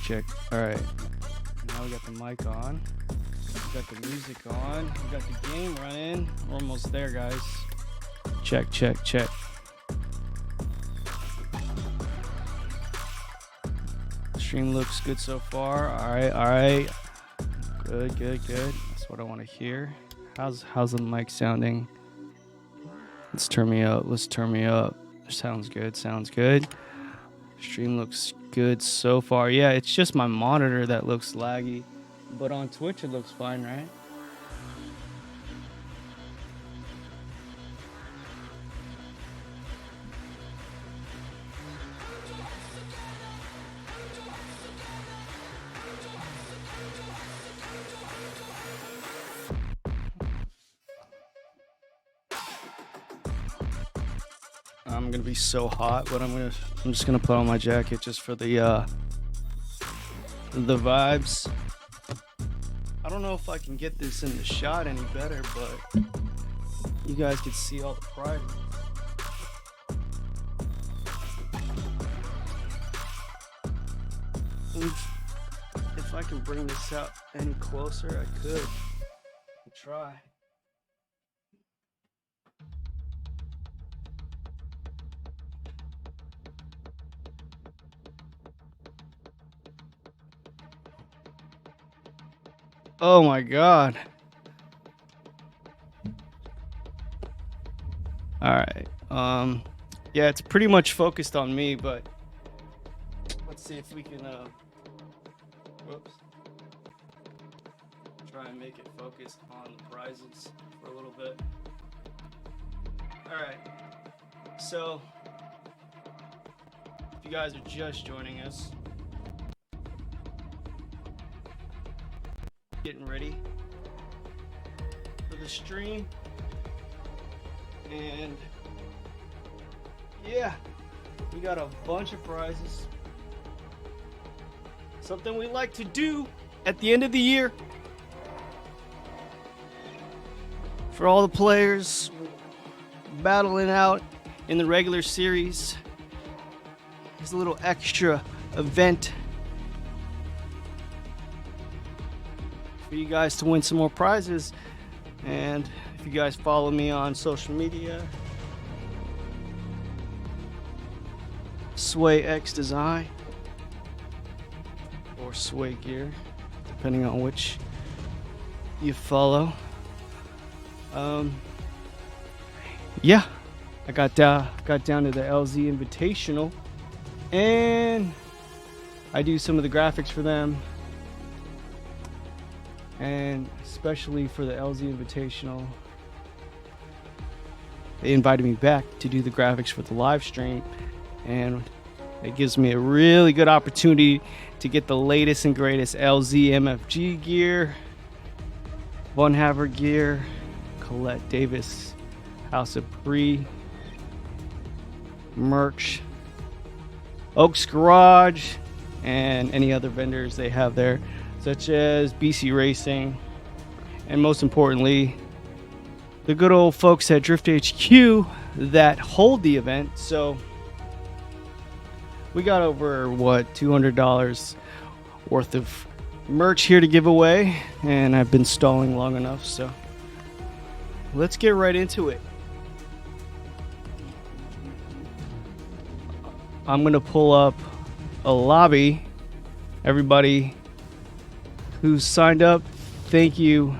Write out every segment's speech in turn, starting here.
check. All right. Now we got the mic on. We got the music on. We got the game running. We're almost there, guys. Check. Stream looks good so far. All right. Good. That's what I want to hear. How's the mic sounding? Let's turn me up. Sounds good. Stream looks good so far. Yeah, it's just my monitor that looks laggy, but on Twitch it looks fine, right? I'm gonna be so hot, but I'm just gonna put on my jacket just for the vibes. I don't know if I can get this in the shot any better, but you guys can see all the pride. If I can bring this out any closer, I could. I'll try. Oh my God. All right. Yeah, it's pretty much focused on me, but let's see if we can whoops. Try and make it focused on the prizes for a little bit. All right. So, if you guys are just joining us, getting ready for the stream, and yeah, we got a bunch of prizes. Something we like to do at the end of the year for all the players battling out in the regular series. It's a little extra event for you guys to win some more prizes. And if you guys follow me on social media, Sway X Design or Sway Gear, depending on which you follow. Yeah, I got down to the LZ Invitational, and I do some of the graphics for them. And especially for the LZ Invitational, they invited me back to do the graphics for the live stream, and it gives me a really good opportunity to get the latest and greatest LZ MFG gear, Von Haver gear, Colette Davis House of Bree merch, Oaks Garage, and any other vendors they have there, such as BC Racing, and most importantly, the good old folks at Drift HQ that hold the event. So we got over $200 worth of merch here to give away, and I've been stalling long enough, so let's get right into it. I'm gonna pull up a lobby. Everybody who's signed up, thank you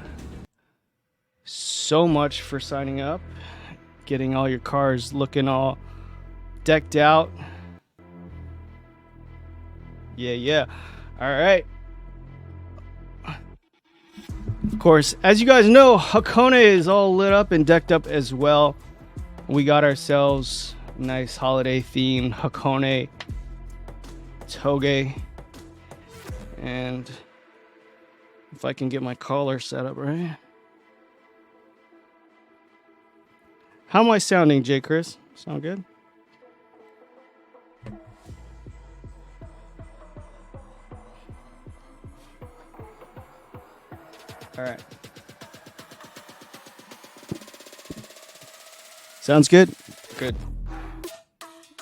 so much for signing up, getting all your cars looking all decked out. Yeah. All right. Of course, as you guys know, Hakone is all lit up and decked up as well. We got ourselves a nice holiday themed Hakone toge, and if I can get my collar set up right. How am I sounding, J. Chris? Sound good? All right. Sounds good? Good.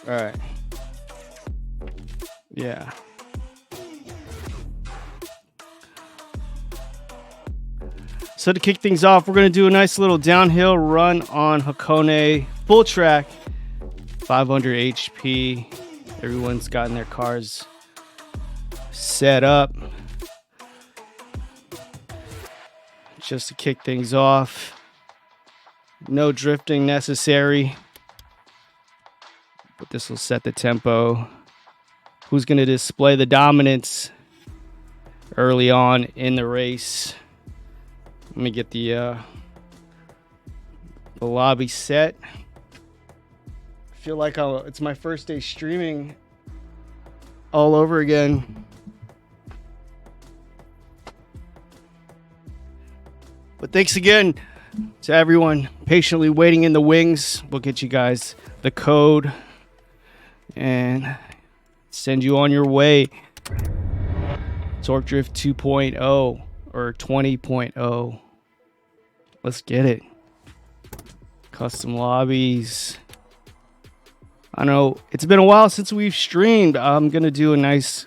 All right. Yeah. So to kick things off, we're going to do a nice little downhill run on Hakone, full track, 500 HP. Everyone's gotten their cars set up. Just to kick things off. No drifting necessary, but this will set the tempo. Who's going to display the dominance early on in the race? Let me get the lobby set. I feel like it's my first day streaming all over again. But thanks again to everyone patiently waiting in the wings. We'll get you guys the code and send you on your way. Torque Drift 2.0 or 20.0. Let's get it. Custom lobbies. I know it's been a while since we've streamed. I'm going to do a nice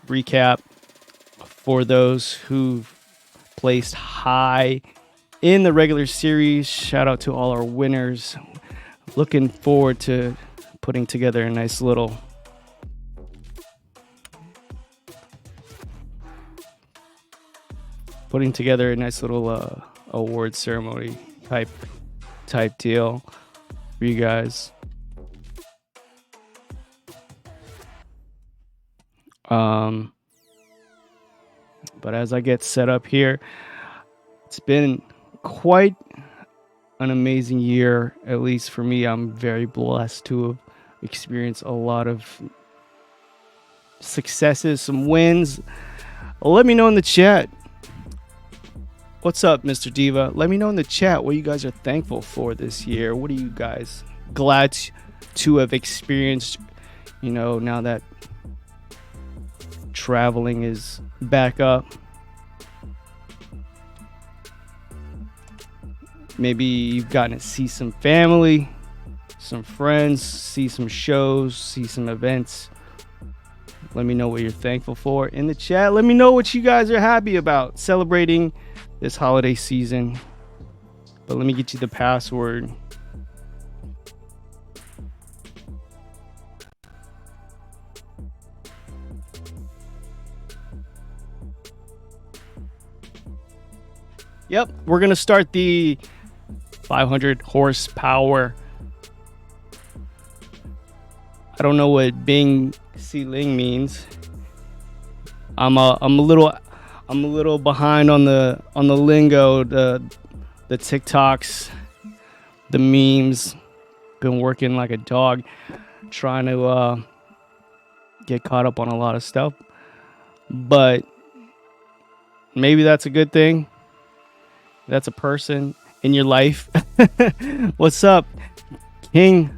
recap for those who've placed high in the regular series. Shout out to all our winners. Looking forward to putting together a nice little award ceremony type deal for you guys. But as I get set up here, it's been quite an amazing year, at least for me. I'm very blessed to have experienced a lot of successes, some wins. Let me know in the chat. What's up, Mr. Diva? Let me know in the chat what you guys are thankful for this year. What are you guys glad to have experienced, now that traveling is back up? Maybe you've gotten to see some family, some friends, see some shows, see some events. Let me know what you're thankful for in the chat. Let me know what you guys are happy about celebrating this holiday season. But let me get you the password. Yep, we're going to start the 500 horsepower. I don't know what Bing Ling means. I'm a little behind on the lingo, the TikToks, the memes. Been working like a dog trying to get caught up on a lot of stuff. But maybe that's a good thing. That's a person in your life. What's up, King?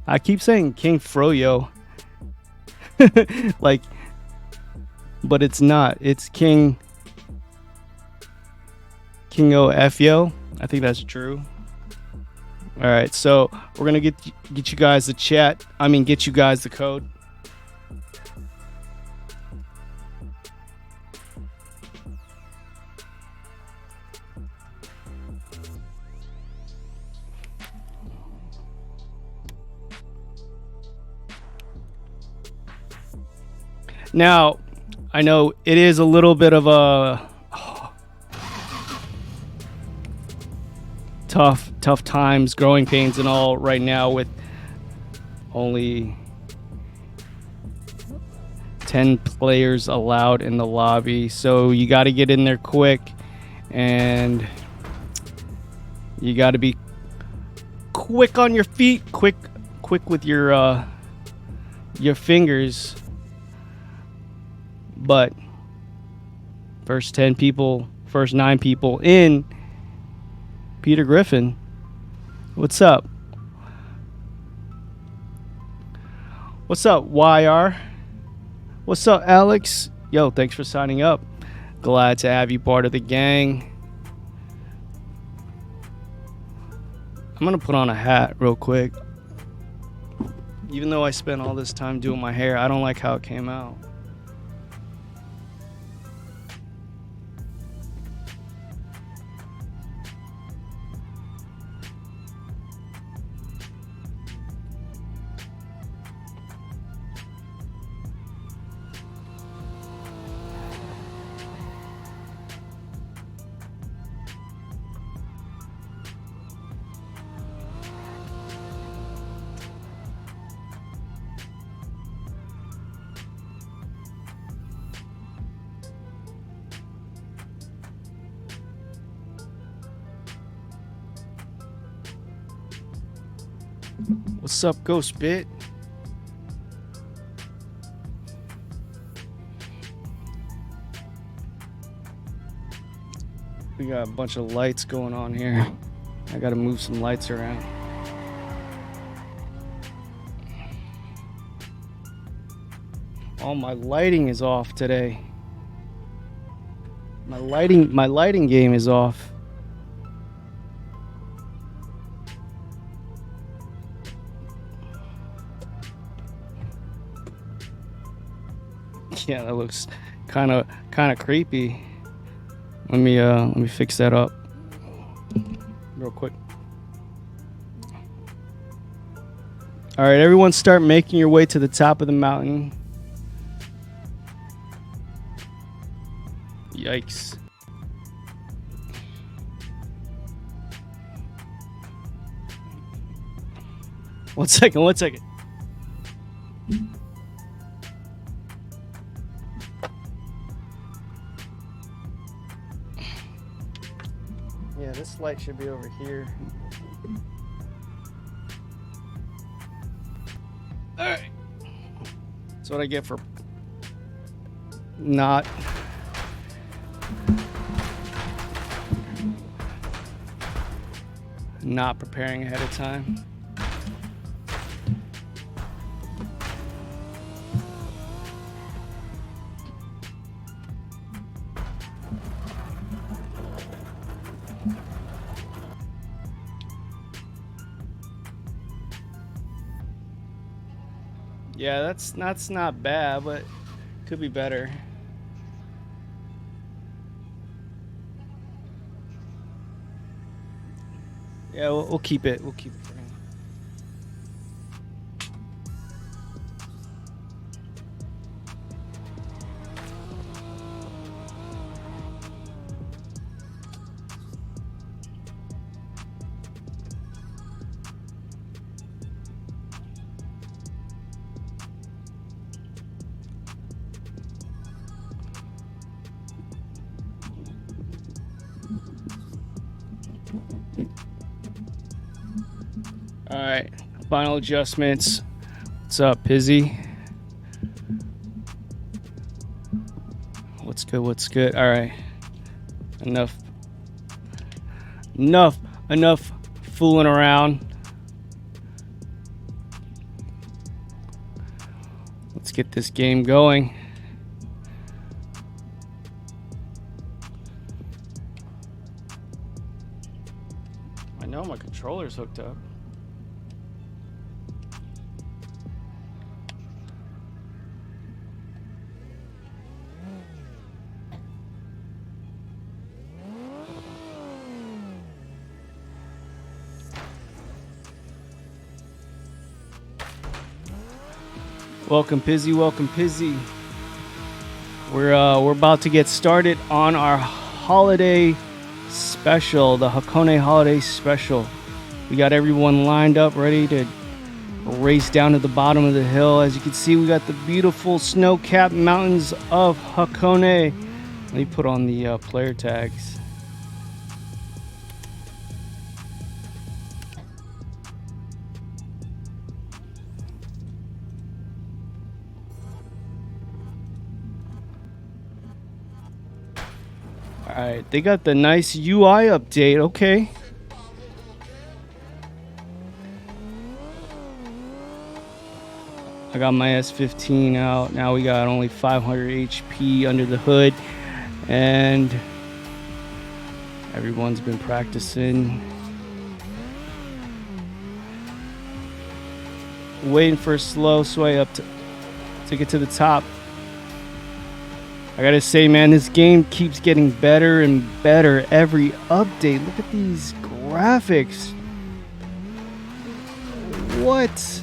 I keep saying King Froyo. But it's not. It's King Ofyo. I think that's true. All right, so we're gonna get you guys the chat. Get you guys the code. Now, I know it is a little bit of a tough times, growing pains and all right now with only 10 players allowed in the lobby. So you got to get in there quick, and you got to be quick on your feet, quick with your fingers. But first 9 people in. Peter Griffin, what's up? What's up, YR? What's up, Alex? Yo, thanks for signing up. Glad to have you part of the gang. I'm gonna put on a hat real quick. Even though I spent all this time doing my hair, I don't like how it came out. What's up, Ghost Bit? We got a bunch of lights going on here. I gotta move some lights around. Oh, my lighting is off today. My lighting game is off. Yeah, that looks kind of creepy. Let me fix that up real quick. All right, everyone, start making your way to the top of the mountain. Yikes. One second. Yeah, this light should be over here. Alright. That's what I get for not preparing ahead of time. Yeah, that's not bad, but could be better. Yeah, we'll keep it. We'll keep it for now. All right, final adjustments. What's up, Pizzy? What's good? All right, enough fooling around. Let's get this game going. I know my controller's hooked up. Welcome, Pizzy. Welcome, Pizzy. We're about to get started on our holiday special, the Hakone holiday special. We got everyone lined up, ready to race down to the bottom of the hill. As you can see, we got the beautiful snow-capped mountains of Hakone. Let me put on the player tags. Alright, they got the nice UI update, okay. I got my S15 out. Now we got only 500 HP under the hood. And everyone's been practicing. Waiting for a slow sway up to get to the top. I gotta say, man, this game keeps getting better and better every update. Look at these graphics. What?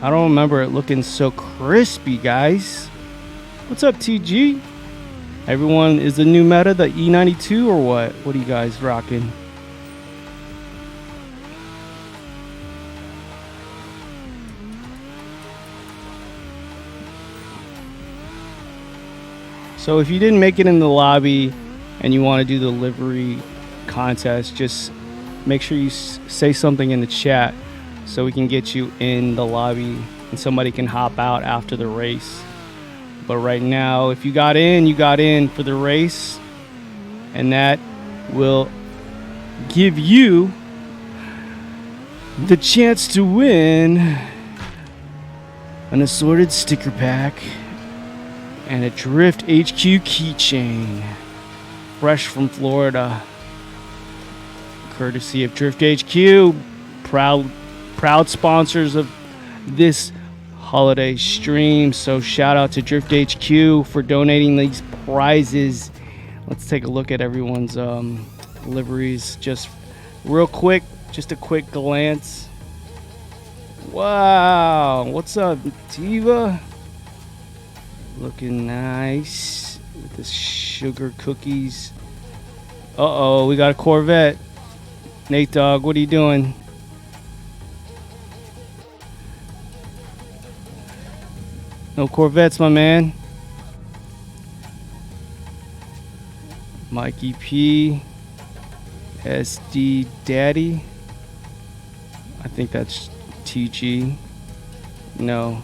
I don't remember it looking so crispy, guys. What's up, TG? Everyone, is the new meta the E92 or what? What are you guys rocking? So if you didn't make it in the lobby and you want to do the livery contest, just make sure you say something in the chat. so we can get you in the lobby and somebody can hop out after the race. But right now, if you got in, you got in for the race, and that will give you the chance to win an assorted sticker pack and a Drift HQ keychain, fresh from Florida, courtesy of Drift HQ, proud sponsors of this holiday stream. So shout out to Drift HQ for donating these prizes. Let's take a look at everyone's liveries just real quick, just a quick glance. Wow, what's up, Diva? Looking nice with the sugar cookies. Uh-oh, we got a Corvette. Nate Dogg, what are you doing? No Corvettes, my man. Mikey P. SD Daddy. I think that's TG. No.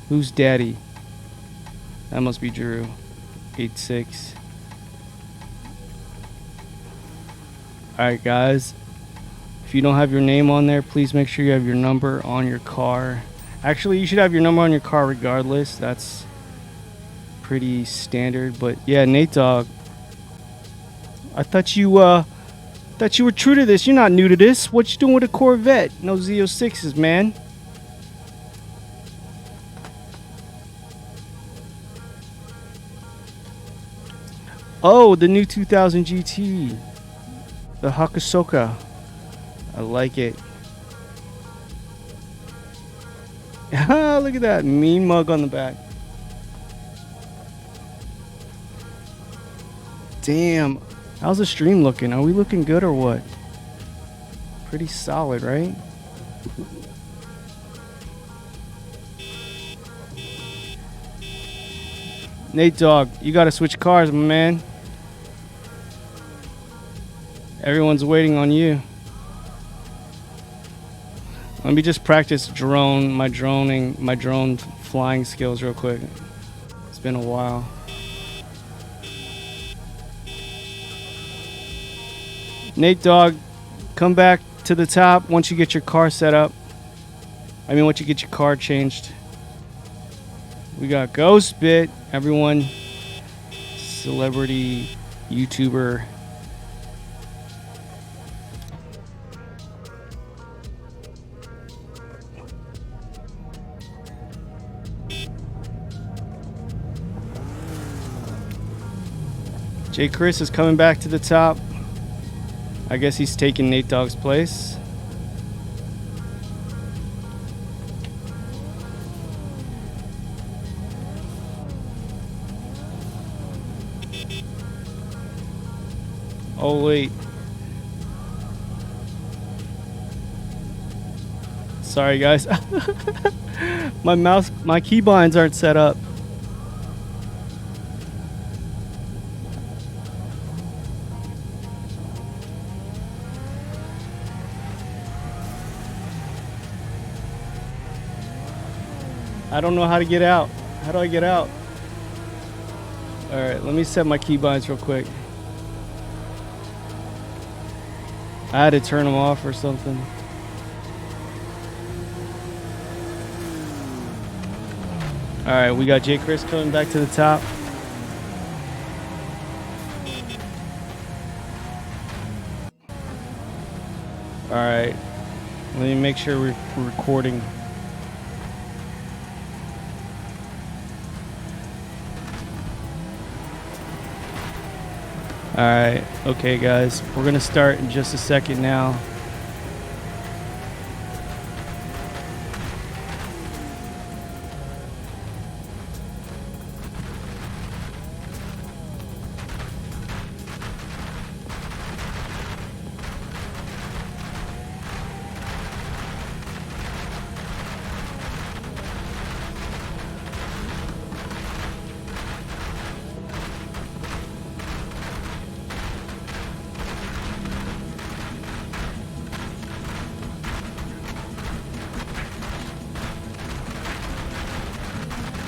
Who's Daddy? That must be Drew. 86. Alright, guys. If you don't have your name on there, please make sure you have your number on your car. Actually, you should have your number on your car regardless. That's pretty standard. But yeah, Nate Dogg. I thought you were true to this. You're not new to this. What you doing with a Corvette? No Z06s, man. Oh, the new 2000 GT. The Hakusoka. I like it. Look at that mean mug on the back. Damn. How's the stream looking? Are we looking good or what? Pretty solid, right? Nate Dogg, you gotta switch cars, my man. Everyone's waiting on you. Let me just practice my drone flying skills real quick. It's been a while. Nate Dogg, come back to the top once you get your car set up. Once you get your car changed. We got Ghost Bit, everyone, celebrity YouTuber. J. Chris is coming back to the top. I guess he's taking Nate Dogg's place. Oh wait. Sorry guys. my keybinds aren't set up. I don't know how to get out. How do I get out? Alright, let me set my keybinds real quick. I had to turn them off or something. Alright, we got J. Chris coming back to the top. Alright, let me make sure we're recording. Alright, okay guys, we're gonna start in just a second now.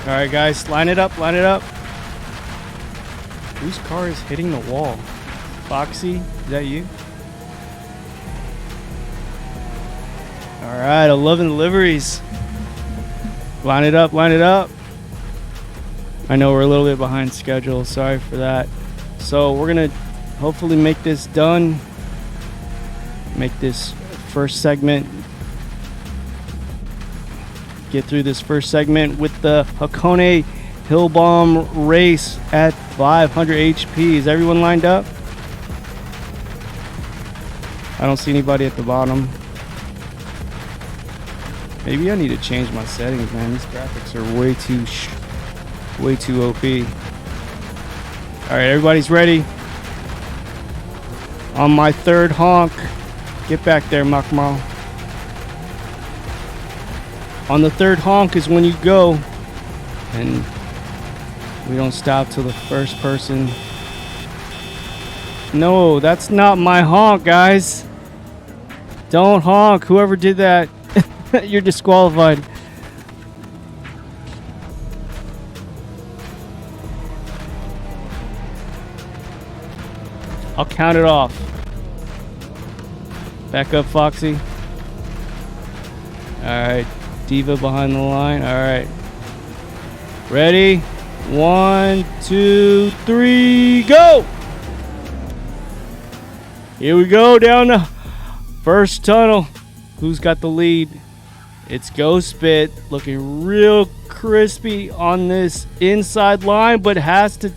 All right, guys, line it up, line it up. Whose car is hitting the wall? Foxy, is that you? All right, 11 liveries. Line it up, line it up. I know we're a little bit behind schedule. Sorry for that. So we're going to hopefully make this done. Make this first segment. Get through this first segment with the Hakone Hill Bomb race at 500 HP. Is everyone lined up? I don't see anybody at the bottom. Maybe I need to change my settings, man. These graphics are way too OP. All right, everybody's ready. On my third honk. Get back there, Makmal. On the third honk is when you go, and we don't stop till the first person. No, that's not my honk, guys. Don't honk. Whoever did that, you're disqualified. I'll count it off. Back up, Foxy. All right, Diva behind the line. All right. Ready? 1, 2, 3, go! Here we go down the first tunnel. Who's got the lead? It's Ghost Spit, looking real crispy on this inside line, but has to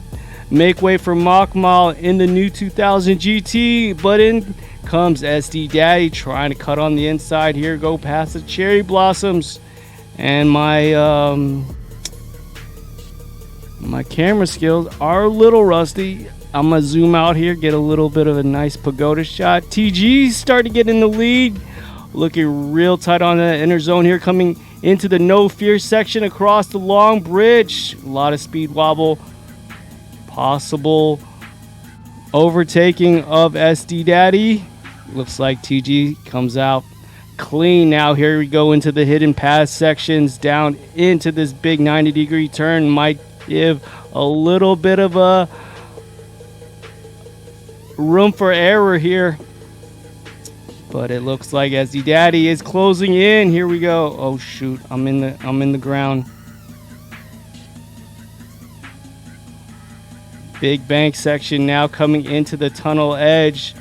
make way for Makmal in the new 2000 GT. But in comes SD Daddy trying to cut on the inside here, go past the Cherry Blossoms. And my camera skills are a little rusty. I'm gonna zoom out here, get a little bit of a nice pagoda shot. TG's starting to get in the lead, looking real tight on the inner zone here, coming into the No Fear section across the long bridge. A lot of speed wobble, possible overtaking of SD Daddy. Looks like TG comes out clean now. Here we go into the hidden pass sections, down into this big 90-degree turn. Might give a little bit of a room for error here, but it looks like SD Daddy is closing in. Here we go. Oh shoot, I'm in the ground. Big bank section now coming into the tunnel edge.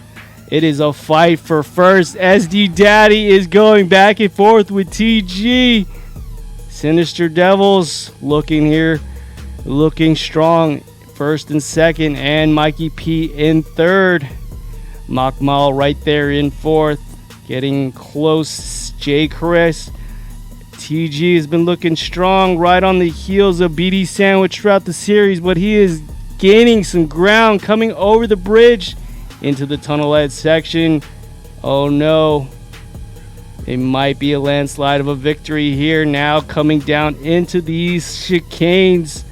It is a fight for first. SD Daddy is going back and forth with TG. Sinister Devils looking here, looking strong. First and second, and Mikey P in third. Makmal right there in fourth. Getting close, J. Chris. TG has been looking strong right on the heels of BD Sandwich throughout the series, but he is gaining some ground coming over the bridge into the tunnel edge section. Oh no. It might be a landslide of a victory here now, coming down into these chicanes.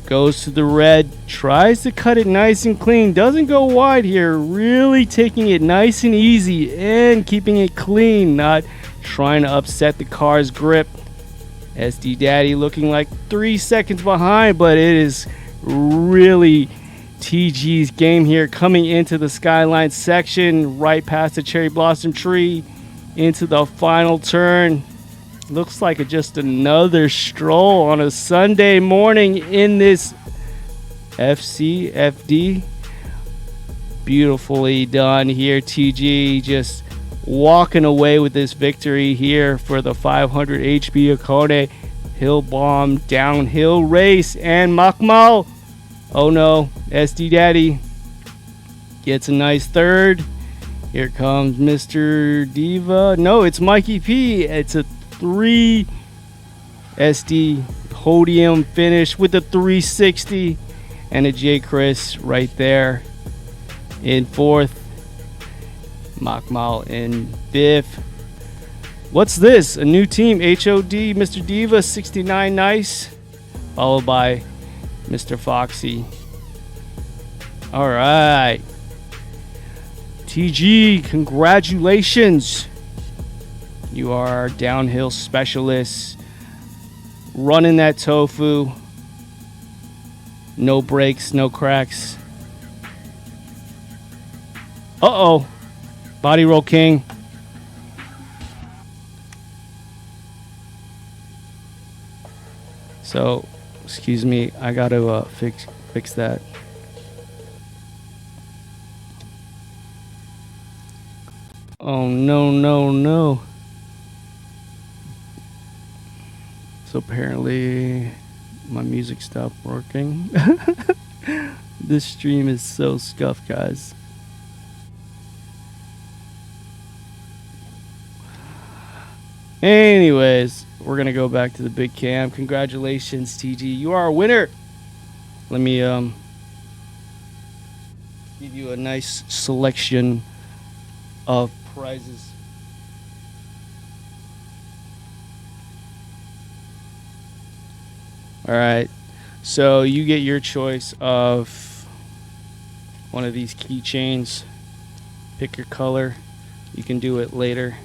Goes to the red, tries to cut it nice and clean, doesn't go wide here, really taking it nice and easy and keeping it clean, not trying to upset the car's grip. SD Daddy looking like 3 seconds behind, but it is really TG's game here, coming into the Skyline section, right past the Cherry Blossom tree, into the final turn. Looks like just another stroll on a Sunday morning in this FD. Beautifully done here. TG just walking away with this victory here for the 500 HP Hakone Hill Bomb downhill race. And Makmal, oh no, SD Daddy gets a nice third. Here comes Mr. Diva. No, it's Mikey P. It's a 3 SD podium finish with a 360 and a J. Chris right there in fourth. Makmal in fifth. What's this? A new team, HOD, Mr. Diva, 69 nice, followed by Mr. Foxy. All right. TG, congratulations. You are our downhill specialist. running that tofu. No breaks, no cracks. Uh-oh. Body roll king. So, excuse me, I got to fix that. Oh, no, no, no. So apparently my music stopped working. This stream is so scuffed, guys. Anyways, we're going to go back to the big cam. Congratulations, TG. You are a winner. Let me give you a nice selection of prizes. All right. So you get your choice of one of these keychains. Pick your color. You can do it later.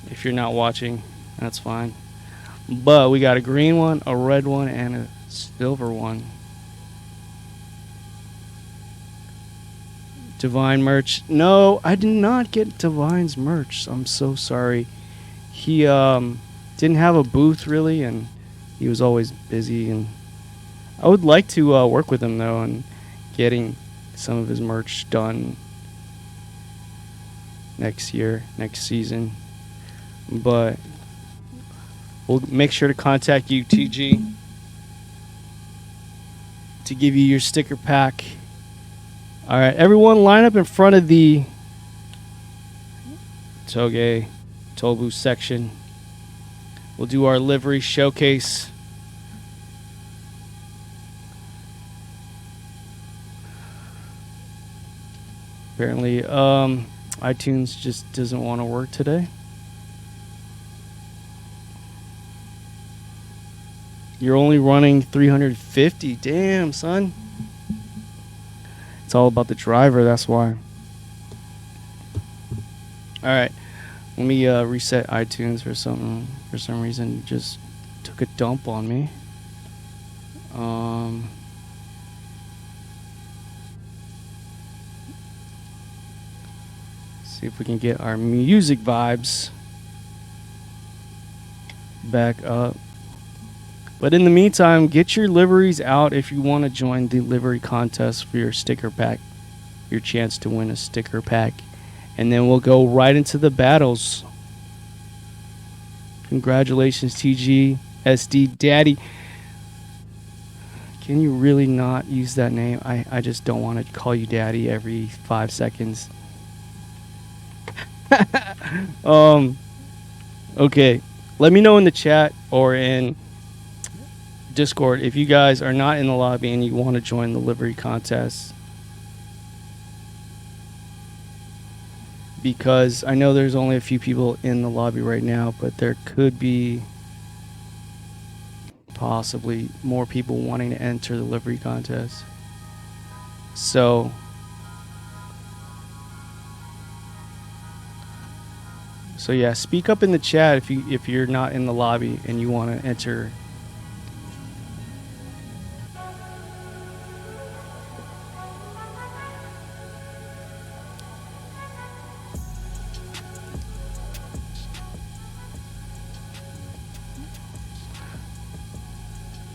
If you're not watching, that's fine. But we got a green one, a red one, and a silver one. Divine merch. No, I did not get Divine's merch. I'm so sorry. He didn't have a booth really, and he was always busy. And I would like to work with him though, and getting some of his merch done next year, next season. But we'll make sure to contact you, TG, to give you your sticker pack. All right, everyone line up in front of the Tobu section. We'll do our livery showcase. Apparently, iTunes just doesn't want to work today. You're only running 350. Damn, son. It's all about the driver, that's why. All right. Let me reset iTunes for something. For some reason, it just took a dump on me. See if we can get our music vibes back up. But in the meantime, get your liveries out if you want to join the livery contest for your sticker pack. Your chance to win a sticker pack. And then we'll go right into the battles. Congratulations, TG, SD Daddy. Can you really not use that name? I just don't want to call you Daddy every 5 seconds. Okay. Let me know in the chat or in Discord if you guys are not in the lobby and you want to join the livery contest, because I know there's only a few people in the lobby right now, but there could be possibly more people wanting to enter the livery contest. So yeah, speak up in the chat if you're not in the lobby and you want to enter.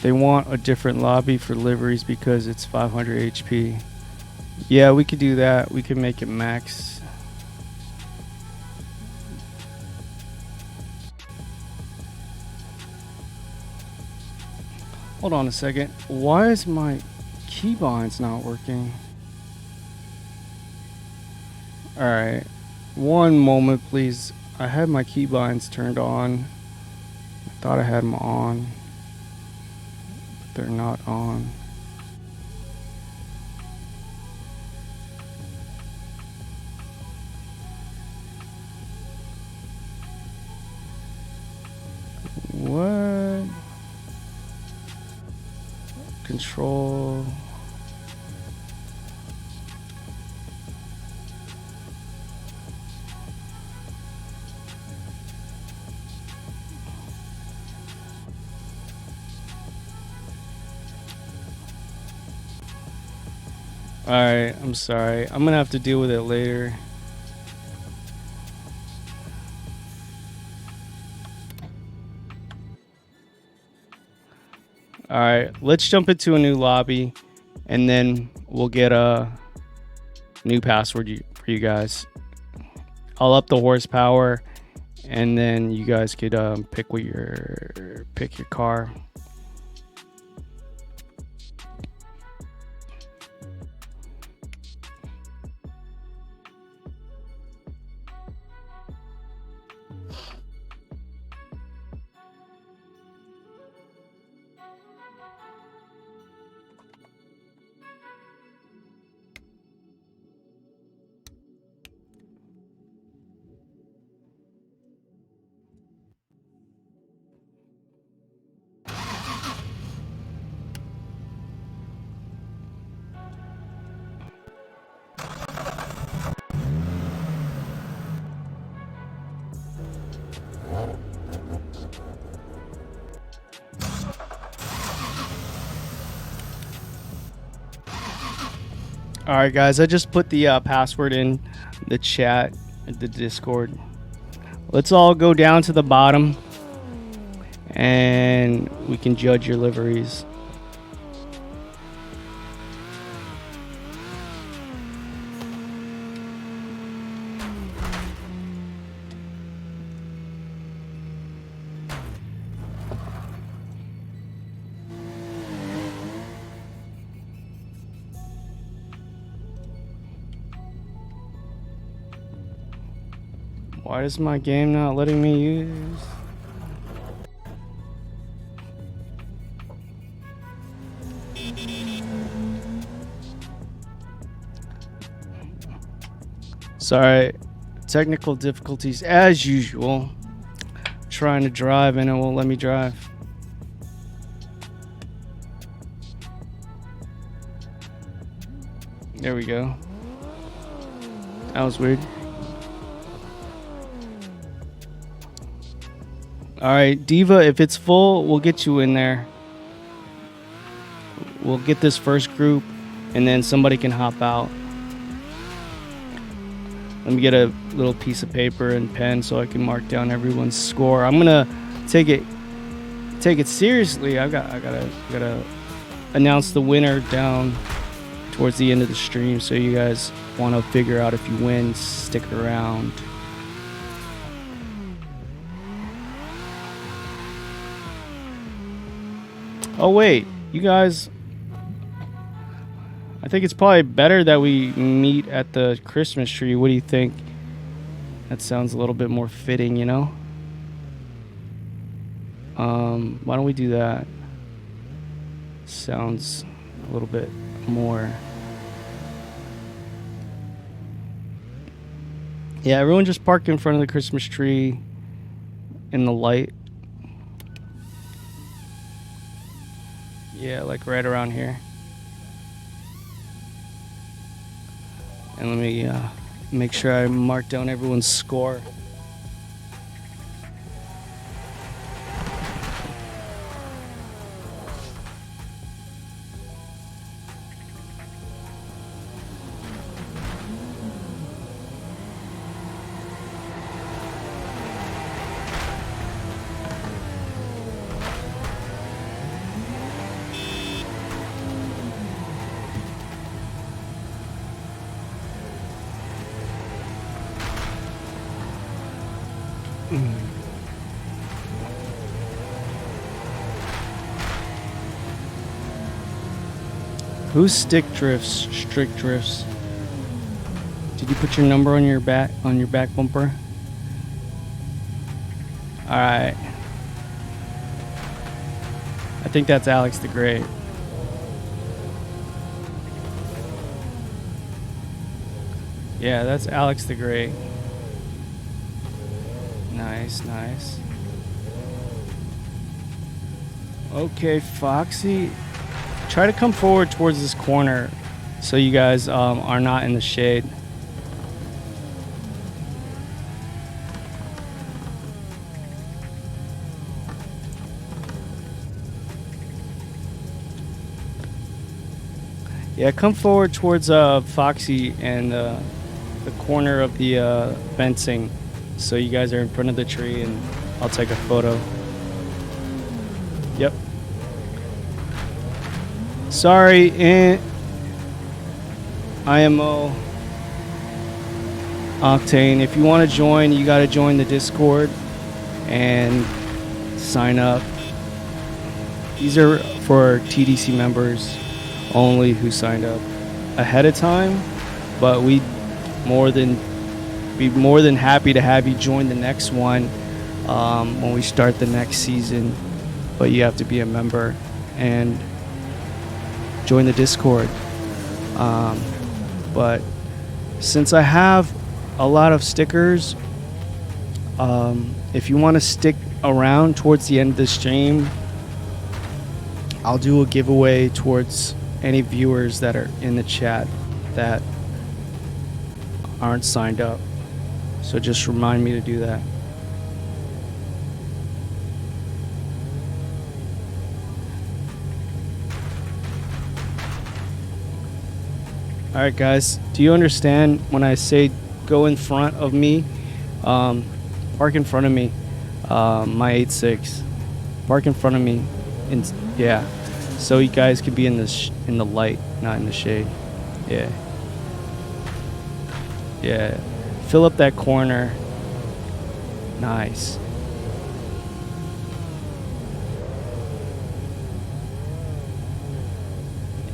They want a different lobby for liveries because it's 500 HP. Yeah, we could do that. We could make it max. Hold on a second. Why is my keybinds not working? Alright. One moment, please. I had my keybinds turned on. I thought I had them on. They're not on. What? Control. Alright, I'm sorry. I'm gonna have to deal with it later. Alright, let's jump into a new lobby and then we'll get a new password for you guys. I'll up the horsepower and then you guys could pick your car. Alright guys, I just put the password in the chat, the Discord. Let's all go down to the bottom and we can judge your liveries. Why is my game not letting me use? Sorry, technical difficulties as usual. Trying to drive and it won't let me drive. There we go. That was weird. Alright, Diva, if it's full, we'll get you in there. We'll get this first group, and then somebody can hop out. Let me get a little piece of paper and pen so I can mark down everyone's score. I'm gonna take it seriously. I gotta announce the winner down towards the end of the stream, so you guys want to figure out if you win, stick around. Oh wait, you guys, I think it's probably better that we meet at the Christmas tree. What do you think? That sounds a little bit more fitting, you know? Why don't we do that? Sounds a little bit more. Yeah, everyone just park in front of the Christmas tree in the light. Yeah, like right around here. And let me make sure I mark down everyone's score. Who's stick drifts? Strict drifts. Did you put your number on your back bumper? All right. I think that's Alex the Great. Yeah, that's Alex the Great. Nice, nice. Okay, Foxy. Try to come forward towards this corner so you guys are not in the shade. Yeah, come forward towards Foxy and the corner of the fencing, so you guys are in front of the tree, and I'll take a photo. Yep. Sorry, IMO Octane. If you want to join, you got to join the Discord and sign up. These are for TDC members only who signed up ahead of time, but we'd be more than happy to have you join the next one when we start the next season. But you have to be a member and join the Discord. But since I have a lot of stickers, if you want to stick around towards the end of the stream, I'll do a giveaway towards any viewers that are in the chat that aren't signed up. So just remind me to do that. Alright guys, do you understand when I say go in front of me? Park in front of me. My 8.6. Park in front of me. Yeah. So you guys could be in the light, not in the shade. Yeah. Yeah. Fill up that corner. Nice.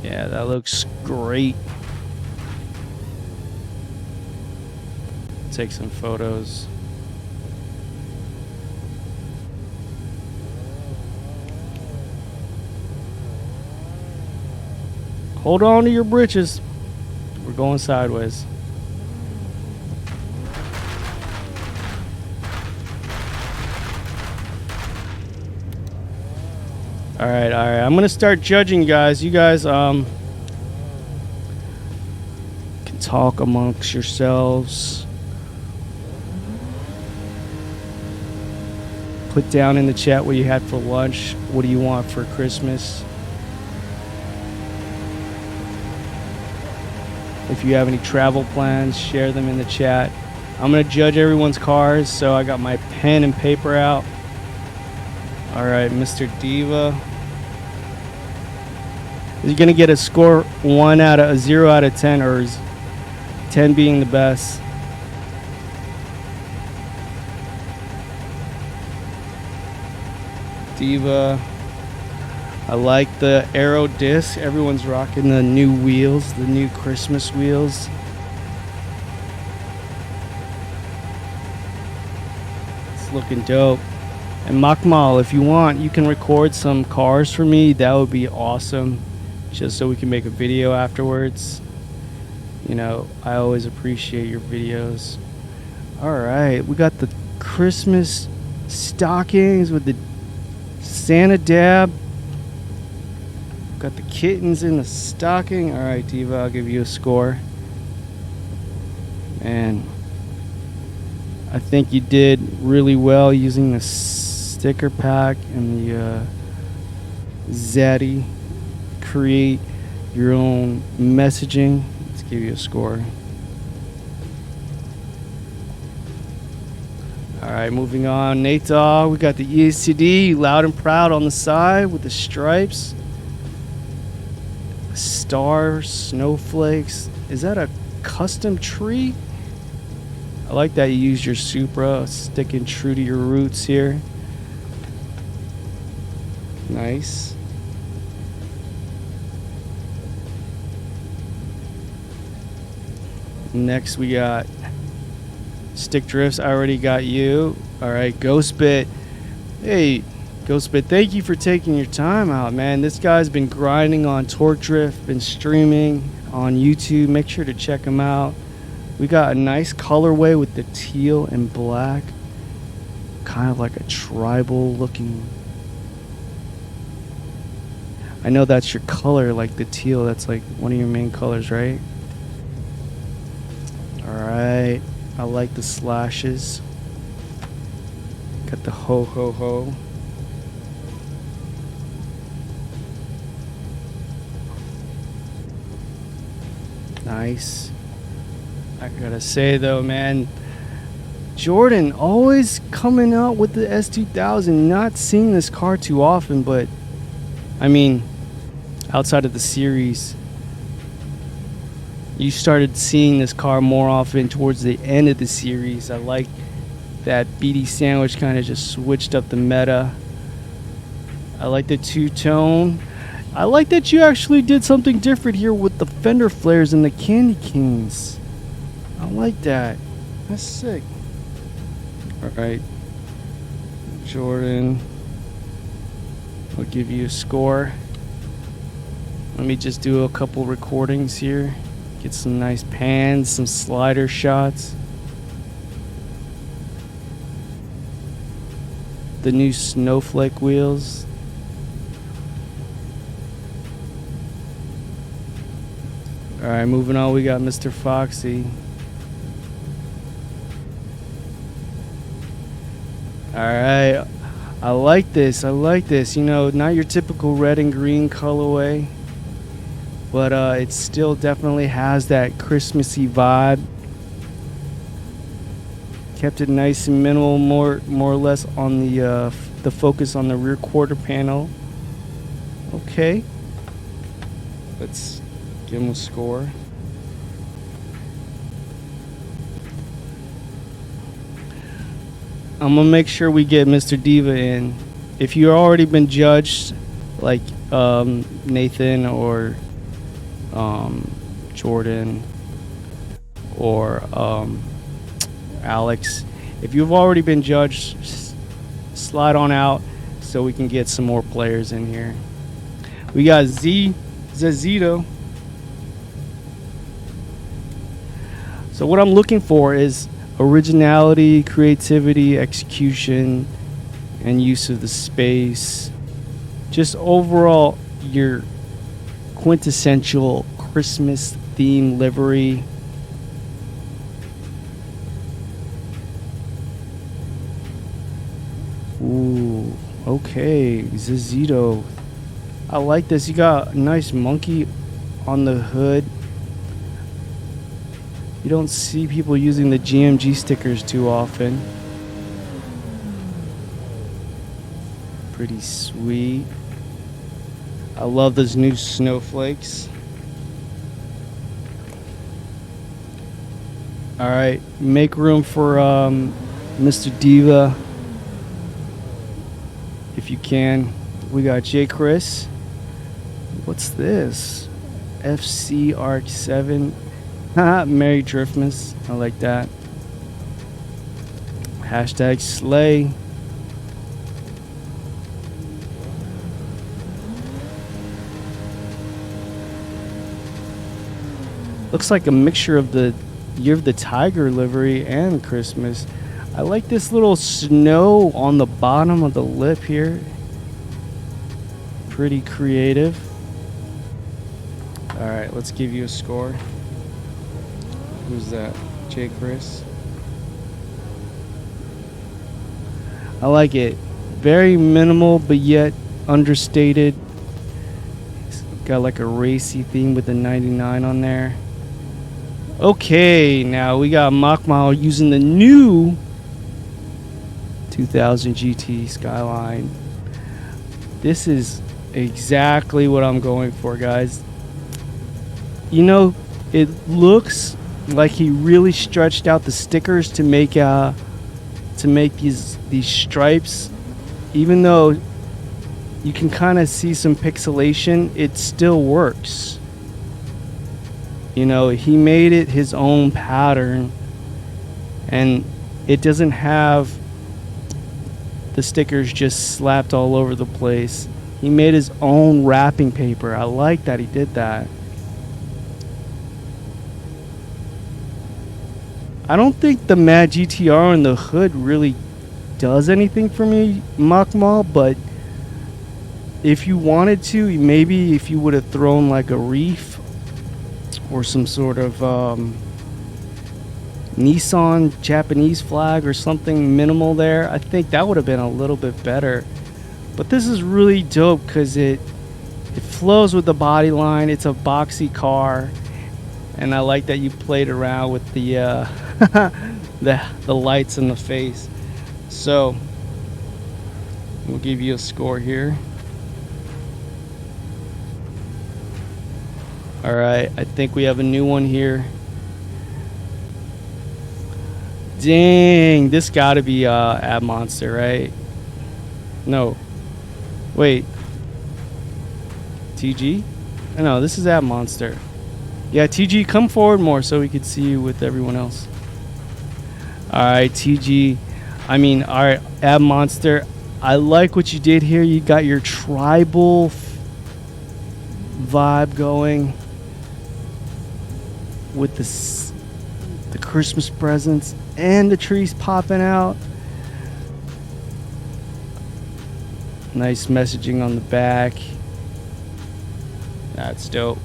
Yeah, that looks great. Take some photos. Hold on to your britches. We're going sideways. All right. I'm gonna start judging, guys. You guys can talk amongst yourselves. Put down in the chat what you had for lunch. What do you want for Christmas? If you have any travel plans, share them in the chat. I'm going to judge everyone's cars, so I got my pen and paper out. All right, Mr. Diva. You're going to get a score 0 out of 10, or 10 being the best. Diva. I like the Aero disc. Everyone's rocking the new wheels, the new Christmas wheels. It's looking dope. And Makmal, if you want, you can record some cars for me. That would be awesome. Just so we can make a video afterwards. You know, I always appreciate your videos. Alright, we got the Christmas stockings with the Santa dab. Got the kittens in the stocking. Alright, Diva, I'll give you a score. And I think you did really well using the sticker pack and the Zaddy. Create your own messaging. Let's give you a score. Alright, moving on. Nate Dogg, we got the ESCD loud and proud on the side with the stripes. Stars, snowflakes. Is that a custom tree? I like that you use your Supra, sticking true to your roots here. Nice. Next we got Stick Drifts. I already got you. Alright, Ghostbit. Hey, Ghostbit, thank you for taking your time out, man. This guy's been grinding on Torque Drift, been streaming on YouTube. Make sure to check him out. We got a nice colorway with the teal and black. Kind of like a tribal looking. I know that's your color, like the teal. That's like one of your main colors, right? Alright. I like the slashes. Got the ho ho ho. Nice. I gotta say though, man, Jordan always coming out with the S2000. Not seeing this car too often, but I mean, outside of the series, you started seeing this car more often towards the end of the series. I like that BD sandwich kind of just switched up the meta. I like the two-tone. I like that you actually did something different here with the fender flares and the candy canes. I like that. That's sick. Alright, Jordan, I'll give you a score. Let me just do a couple recordings here. Get some nice pans, some slider shots. The new snowflake wheels. Alright, moving on, we got Mr. Foxy. Alright, I like this. You know, not your typical red and green colorway, but it still definitely has that Christmassy vibe. Kept it nice and minimal, more or less on the focus on the rear quarter panel. Okay, let's give him a score. I'm gonna make sure we get Mr. Diva in. If you've already been judged, like Nathan or Jordan or Alex, if you've already been judged, slide on out so we can get some more players in here. We got Zazito. So what I'm looking for is originality, creativity, execution, and use of the space. Just overall, your quintessential Christmas theme livery. Ooh, okay, Zazito. I like this. You got a nice monkey on the hood. You don't see people using the GMG stickers too often. Pretty sweet. I love those new snowflakes. Alright, make room for Mr. Diva if you can. We got J. Chris. What's this? FC Arc 7. Merry Driftmas. I like that. Hashtag slay. Looks like a mixture of the Year of the Tiger livery and Christmas. I like this little snow on the bottom of the lip here. Pretty creative. Alright, let's give you a score. Who's that? J. Chris? I like it. Very minimal, but yet understated. It's got like a racy theme with the 99 on there. Okay, now we got Makmal using the new 2000 GT Skyline. This is exactly what I'm going for, guys. You know, it looks like he really stretched out the stickers to make these stripes. Even though you can kind of see some pixelation, it still works. You know, he made it his own pattern, and it doesn't have the stickers just slapped all over the place. He made his own wrapping paper. I like that he did that. I don't think the Mad GTR on the hood really does anything for me, Makmal, but if you wanted to, maybe if you would have thrown like a reef or some sort of Nissan Japanese flag or something minimal there, I think that would have been a little bit better. But this is really dope because it flows with the body line. It's a boxy car, And I like that you played around with the the lights in the face. So we'll give you a score here. All right, I think we have a new one here. Dang, this gotta be Ab Monster, right? No, wait, TG? No, this is Ab Monster. Yeah, TG, come forward more so we could see you with everyone else. All right, TG. All right, Ab Monster. I like what you did here. You got your tribal vibe going with the Christmas presents and the trees popping out. Nice messaging on the back. That's dope.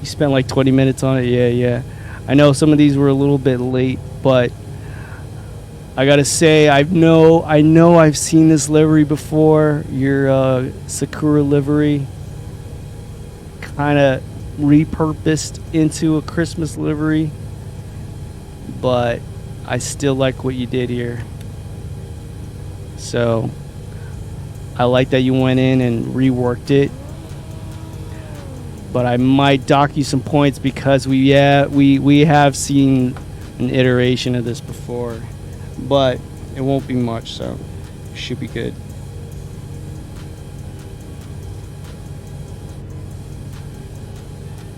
You spent like 20 minutes on it. Yeah. I know some of these were a little bit late, but I gotta say, I know I've seen this livery before. Your Sakura livery, kind of repurposed into a Christmas livery, but I still like what you did here. So I like that you went in and reworked it, but I might dock you some points because we have seen an iteration of this before, but it won't be much, so it should be good.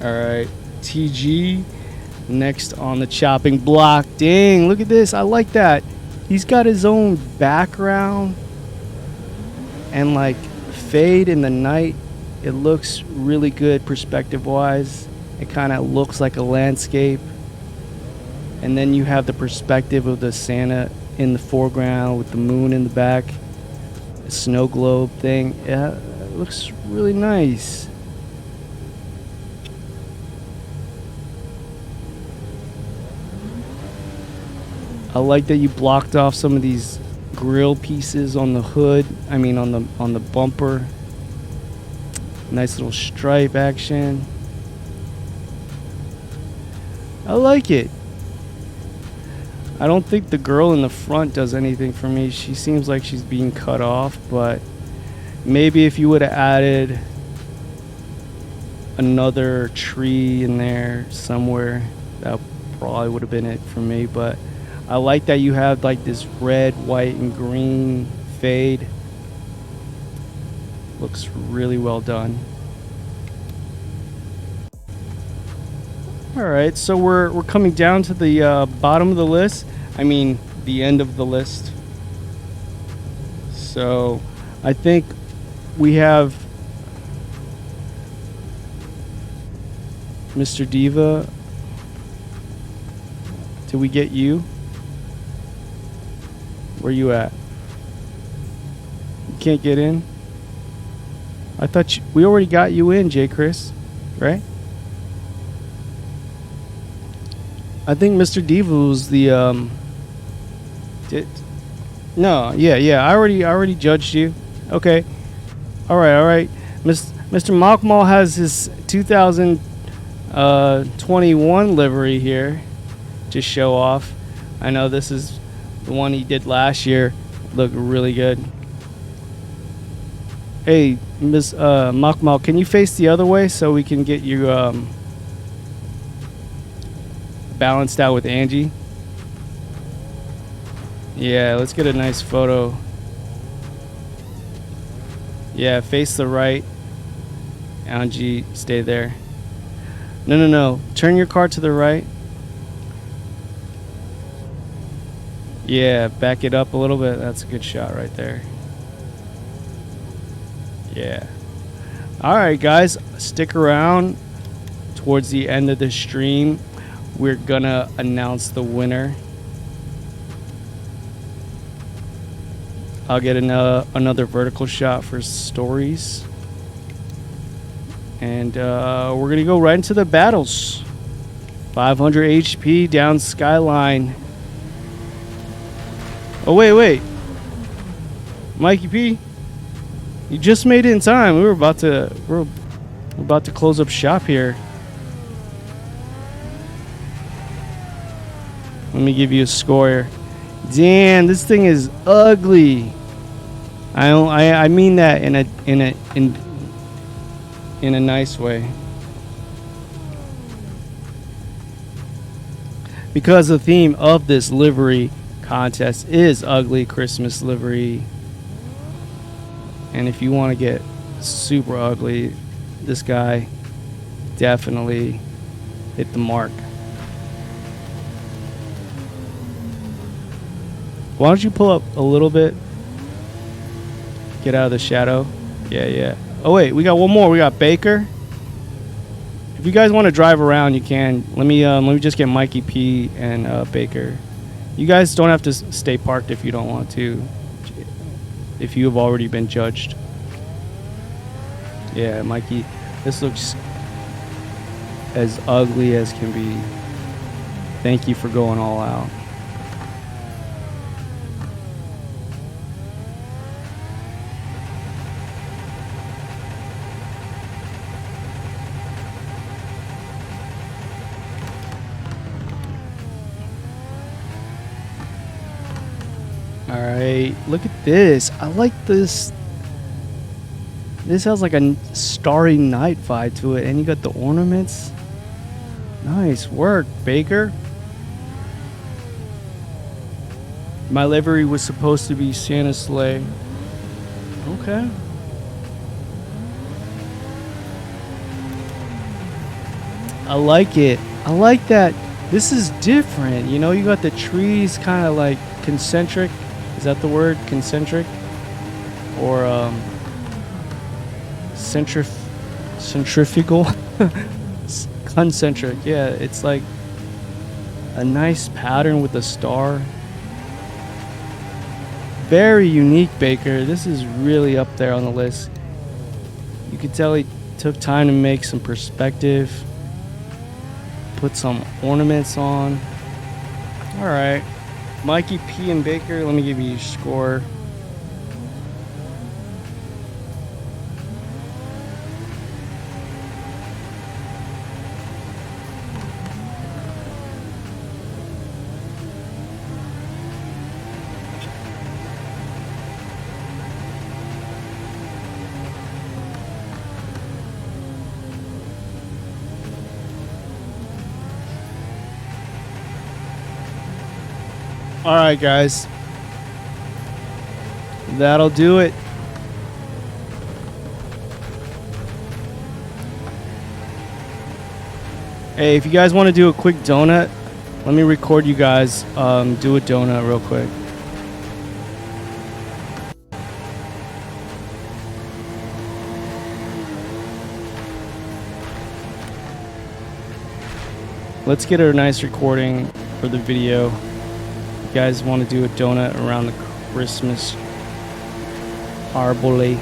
All right, TG next on the chopping block. Dang, look at this. I like that. He's got his own background and like fade in the night. It looks really good perspective wise. It kind of looks like a landscape, and then you have the perspective of the Santa in the foreground with the moon in the back, the snow globe thing. Yeah, it looks really nice. I like that you blocked off some of these grill pieces on the hood. I mean on the bumper. Nice little stripe action. I like it. I don't think the girl in the front does anything for me. She seems like she's being cut off, but maybe if you would have added another tree in there somewhere, that probably would have been it for me. But I like that you have like this red, white, and green fade. Looks really well done. All right, so we're coming down to the bottom of the list. I mean, the end of the list. So I think we have Mr. Diva. Did we get you? Where you at? You can't get in? I thought we already got you in, J. Chris, right? I think Mr. Diva was the no, yeah. I already judged you. Okay. All right. Mr. Malkmal has his 2021 livery here to show off. I know this is the one he did last year. Looked really good. Hey, Ms. Malkmal, can you face the other way so we can get you balanced out with Angie? Yeah, let's get a nice photo. Yeah, face the right. Angie, stay there. No. Turn your car to the right. Yeah, back it up a little bit. That's a good shot right there. Yeah. All right, guys, stick around. Towards the end of the stream, we're gonna announce the winner. I'll get another vertical shot for stories. And we're gonna go right into the battles. 500 HP down Skyline. Oh, wait. Mikey P, you just made it in time. We're about to close up shop here. Let me give you a score. Damn, this thing is ugly. I mean that in a nice way. Because the theme of this livery contest is ugly Christmas livery. And if you want to get super ugly, this guy definitely hit the mark. Why don't you pull up a little bit? Get out of the shadow. Yeah. Oh wait, we got one more. We got Baker. If you guys want to drive around, you can. Let me just get Mikey P and Baker. You guys don't have to stay parked if you don't want to. If you have already been judged. Yeah, Mikey, this looks as ugly as can be. Thank you for going all out. Alright, look at this. I like this. This has like a starry night vibe to it, and you got the ornaments. Nice work, Baker. My livery was supposed to be Santa's sleigh. Okay. I like it. I like that. This is different. You know, you got the trees kind of like concentric. Is that the word? Concentric? Or centrifugal? Concentric. Yeah, it's like a nice pattern with a star. Very unique, Baker. This is really up there on the list. You could tell he took time to make some perspective. Put some ornaments on. Alright. Mikey P and Baker, let me give you your score. Alright guys, that'll do it. Hey, if you guys want to do a quick donut, let me record you guys do a donut real quick. Let's get a nice recording for the video. You guys want to do a donut around the Christmas arbole.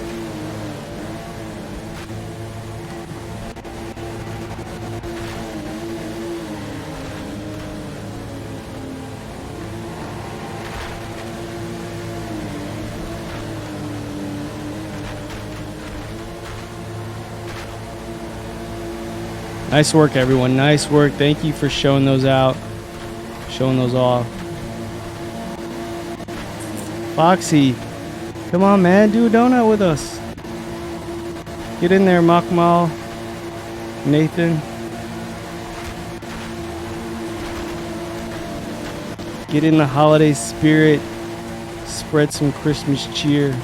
Nice work, everyone. Nice work. Thank you for showing those out, showing those off. Foxy, come on, man, do a donut with us. Get in there, Makmal, Nathan. Get in the holiday spirit. Spread some Christmas cheer.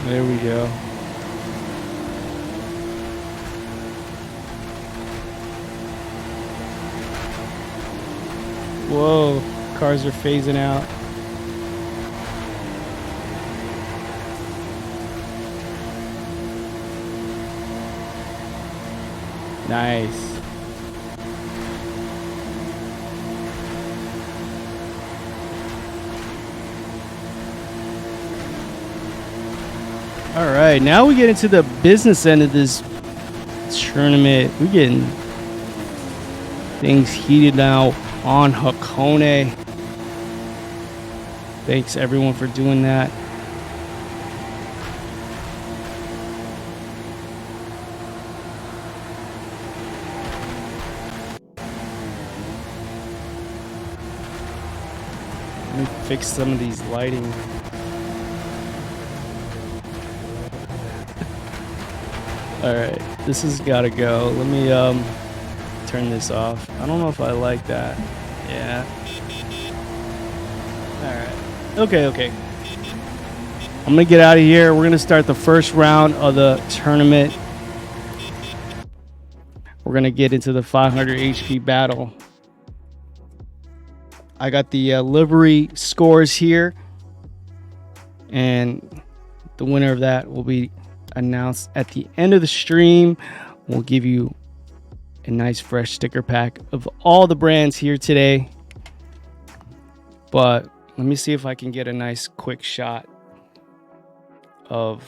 There we go. Whoa, cars are phasing out. Nice. All right, now we get into the business end of this tournament. We're getting things heated now on Hakone. Thanks everyone for doing that. fix some of these lighting. All right, this has got to go. Let me turn this off. I don't know if I like that. Yeah. All right. Okay. I'm gonna get out of here. We're gonna start the first round of the tournament. We're gonna get into the 500 HP battle. I got the livery scores here, and the winner of that will be announced at the end of the stream. We'll give you a nice fresh sticker pack of all the brands here today. But let me see if I can get a nice quick shot of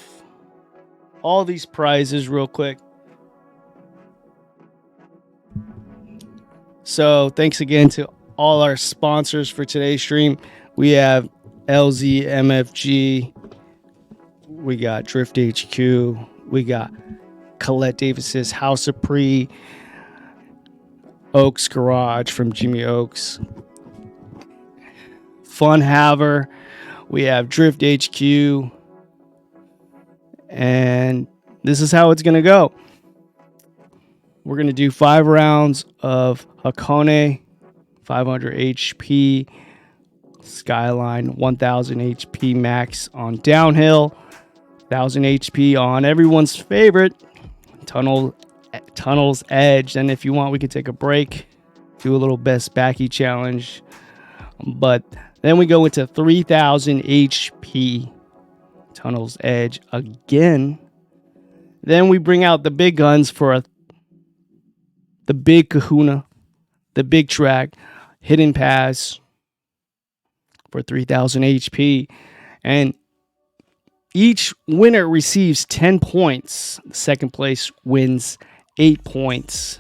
all these prizes real quick. So thanks again to all our sponsors for today's stream. We have LZ MFG, we got Drift HQ, we got Colette Davis's House of Pre, Oaks Garage from Jimmy Oaks, Fun Haver, we have Drift HQ, and this is how it's going to go. We're going to do 5 rounds of Hakone, 500 HP, Skyline, 1000 HP max on downhill, 1000 HP on everyone's favorite, Tunnel's Edge. And if you want, we could take a break, do a little best backy challenge. But then we go into 3000 HP, Tunnel's Edge again. Then we bring out the big guns for the big kahuna, the big track, Hidden Pass for 3000 HP. And each winner receives 10 points. Second place wins 8 points.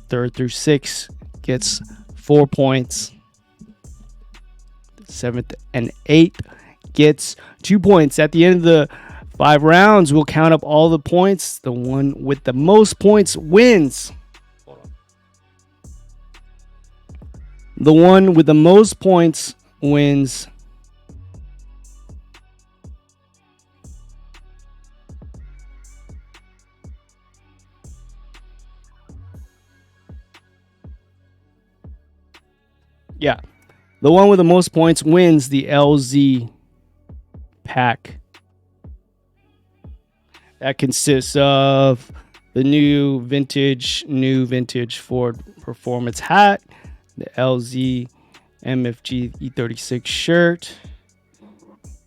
Third through 6 gets 4 points. 7th and 8th gets 2 points. At the end of the 5 rounds, we'll count up all the points. The one with the most points wins. The one with the most points wins. Yeah. The one with the most points wins the LZ pack. That consists of the new vintage Ford Performance hat, the LZ MFG E36 shirt,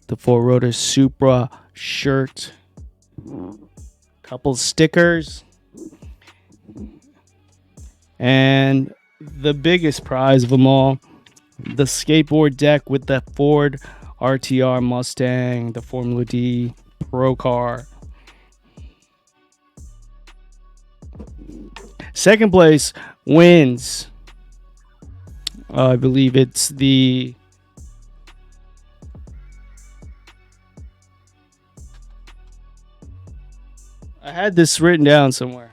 the 4-rotor Supra shirt, couple stickers, and the biggest prize of them all, the skateboard deck with the Ford RTR Mustang, the Formula D Pro car. Second place wins. I believe it's the I had this written down somewhere.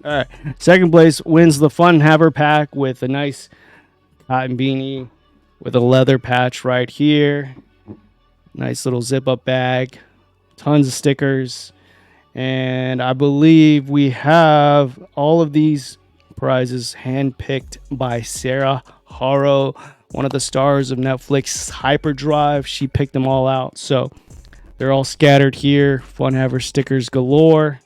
All right. Second place wins the Fun Haver pack with a nice cotton beanie with a leather patch right here. Nice little zip up bag. Tons of stickers. And I believe we have all of these prizes handpicked by Sarah Haro, one of the stars of Netflix Hyperdrive. She picked them all out. So they're all scattered here. Fun Haver stickers galore.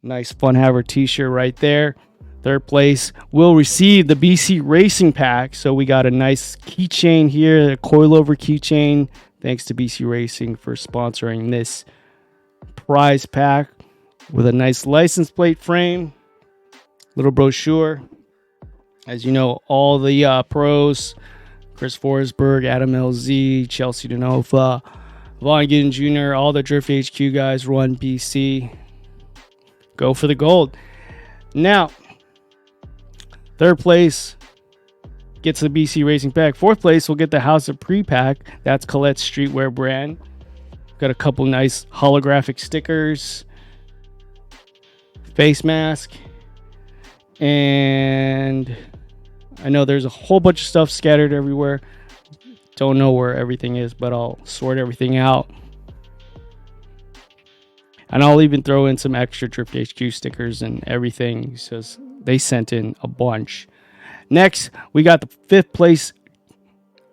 Nice Fun Haver t-shirt right there. Third place will receive the BC Racing pack. So we got a nice keychain here, a coilover keychain. Thanks to BC Racing for sponsoring this prize pack with a nice license plate frame, little brochure. As you know, all the pros, Chris Forsberg, Adam LZ, Chelsea Denova, Vaughn Gideon Jr., all the Drift HQ guys run BC. Go for the gold. Now, third place gets the BC Racing pack. Fourth place will get the House of Pre pack. That's Colette's streetwear brand. Got a couple nice holographic stickers, face mask, and I know there's a whole bunch of stuff scattered everywhere. Don't know where everything is, but I'll sort everything out. And I'll even throw in some extra Drift HQ stickers and everything, because they sent in a bunch. Next, we got the 5th place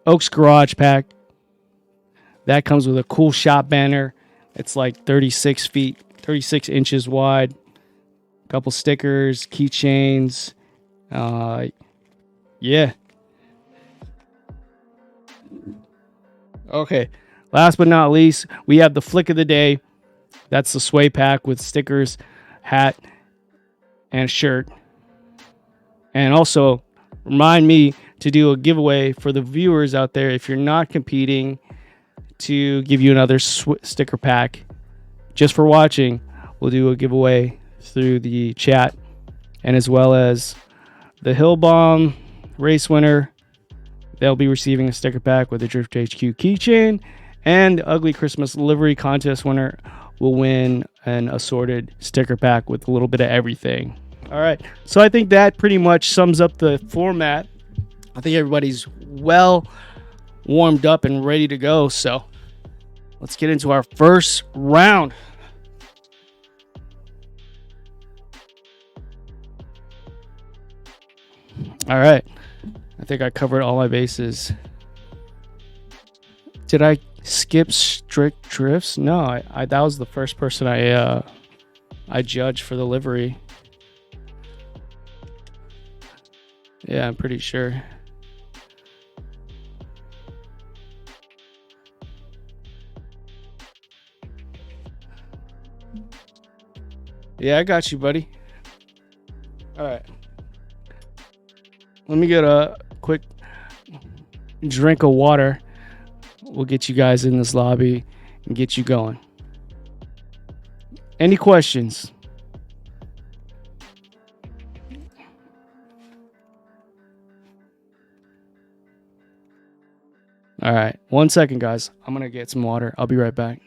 Oaks Garage pack. That comes with a cool shop banner. It's like 36 inches wide. A couple stickers, keychains. Yeah. Okay. Last but not least, we have the flick of the day. That's the sway pack with stickers, hat, and shirt. And also, remind me to do a giveaway for the viewers out there. If you're not competing, to give you another sticker pack just for watching. We'll do a giveaway through the chat, and as well as the Hill Bomb race winner, they'll be receiving a sticker pack with a Drift HQ keychain, and the Ugly Christmas Livery contest winner will win an assorted sticker pack with a little bit of everything. All right, so I think that pretty much sums up the format. I think everybody's well warmed up and ready to go, so let's get into our first round. All right, I think I covered all my bases. Did I skip strict drifts? No, I that was the first person I judged for the livery. Yeah, I'm pretty sure. Yeah, I got you, buddy. All right. Let me get a quick drink of water. We'll get you guys in this lobby and get you going. Any questions? All right. 1 second, guys. I'm going to get some water. I'll be right back.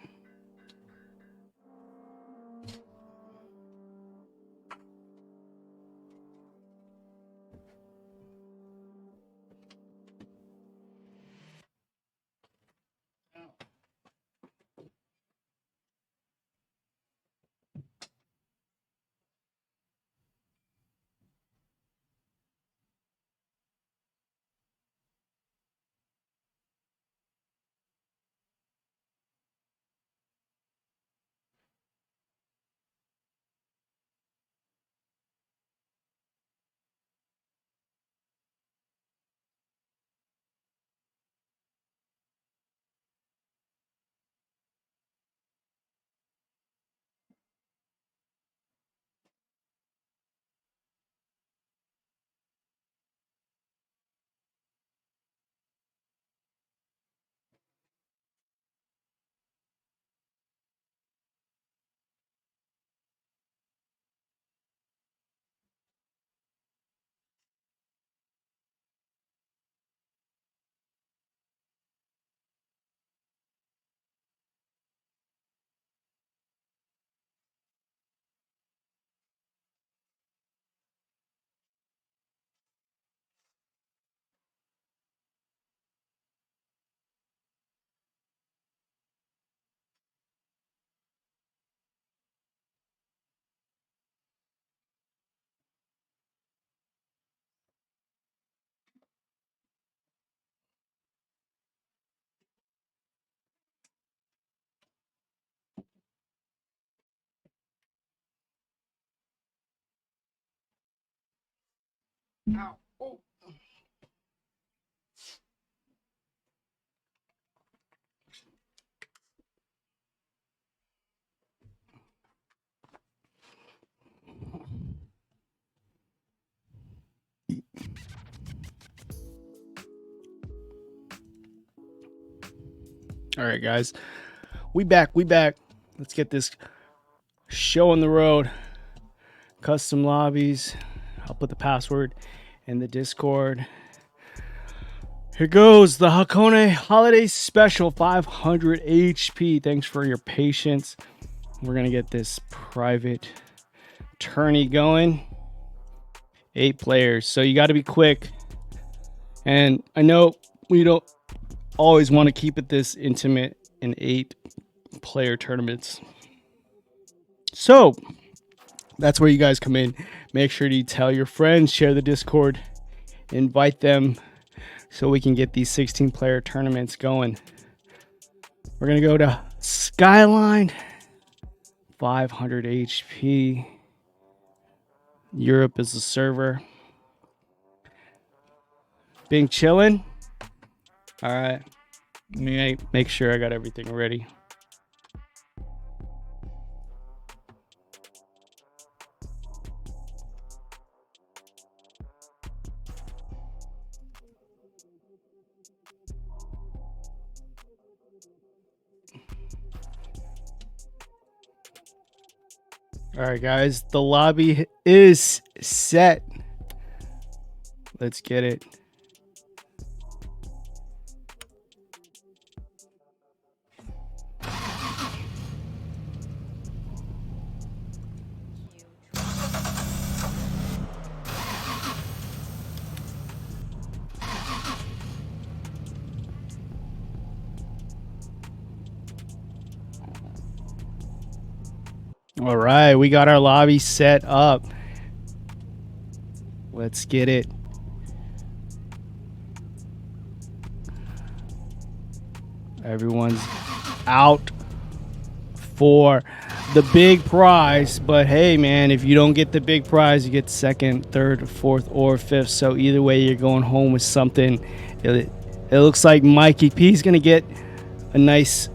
Ow. Oh. All right, guys. We back. Let's get this show on the road. Custom lobbies. I'll put the password in the Discord. Here goes the Hakone Holiday Special 500 HP. Thanks for your patience. We're going to get this private tourney going. 8 players, so you got to be quick. And I know we don't always want to keep it this intimate in 8-player tournaments. So that's where you guys come in. Make sure to tell your friends, share the Discord, invite them so we can get these 16-player tournaments going. We're going to go to Skyline, 500 HP. Europe is the server. Being chillin'. All right. Let me make sure I got everything ready. All right, guys, the lobby is set. Let's get it. All right, we got our lobby set up. Let's get it. Everyone's out for the big prize, but hey man, if you don't get the big prize, you get second, third, fourth, or fifth. So either way, you're going home with something. It looks like Mikey P is gonna get a nice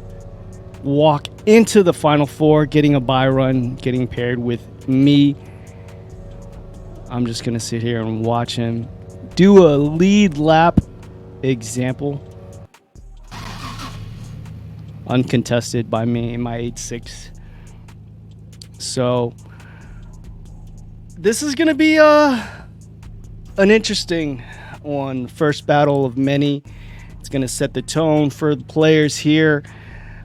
walk into the final 4, getting a bye run, getting paired with me. I'm just gonna sit here and watch him do a lead lap example, uncontested by me in my 8.6. So this is gonna be an interesting one, first battle of many. It's gonna set the tone for the players here,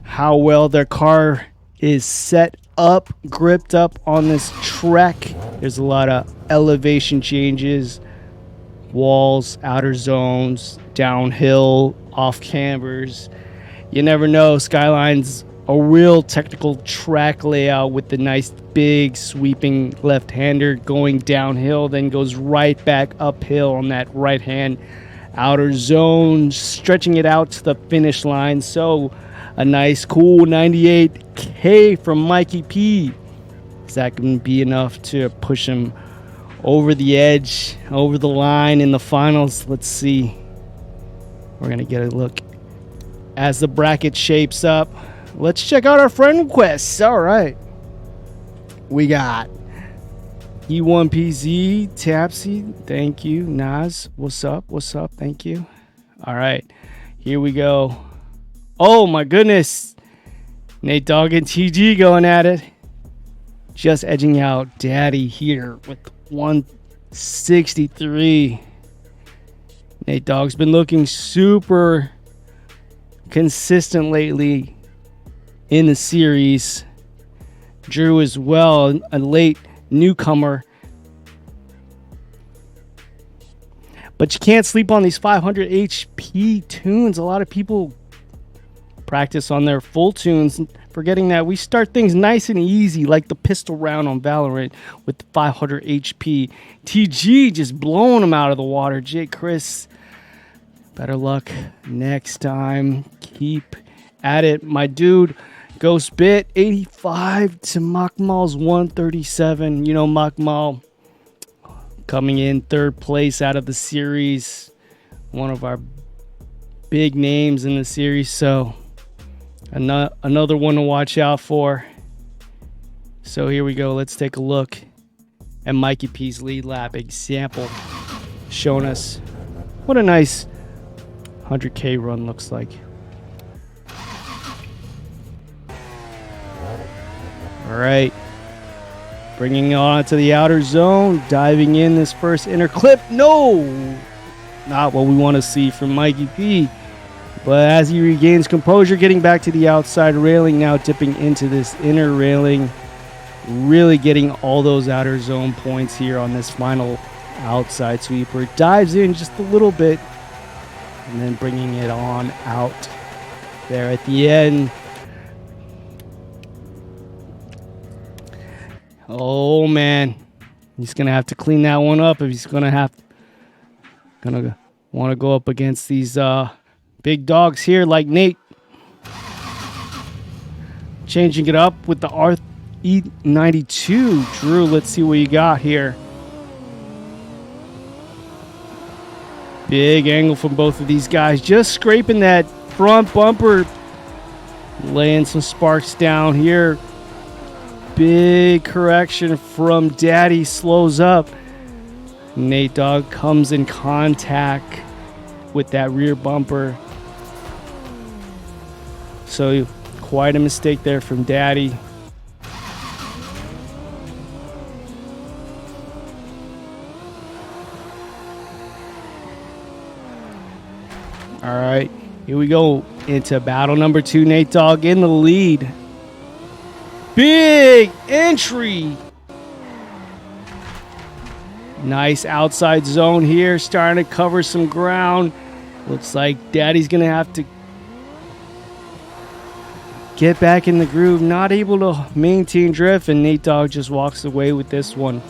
how well their car is set up, gripped up on this trek. There's a lot of elevation changes, walls, outer zones, downhill, off cambers. You never know. Skyline's a real technical track layout with the nice big sweeping left-hander going downhill, then goes right back uphill on that right hand outer zone, stretching it out to the finish line. So a nice cool 98K from Mikey P. Is that going to be enough to push him over the edge, over the line in the finals? Let's see. We're going to get a look as the bracket shapes up. Let's check out our friend requests. All right. We got E1PZ, Tapsy. Thank you. Nas, what's up? What's up? Thank you. All right. Here we go. Oh my goodness. Nate Dogg and TG going at it. Just edging out Daddy here with 163. Nate Dogg's been looking super consistent lately in the series. Drew as well, a late newcomer. But you can't sleep on these 500 HP tunes. A lot of people practice on their full tunes, forgetting that we start things nice and easy, like the pistol round on Valorant with the 500 HP. TG just blowing them out of the water. J. Chris, better luck next time. Keep at it, my dude. Ghost Bit 85 to Makmal's 137. You know, Makmal coming in third place out of the series, one of our big names in the series. So another one to watch out for. So here we go. Let's take a look at Mikey P's lead lap example, showing us what a nice 100K run looks like. All right, bringing it on to the outer zone, diving in this first inner clip. No, not what we want to see from Mikey P. But as he regains composure, getting back to the outside railing, now dipping into this inner railing, really getting all those outer zone points here on this final outside sweeper. Dives in just a little bit and then bringing it on out there at the end. Oh man, he's gonna have to clean that one up if he's gonna want to go up against these big dogs here like Nate. Changing it up with the E92. Drew, let's see what you got here. Big angle from both of these guys. Just scraping that front bumper. Laying some sparks down here. Big correction from Daddy. Slows up. Nate Dogg comes in contact with that rear bumper. So quite a mistake there from Daddy. All right, here we go into battle number 2. Nate Dogg in the lead. Big entry. Nice outside zone here, starting to cover some ground. Looks like Daddy's going to have to get back in the groove. Not able to maintain drift, and Nate Dogg just walks away with this one.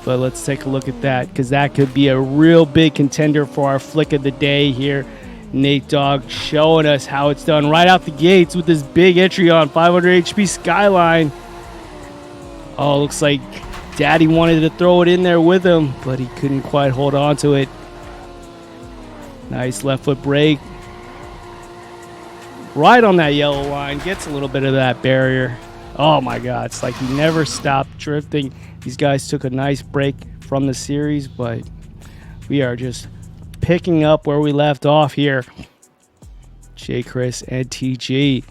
But let's take a look at that, because that could be a real big contender for our flick of the day here. Nate Dogg showing us how it's done right out the gates with this big entry on 500 HP Skyline. Oh, looks like Daddy wanted to throw it in there with him, but he couldn't quite hold on to it. Nice left foot brake. Right on that yellow line. Gets a little bit of that barrier. Oh my God, it's like he never stopped drifting. These guys took a nice break from the series, but we are just picking up where we left off here. J. Chris and TG.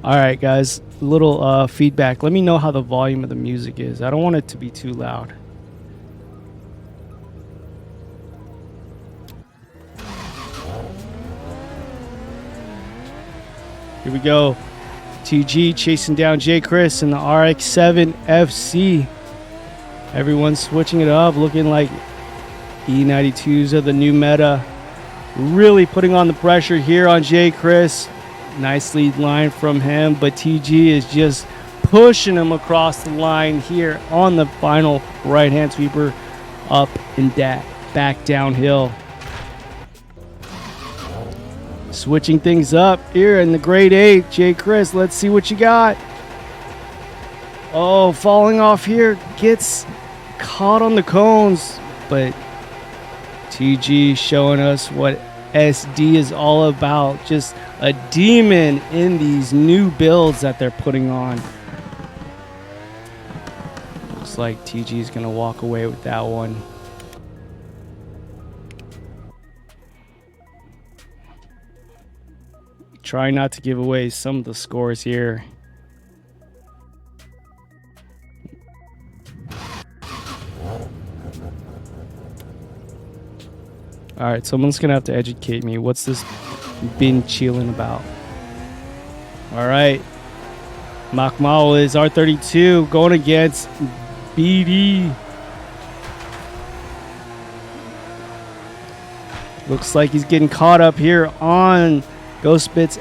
All right, guys, a little feedback. Let me know how the volume of the music is. I don't want it to be too loud. Here we go. TG chasing down J. Chris in the RX-7 FC. Everyone's switching it up, looking like E92s are the new meta. Really putting on the pressure here on J. Chris. Nice lead line from him, but TG is just pushing him across the line here on the final right-hand sweeper, up and back downhill. Switching things up here in the grade 8. J. Chris, let's see what you got. Oh, falling off here. Gets caught on the cones, but TG showing us what SD is all about. Just a demon in these new builds that they're putting on. Looks like TG is going to walk away with that one. Try not to give away some of the scores here. All right, someone's gonna have to educate me. What's this been chilling about? All right, Makmal is R32 going against BD. Looks like he's getting caught up here on Ghostbit's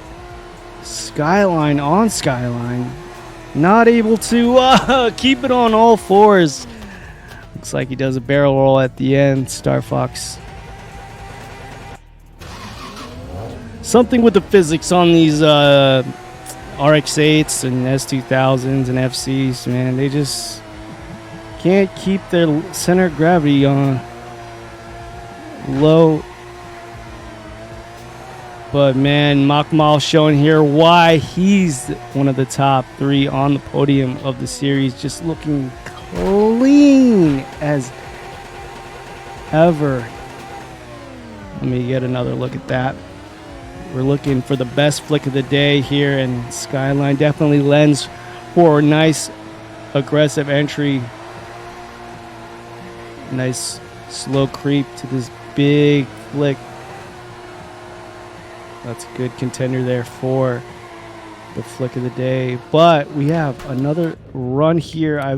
Skyline on Skyline. Not able to keep it on all fours. Looks like he does a barrel roll at the end. Star Fox. Something with the physics on these RX-8s and S2000s and FCs, man. They just can't keep their center of gravity on low. But man, Makmal showing here why he's one of the top 3 on the podium of the series. Just looking clean as ever. Let me get another look at that. We're looking for the best flick of the day here, and Skyline definitely lends for a nice aggressive entry. Nice slow creep to this big flick. That's a good contender there for the flick of the day. But we have another run here, I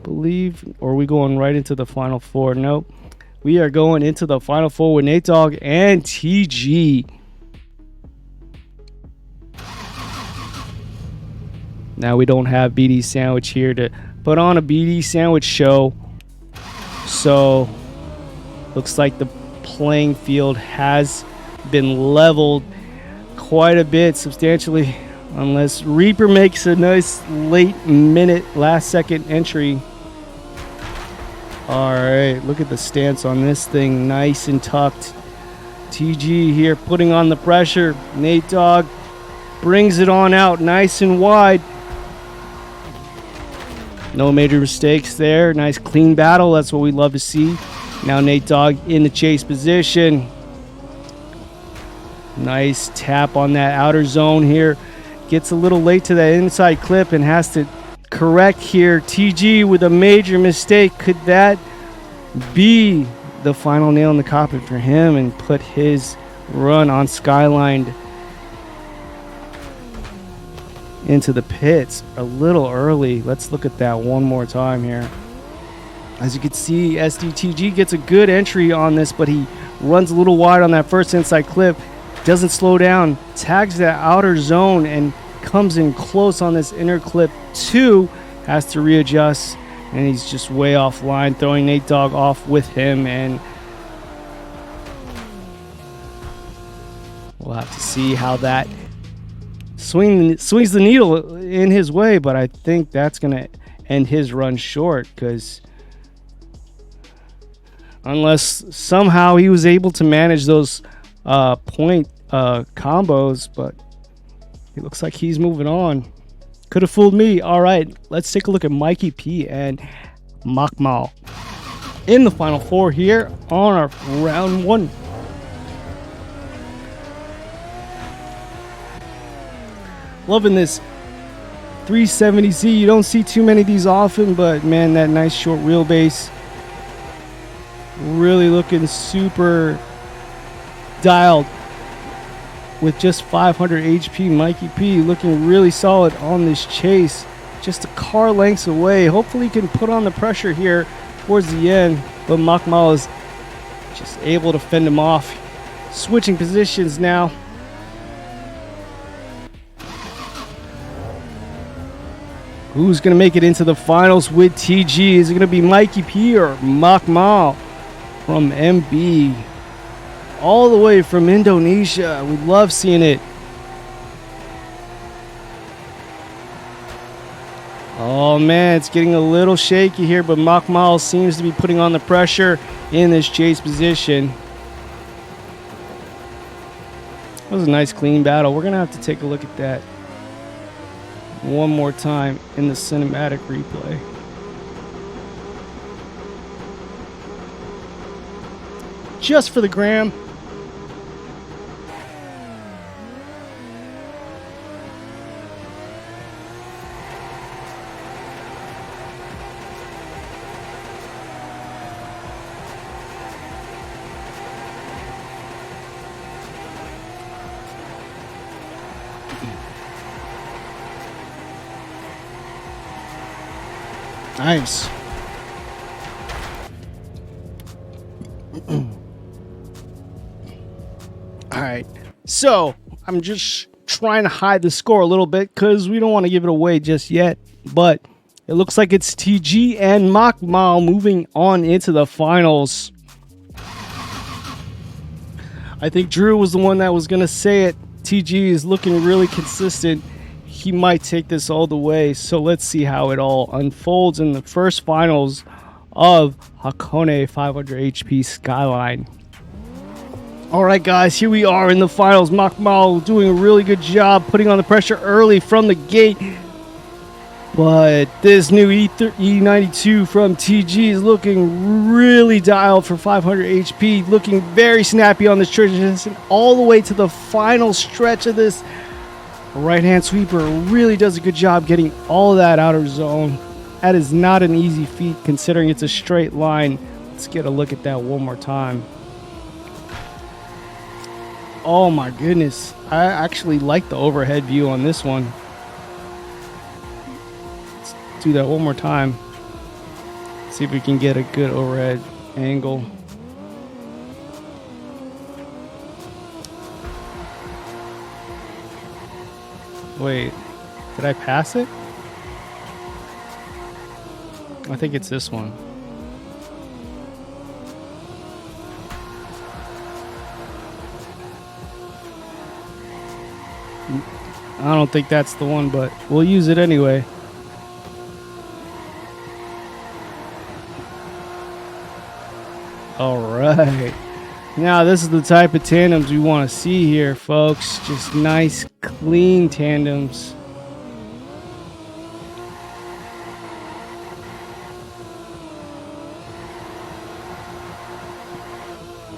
believe. Or are we going right into the final four? Nope. We are going into the final four with Nate Dogg and TG. Now we don't have BD Sandwich here to put on a BD Sandwich show. So looks like the playing field has been leveled quite a bit, substantially, unless Reaper makes a nice late minute, last second entry. All right, look at the stance on this thing, nice and tucked. TG here putting on the pressure. Nate Dogg brings it on out nice and wide. No major mistakes there. Nice clean battle. That's what we love to see. Now Nate Dogg in the chase position. Nice tap on that outer zone here. Gets a little late to that inside clip and has to correct here. TG with a major mistake. Could that be the final nail in the coffin for him and put his run on Skyline into the pits a little early? Let's look at that one more time here. As you can see, SDTG gets a good entry on this, but he runs a little wide on that first inside clip. Doesn't slow down, tags that outer zone and comes in close on this inner clip too. Has to readjust, and he's just way offline, throwing Nate Dogg off with him, and we'll have to see how that swings the needle in his way. But I think that's going to end his run short, because unless somehow he was able to manage those point combos, but it looks like he's moving on. Could have fooled me. All right, let's take a look at Mikey P and Makmal in the final four here on our round one. Loving this 370Z. You don't see too many of these often, but man, that nice short wheelbase. Really looking super dialed with just 500 HP. Mikey P looking really solid on this chase. Just a car lengths away. Hopefully he can put on the pressure here towards the end, but Makmal is just able to fend him off. Switching positions now. Who's going to make it into the finals with TG? Is it going to be Mikey P or Makmal from MB? All the way from Indonesia. We love seeing it. Oh man, it's getting a little shaky here, but Makmal seems to be putting on the pressure in this chase position. That was a nice clean battle. We're going to have to take a look at that one more time in the cinematic replay. Just for the gram. Nice. All right. So I'm just trying to hide the score a little bit because we don't want to give it away just yet. But it looks like it's TG and Makmal moving on into the finals. I think Drew was the one that was going to say it. TG is looking really consistent. He might take this all the way. So let's see how it all unfolds in the first finals of Hakone 500 HP Skyline. All right, guys, here we are in the finals. Makmal doing a really good job putting on the pressure early from the gate. But this new E92 from TG is looking really dialed for 500 HP. Looking very snappy on this transition all the way to the final stretch of this. Right-hand sweeper really does a good job getting all of that outer zone. That is not an easy feat considering it's a straight line. Let's get a look at that one more time. Oh my goodness. I actually like the overhead view on this one. Let's do that one more time. See if we can get a good overhead angle. Wait, did I pass it? I think it's this one. I don't think that's the one, but we'll use it anyway. All right. Now, this is the type of tandems we want to see here, folks. Just nice, clean tandems.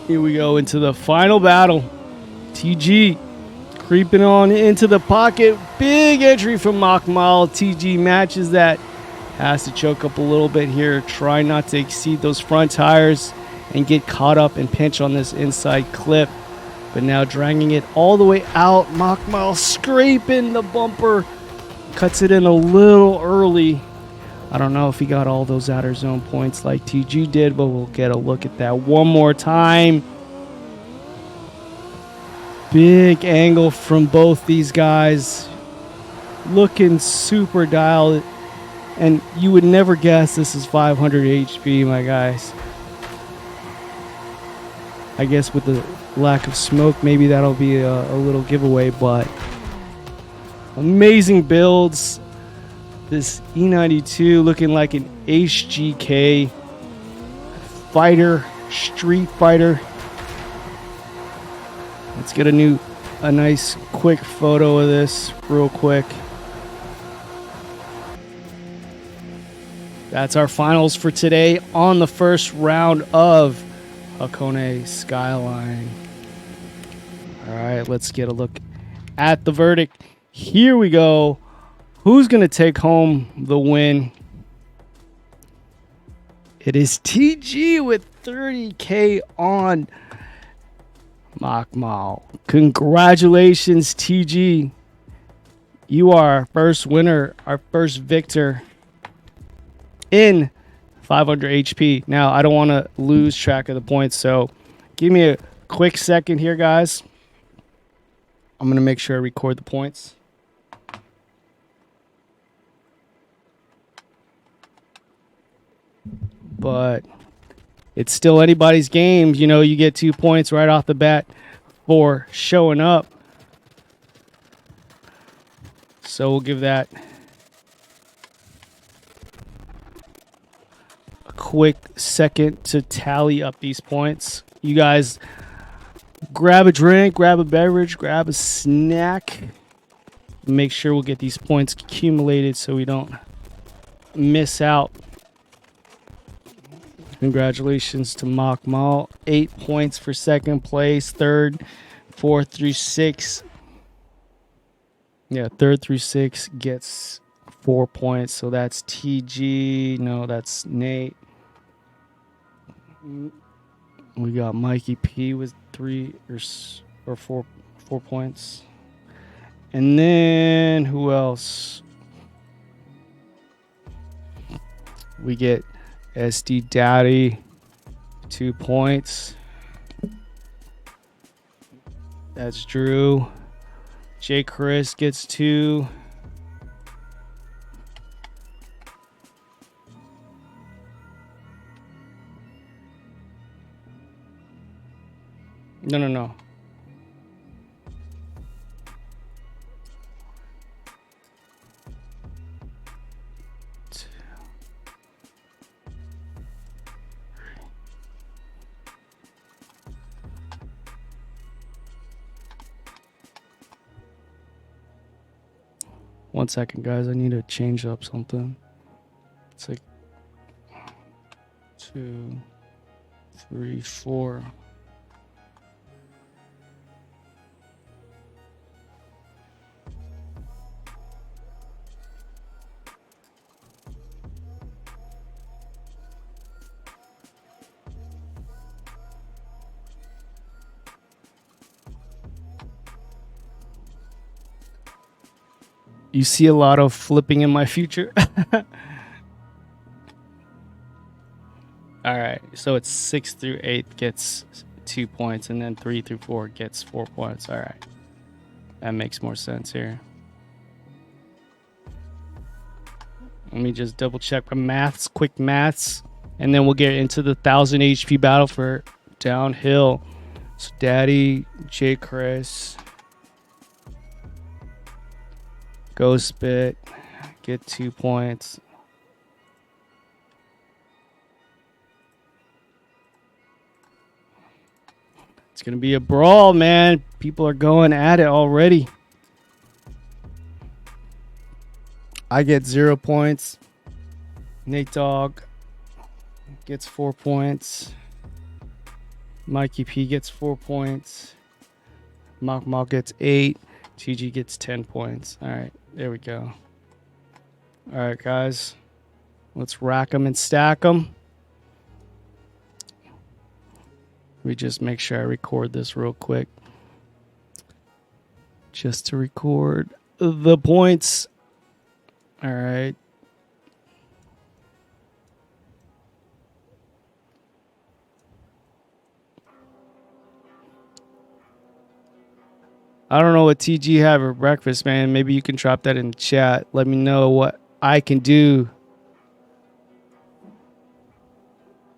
Here we go into the final battle. TG creeping on into the pocket. Big entry from Makmal. TG matches that. Has to choke up a little bit here. Try not to exceed those front tires and get caught up and pinch on this inside clip. But now dragging it all the way out. Makmal scraping the bumper. Cuts it in a little early. I don't know if he got all those outer zone points like TG did, but we'll get a look at that one more time. Big angle from both these guys. Looking super dialed. And you would never guess this is 500 HP, my guys. I guess with the lack of smoke, maybe that'll be a little giveaway, but amazing builds. This E92 looking like an HGK fighter, street fighter. Let's get a nice quick photo of this real quick. That's our finals for today on the first round of Hakone Skyline. All right, let's get a look at the verdict. Here we go. Who's going to take home the win? It is TG with 30K on Makmal. Congratulations, TG. You are our first winner, our first victor in 500 HP. Now, I don't want to lose track of the points, so give me a quick second here, guys. I'm going to make sure I record the points. But it's still anybody's game. You know, you get 2 points right off the bat for showing up. So we'll give that a quick second to tally up these points. You guys grab a drink, grab a beverage, grab a snack. Make sure we'll get these points accumulated so we don't miss out. Congratulations to Makmal. 8 points for second place. Third, 4 through 6. Yeah, 3rd through 6 gets 4 points. So that's TG. No, that's Nate. We got Mikey P with 3 or 4 points. And then who else? We get SD Daddy, 2 points. That's Drew. J. Chris gets 2. No. 1 second, guys. I need to change up something. It's like 2, 3, 4. You see a lot of flipping in my future. All right, so it's 6 through 8 gets 2 points, and then 3 through 4 gets 4 points. All right, that makes more sense here. Let me just double check my maths, quick maths, and then we'll get into the 1000 HP battle for downhill. So Daddy, J. Chris, Ghost Bit, get 2 points. It's going to be a brawl, man. People are going at it already. I get 0 points. Nate Dogg gets 4 points. Mikey P gets 4 points. Mok gets 8. TG gets 10 points. All right, there we go. All right, guys. Let's rack them and stack them. Let me just make sure I record this real quick. Just to record the points. All right. I don't know what TG had for breakfast, man. Maybe you can drop that in the chat. Let me know what I can do.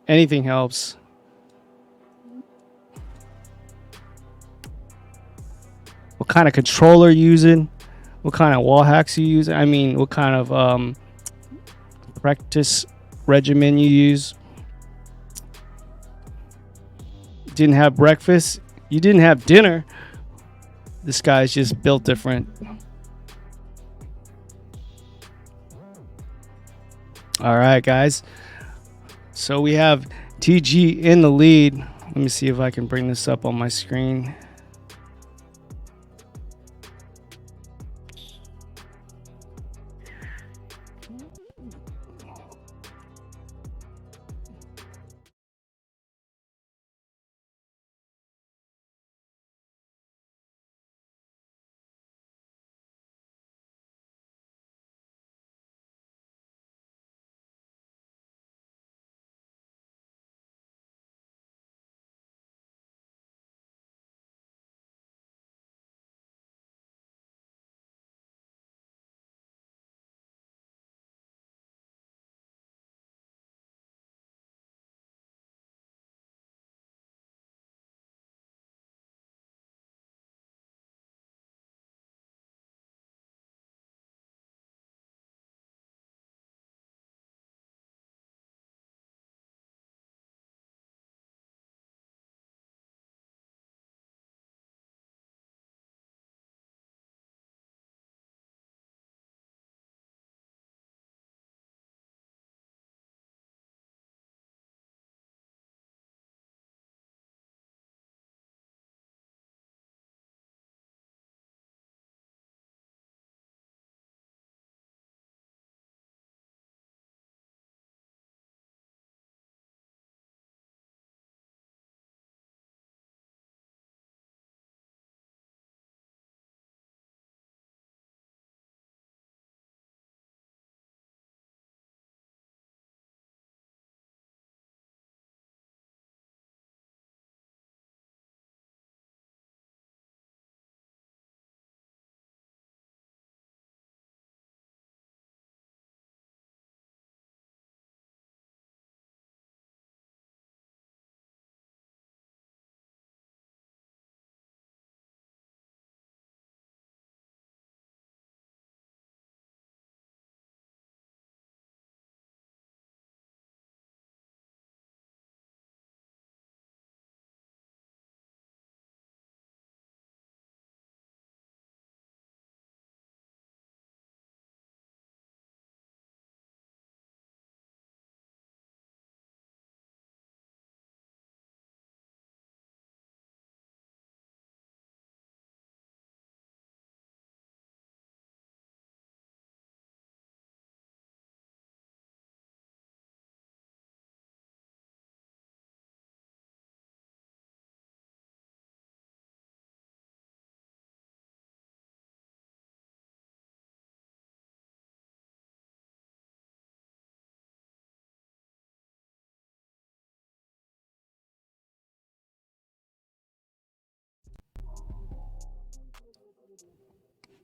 Anything helps. What kind of controller you using? What kind of wall hacks you use? I mean, what kind of practice regimen you use? Didn't have breakfast? You didn't have dinner? This guy's just built different. All right, guys. So we have TG in the lead. Let me see if I can bring this up on my screen.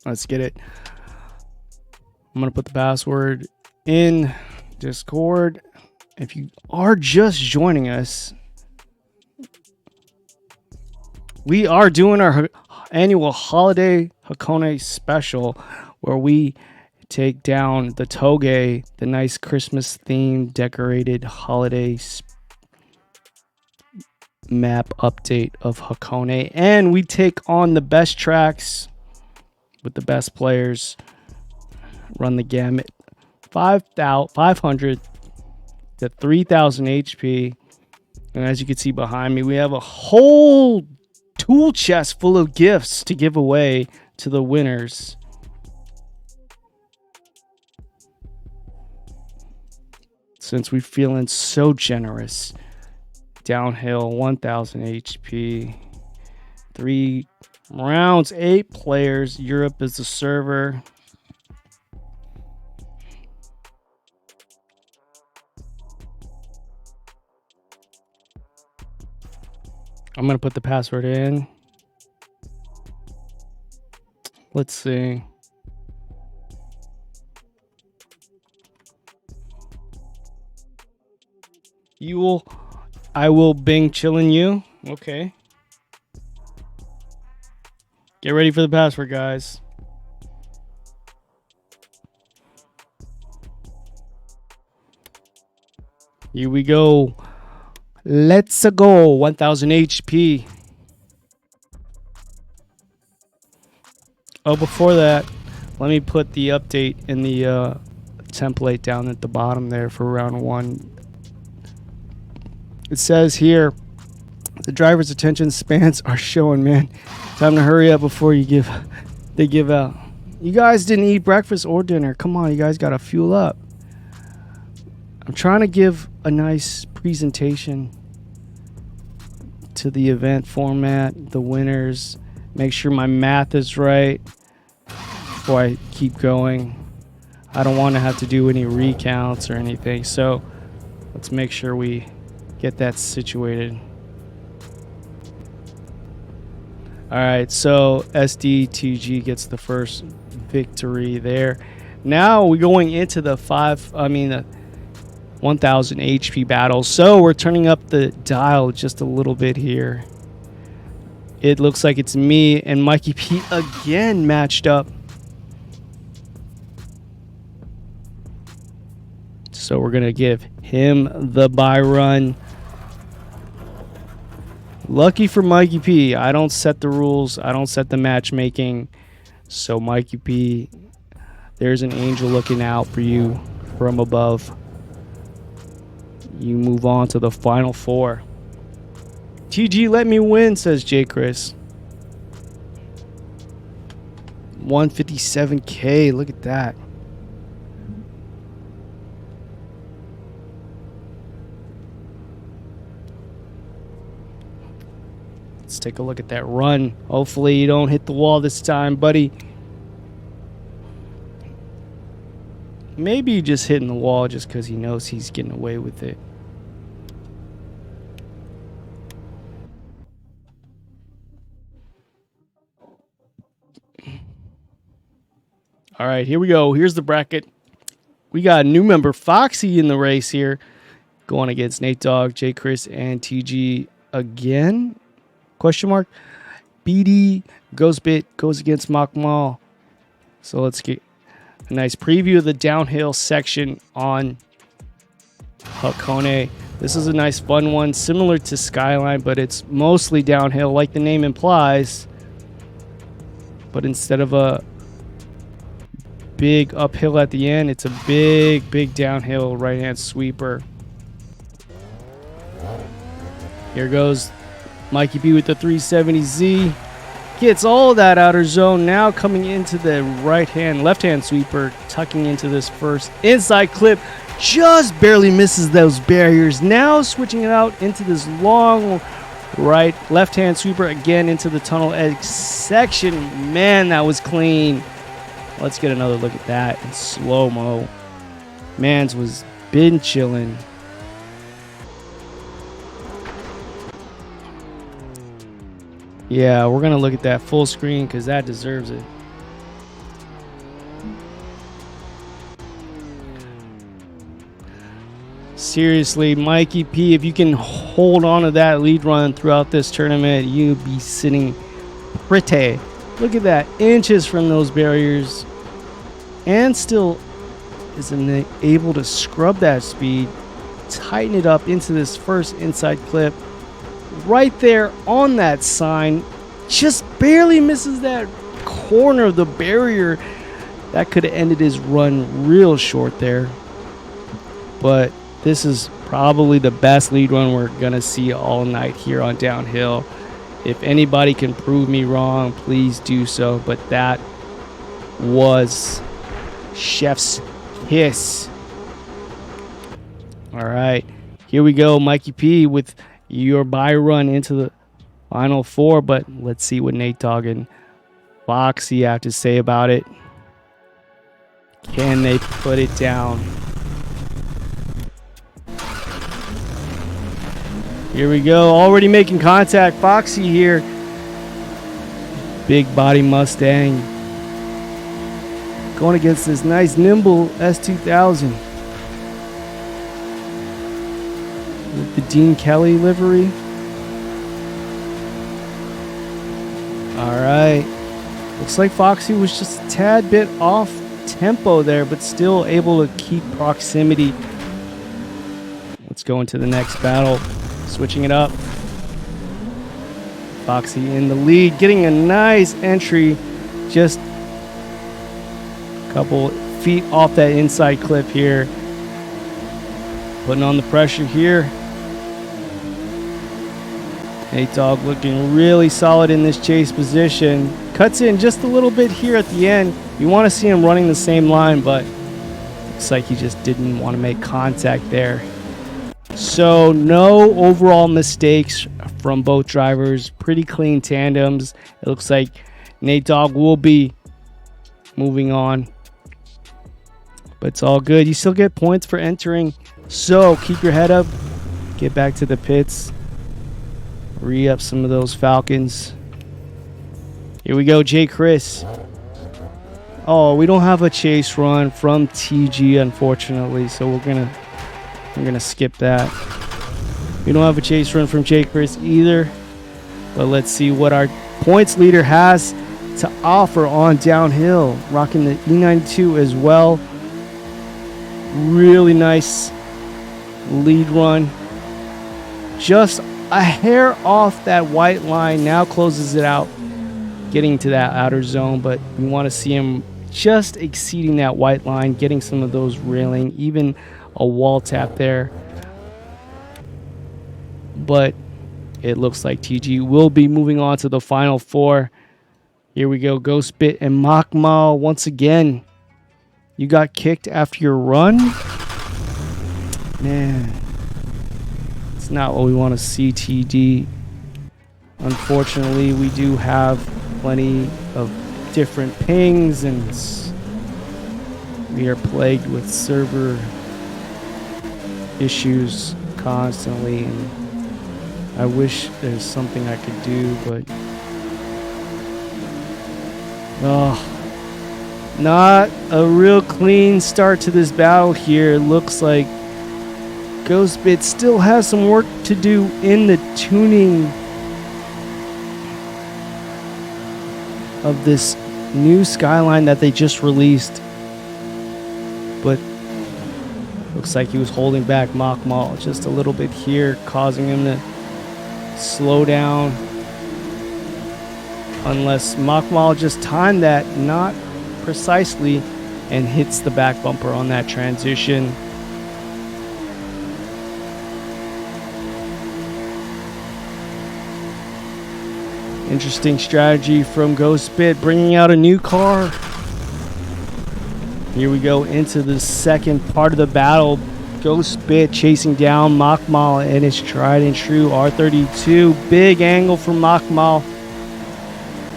Let's get it. I'm going to put the password in Discord. If you are just joining us, we are doing our annual holiday Hakone special where we take down the toge, the nice Christmas themed decorated holiday map update of Hakone, and we take on the best tracks with the best players. Run the gamut, 500 to 3,000 HP, and as you can see behind me, we have a whole tool chest full of gifts to give away to the winners. Since we're feeling so generous. Downhill, 1,000 HP, 3 rounds, 8 players. Europe is the server. I'm going to put the password in. Let's see. I will Bing chillin' you. Okay. Get ready for the password, guys. Here we go. Let's go. 1,000 HP. Oh, before that, let me put the update in the template down at the bottom there for round 1. It says here, the driver's attention spans are showing, man. Time to hurry up before they give out. You guys didn't eat breakfast or dinner. Come on, you guys got to fuel up. I'm trying to give a nice presentation to the event format, the winners. Make sure my math is right before I keep going. I don't want to have to do any recounts or anything. So let's make sure we get that situated. All right, so SDTG gets the first victory there. Now we're going into the 1,000 HP battle. So we're turning up the dial just a little bit here. It looks like it's me and Mikey P again matched up. So we're gonna give him the bye run. Lucky for Mikey P, I don't set the rules. I don't set the matchmaking. So Mikey P, there's an angel looking out for you from above. You move on to the final 4. TG, let me win, says J. Chris. 157K, look at that. Let's take a look at that run. Hopefully you don't hit the wall this time, buddy. Maybe you're just hitting the wall just because he knows he's getting away with it. All right, here we go. Here's the bracket. We got a new member, Foxy, in the race here. Going against Nate Dogg, J. Chris, and TG again. Question mark. BD Ghostbit goes against Mock Mall. So let's get a nice preview of the downhill section on Hakone. This is a nice fun one, similar to Skyline, but it's mostly downhill like the name implies. But instead of a big uphill at the end, it's a big downhill right-hand sweeper. Here goes Mikey B with the 370Z. Gets all that outer zone. Now coming into the left-hand sweeper, tucking into this first inside clip. Just barely misses those barriers. Now switching it out into this long left-hand sweeper again into the tunnel edge section. Man, that was clean. Let's get another look at that in slow-mo. Mans was been chilling. Yeah, we're going to look at that full screen because that deserves it. Seriously, Mikey P, if you can hold on to that lead run throughout this tournament, you'll be sitting pretty. Look at that, inches from those barriers, and still isn't able to scrub that speed, tighten it up into this first inside clip. Right there on that sign, just barely misses that corner of the barrier. That could have ended his run real short there. But this is probably the best lead run we're going to see all night here on Downhill. If anybody can prove me wrong, please do so. But that was chef's kiss. All right, here we go, Mikey P with your bye run into the final four. But let's see what Nate Dogg and Foxy have to say about it. Can they put it down? Here we go, already making contact. Foxy here. Big body Mustang. Going against this nice nimble S2000. With the Dean Kelly livery. Alright. Looks like Foxy was just a tad bit off tempo there, but still able to keep proximity. Let's go into the next battle. Switching it up. Foxy in the lead, getting a nice entry, just a couple feet off that inside clip here. Putting on the pressure here. Nate Dogg looking really solid in this chase position. Cuts in just a little bit here at the end. You want to see him running the same line, but looks like he just didn't want to make contact there. So no overall mistakes from both drivers. Pretty clean tandems. It looks like Nate Dogg will be moving on. But it's all good. You still get points for entering. So keep your head up. Get back to the pits. Re-up some of those Falcons. Here we go, J. Chris. Oh, we don't have a chase run from TG, unfortunately. So we're gonna skip that. We don't have a chase run from J. Chris either. But let's see what our points leader has to offer on Downhill. Rocking the E92 as well. Really nice lead run. Just a hair off that white line. Now closes it out. Getting to that outer zone. But we want to see him just exceeding that white line. Getting some of those railing. Even a wall tap there. But it looks like TG will be moving on to the final four. Here we go. Ghost Bit and Makmal once again. You got kicked after your run? Man. It's not what we want to see, TD. Unfortunately, we do have plenty of different pings and we are plagued with server issues constantly, and I wish there's something I could do, but not a real clean start to this battle here. It looks like Ghostbit still has some work to do in the tuning of this new Skyline that they just released, but looks like he was holding back Makmal just a little bit here, causing him to slow down. Unless Makmal just timed that not precisely and hits the back bumper on that transition. Interesting strategy from Ghostbit, bringing out a new car. Here we go into the second part of the battle. Ghostbit chasing down Makmal and his tried and true R32. Big angle from Makmal.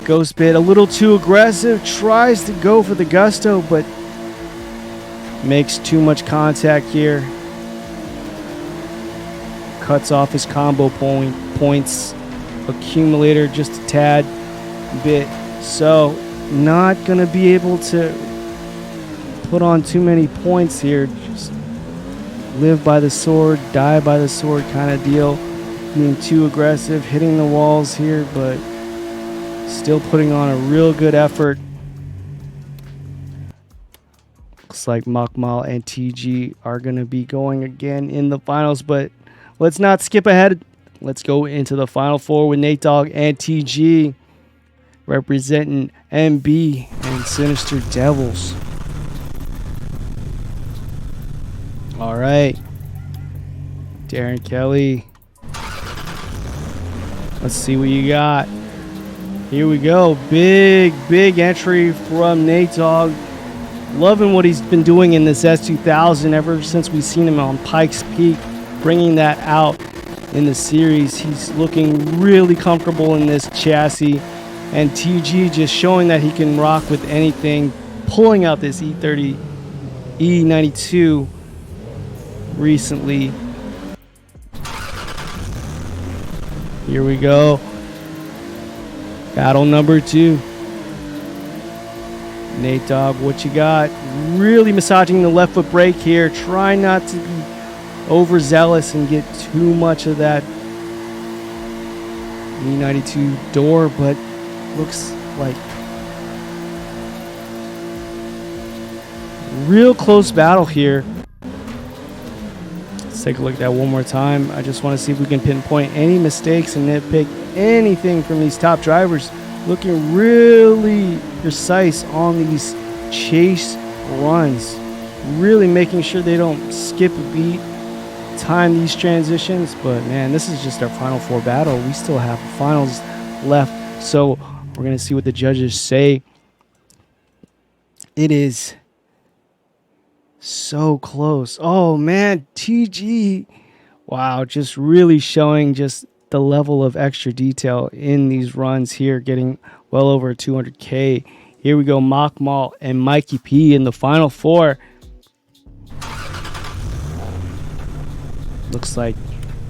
Ghostbit a little too aggressive, tries to go for the gusto, but makes too much contact here. Cuts off his combo points. Accumulator just a tad bit. So not going to be able to put on too many points here. Just live by the sword, die by the sword kind of deal. Being too aggressive, hitting the walls here, but still putting on a real good effort. Looks like Makmal and TG are going to be going again in the finals, but let's not skip ahead. Let's go into the final four with Nate Dogg and TG representing MB and Sinister Devils. All right, Darren Kelly. Let's see what you got. Here we go. Big entry from Nate Dogg. Loving what he's been doing in this S2000 ever since we've seen him on Pikes Peak, bringing that out in the series. He's looking really comfortable in this chassis. And TG just showing that he can rock with anything, pulling out this E30, E92 recently. Here we go. Battle number 2. Nate Dogg, what you got? Really massaging the left foot brake here. Trying not to be overzealous and get too much of that E92 door, but looks like real close battle here. Let's take a look at that one more time. I just want to see if we can pinpoint any mistakes and nitpick anything from these top drivers. Looking really precise on these chase runs. Really making sure they don't skip a beat, time these transitions. But man, this is just our final four battle. We still have finals left. So we're going to see what the judges say. It is so close. Oh man, TG. Wow, just really showing just the level of extra detail in these runs here, getting well over 200K. Here we go, Makmal and Mikey P in the final four. Looks like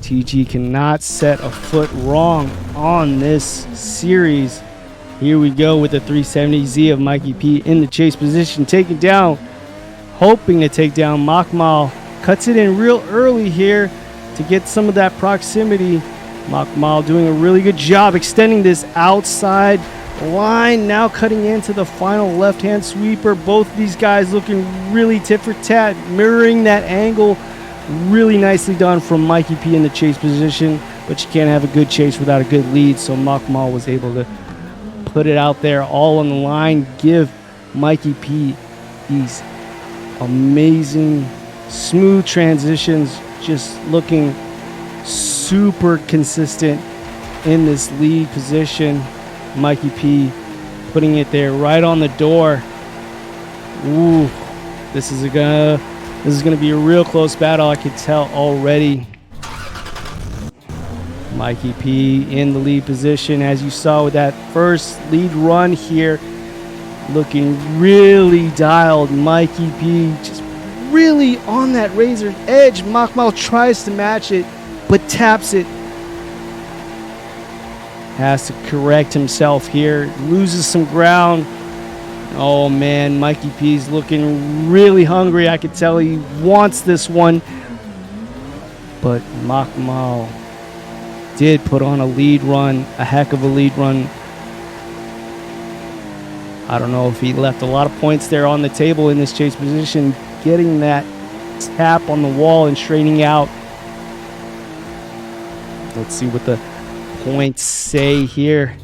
TG cannot set a foot wrong on this series. Here we go with the 370Z of Mikey P in the chase position, taking down, hoping to take down Makmal. Cuts it in real early here to get some of that proximity. Makmal doing a really good job extending this outside line, now cutting into the final left-hand sweeper. Both of these guys looking really tit for tat, mirroring that angle. Really nicely done from Mikey P in the chase position, but you can't have a good chase without a good lead, so Makmal was able to put it out there all on the line, give Mikey P these amazing smooth transitions, just looking super consistent in this lead position. Mikey P putting it there right on the door. Ooh, this is gonna be a real close battle, I can tell already. Mikey P in the lead position, as you saw with that first lead run here, looking really dialed. Mikey P just really on that razor's edge. Makmal tries to match it, but taps it. Has to correct himself here, loses some ground. Oh man, Mikey P's looking really hungry. I could tell he wants this one. But Makmal did put on a lead run, a heck of a lead run. I don't know if he left a lot of points there on the table in this chase position, getting that tap on the wall and straightening out. Let's see what the points say here.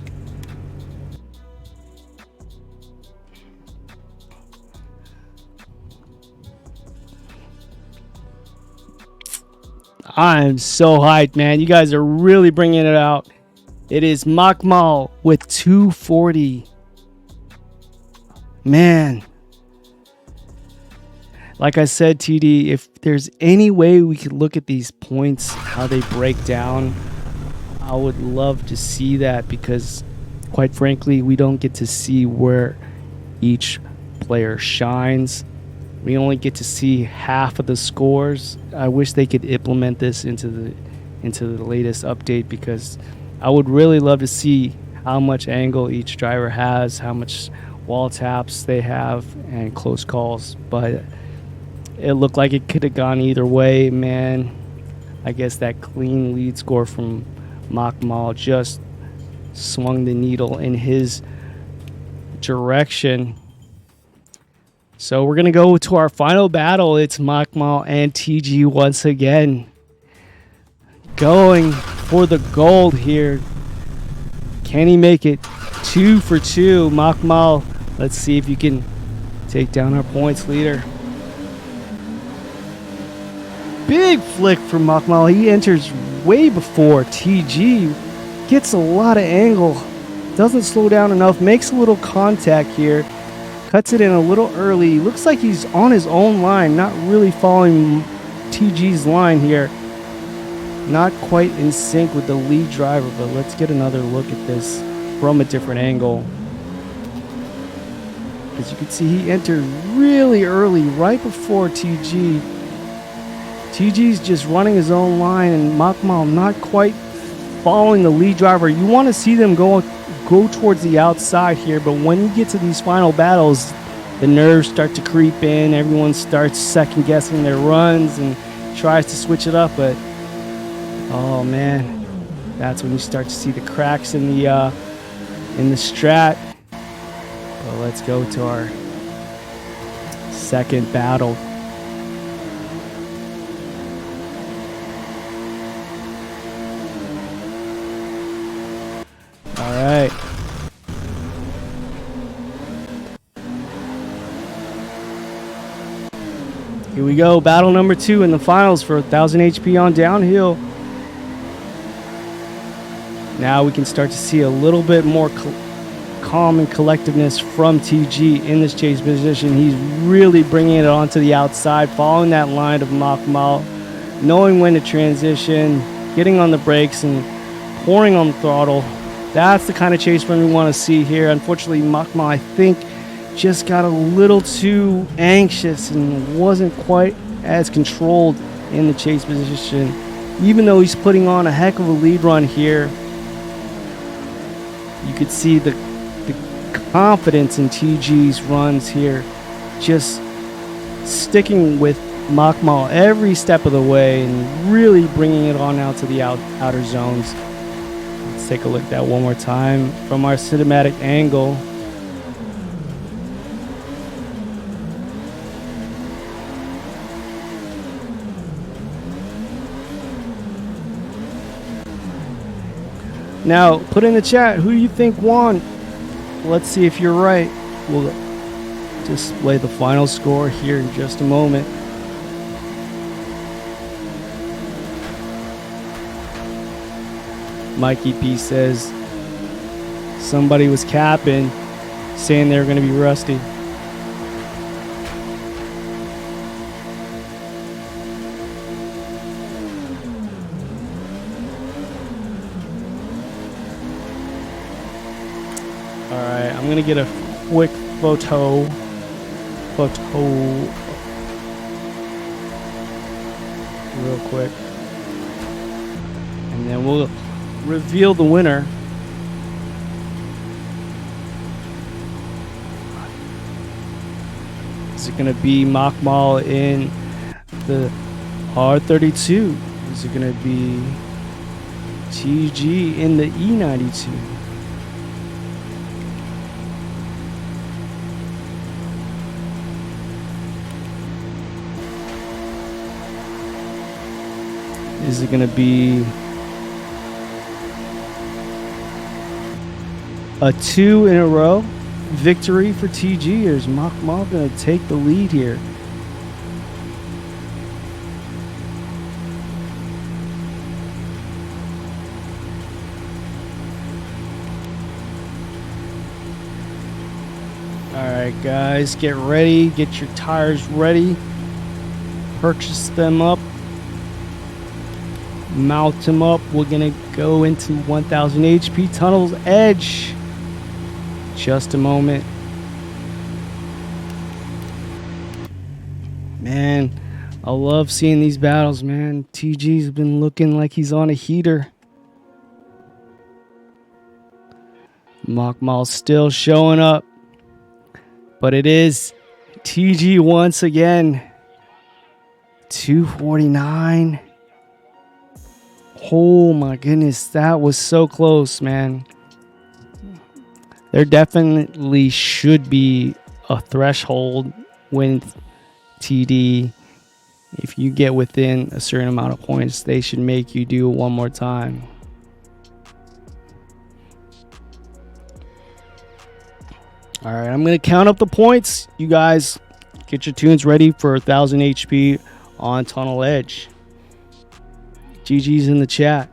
I'm so hyped, man. You guys are really bringing it out. It is Makmal with 240. Man. Like I said, TD, if there's any way we could look at these points, how they break down, I would love to see that, because quite frankly, we don't get to see where each player shines. We only get to see half of the scores. I wish they could implement this into the latest update, because I would really love to see how much angle each driver has, how much wall taps they have, and close calls. But It looked like it could have gone either way, man. I guess that clean lead score from Makmal just swung the needle in his direction. So we're going to go to our final battle. It's Makmal and TG once again. Going for the gold here. Can he make it 2 for 2? Makmal, let's see if you can take down our points leader. Big flick from Makmal. He enters way before TG. Gets a lot of angle. Doesn't slow down enough. Makes a little contact here. Cuts it in a little early. Looks like he's on his own line. Not really following TG's line here. Not quite in sync with the lead driver, but let's get another look at this from a different angle. As you can see, he entered really early, right before TG. TG's just running his own line, and Makmal not quite following the lead driver. You want to see them go towards the outside here, but when you get to these final battles, the nerves start to creep in. Everyone starts second guessing their runs and tries to switch it up, but oh man, that's when you start to see the cracks in the strat. But let's go to our second battle. All right. Here we go, battle number 2 in the finals for 1000 HP on downhill. Now we can start to see a little bit more calm and collectiveness from TG in this chase position. He's really bringing it onto the outside, following that line of Makmal, knowing when to transition, getting on the brakes and pouring on the throttle. That's the kind of chase run we want to see here. Unfortunately, Makmal, I think, just got a little too anxious and wasn't quite as controlled in the chase position. Even though he's putting on a heck of a lead run here, you could see the confidence in TG's runs here, just sticking with Makmal every step of the way and really bringing it on out to the outer zones. Let's take a look at that one more time from our cinematic angle. Now, put in the chat who you think won. Let's see if you're right. We'll display the final score here in just a moment. Mikey P says somebody was capping, saying they were going to be rusty. Alright, I'm gonna get a quick photo real quick, and then we'll reveal the winner. Is it gonna be Makmal in the R32? Is it gonna be TG in the E92? Is it going to be a 2 in a row victory for TG, or is Makmal going to take the lead here? Alright guys, get ready, get your tires ready, purchase them up. Mount him up. We're gonna go into 1000 HP Tunnel's Edge. Just a moment. Man, I love seeing these battles, man. TG's been looking like he's on a heater. Makmal's still showing up, but it is TG once again. 249. Oh my goodness, that was so close, man. There definitely should be a threshold with TD. If you get within a certain amount of points, they should make you do it one more time. All right, I'm going to count up the points. You guys get your tunes ready for 1000 HP on Tunnel Edge. GG's in the chat.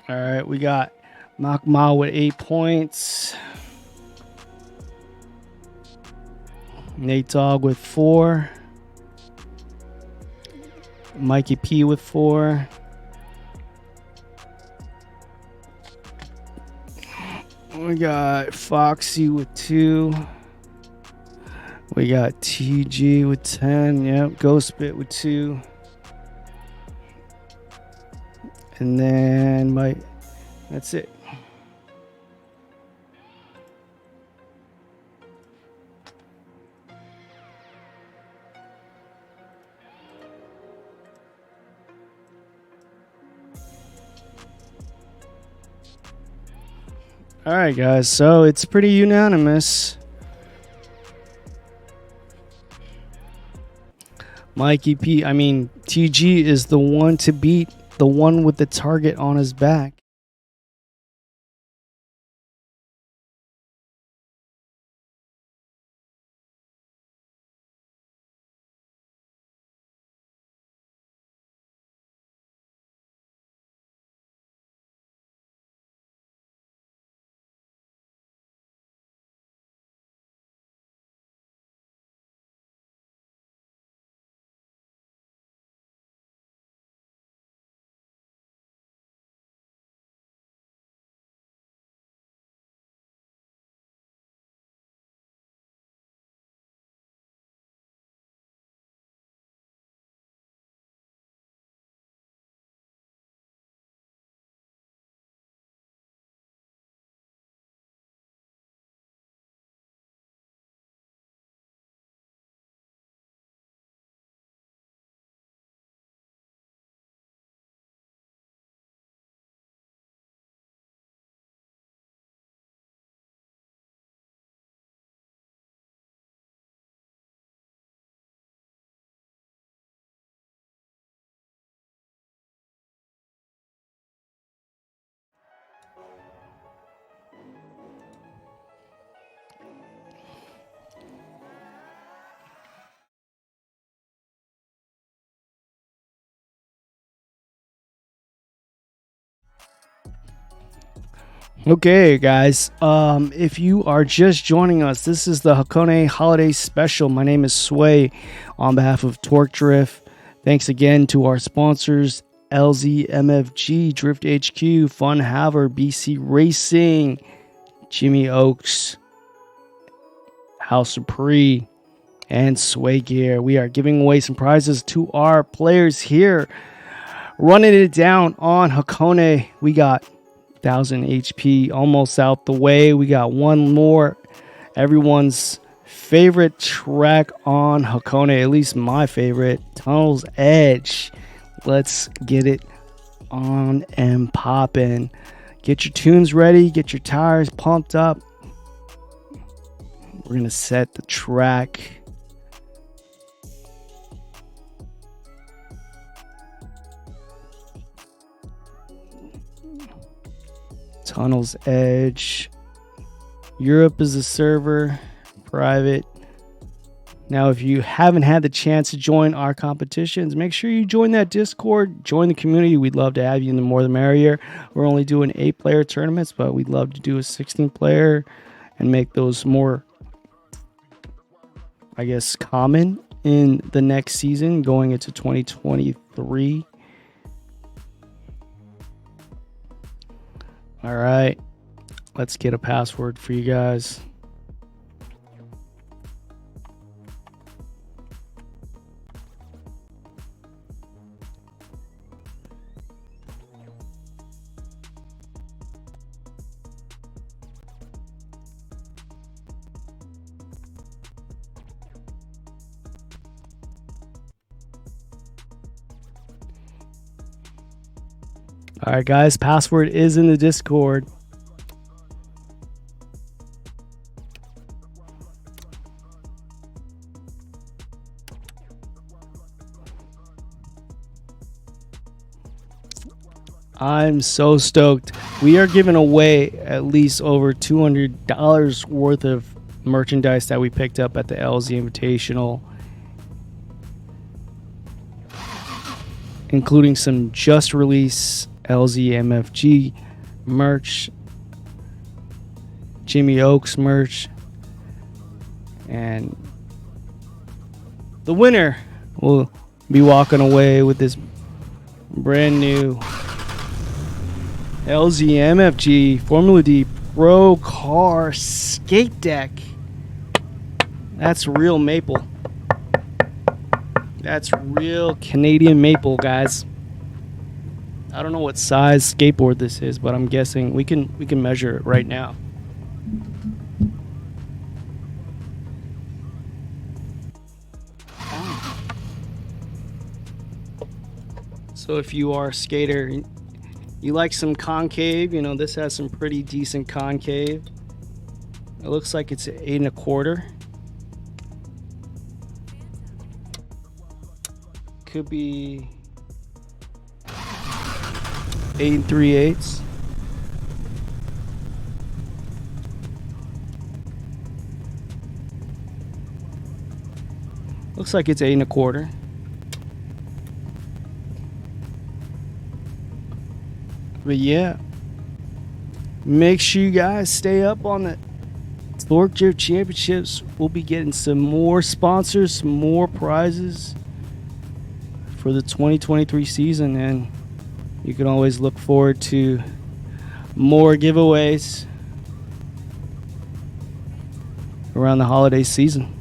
All right, we got Makma with 8 points. Nate Dogg with 4. Mikey P with 4. We got Foxy with 2. We got TG with 10. Yep, Ghostbit with 2. And then that's it. All right, guys. So it's pretty unanimous. TG is the one to beat, the one with the target on his back. Okay, guys, if you are just joining us, this is the Hakone Holiday Special. My name is Sway on behalf of Torque Drift. Thanks again to our sponsors, LZMFG, Drift HQ, Fun Haver, BC Racing, Jimmy Oaks, House of Pre, and Sway Gear. We are giving away some prizes to our players here. Running it down on Hakone, we got 1000 HP almost out the way. We got one more. Everyone's favorite track on Hakone, at least my favorite, Tunnel's Edge. Let's get it on and poppin'. Get your tunes ready. Get your tires pumped up. We're going to set the track. Tunnel's Edge. Europe is the server. Private. Now, if you haven't had the chance to join our competitions, make sure you join that Discord, join the community. We'd love to have you. The more the merrier. We're only doing 8-player tournaments, but we'd love to do a 16-player and make those more, I guess, common in the next season going into 2023. All right, let's get a password for you guys. All right, guys, password is in the Discord. I'm so stoked. We are giving away at least over $200 worth of merchandise that we picked up at the LZ Invitational, including some just release LZ MFG merch, Jimmy Oaks merch, and the winner will be walking away with this brand new LZ MFG Formula D Pro Car Skate Deck. That's real maple. That's real Canadian maple, guys. I don't know what size skateboard this is, but I'm guessing we can measure it right now. So if you are a skater, you like some concave, you know, this has some pretty decent concave. It looks like it's 8 1/4. Could be 8 3/8. Looks like it's 8 1/4. But yeah, make sure you guys stay up on the Torque Drift Championships. We'll be getting some more sponsors, some more prizes for the 2023 season, and you can always look forward to more giveaways around the holiday season.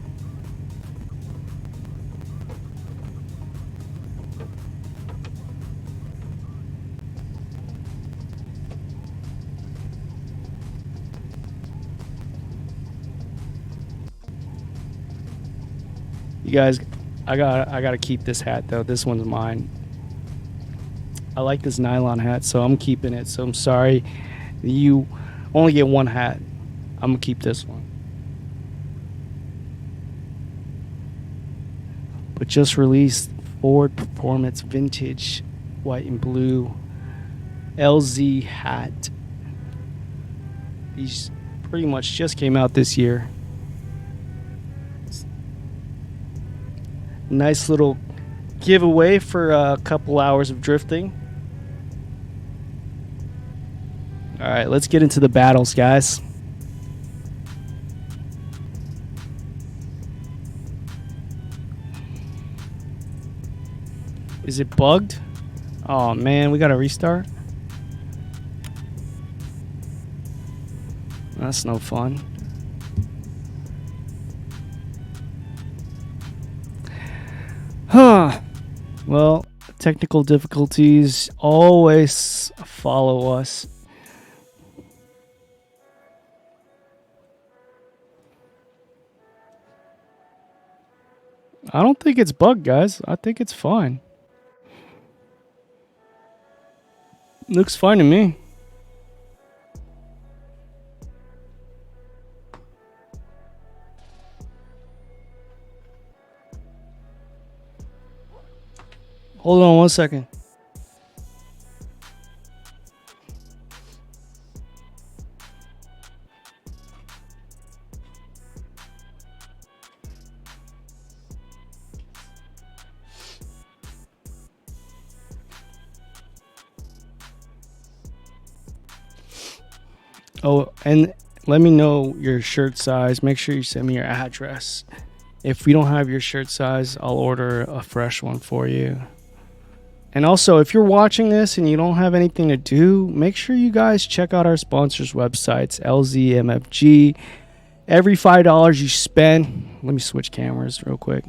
You guys, I gotta keep this hat though. This one's mine. I like this nylon hat, so I'm keeping it. So I'm sorry, you only get one hat. I'm gonna keep this one. But just released Ford Performance Vintage White and Blue LZ hat. These pretty much just came out this year. Nice little giveaway for a couple hours of drifting. All right, let's get into the battles, guys. Is it bugged? Oh man, we gotta restart. That's no fun. Huh. Well, technical difficulties always follow us. I don't think it's bugged, guys. I think it's fine. Looks fine to me. Hold on 1 second. Oh, and let me know your shirt size. Make sure you send me your address. If we don't have your shirt size, I'll order a fresh one for you. And also, if you're watching this and you don't have anything to do, make sure you guys check out our sponsors' websites, LZMFG. Every $5 you spend, let me switch cameras real quick.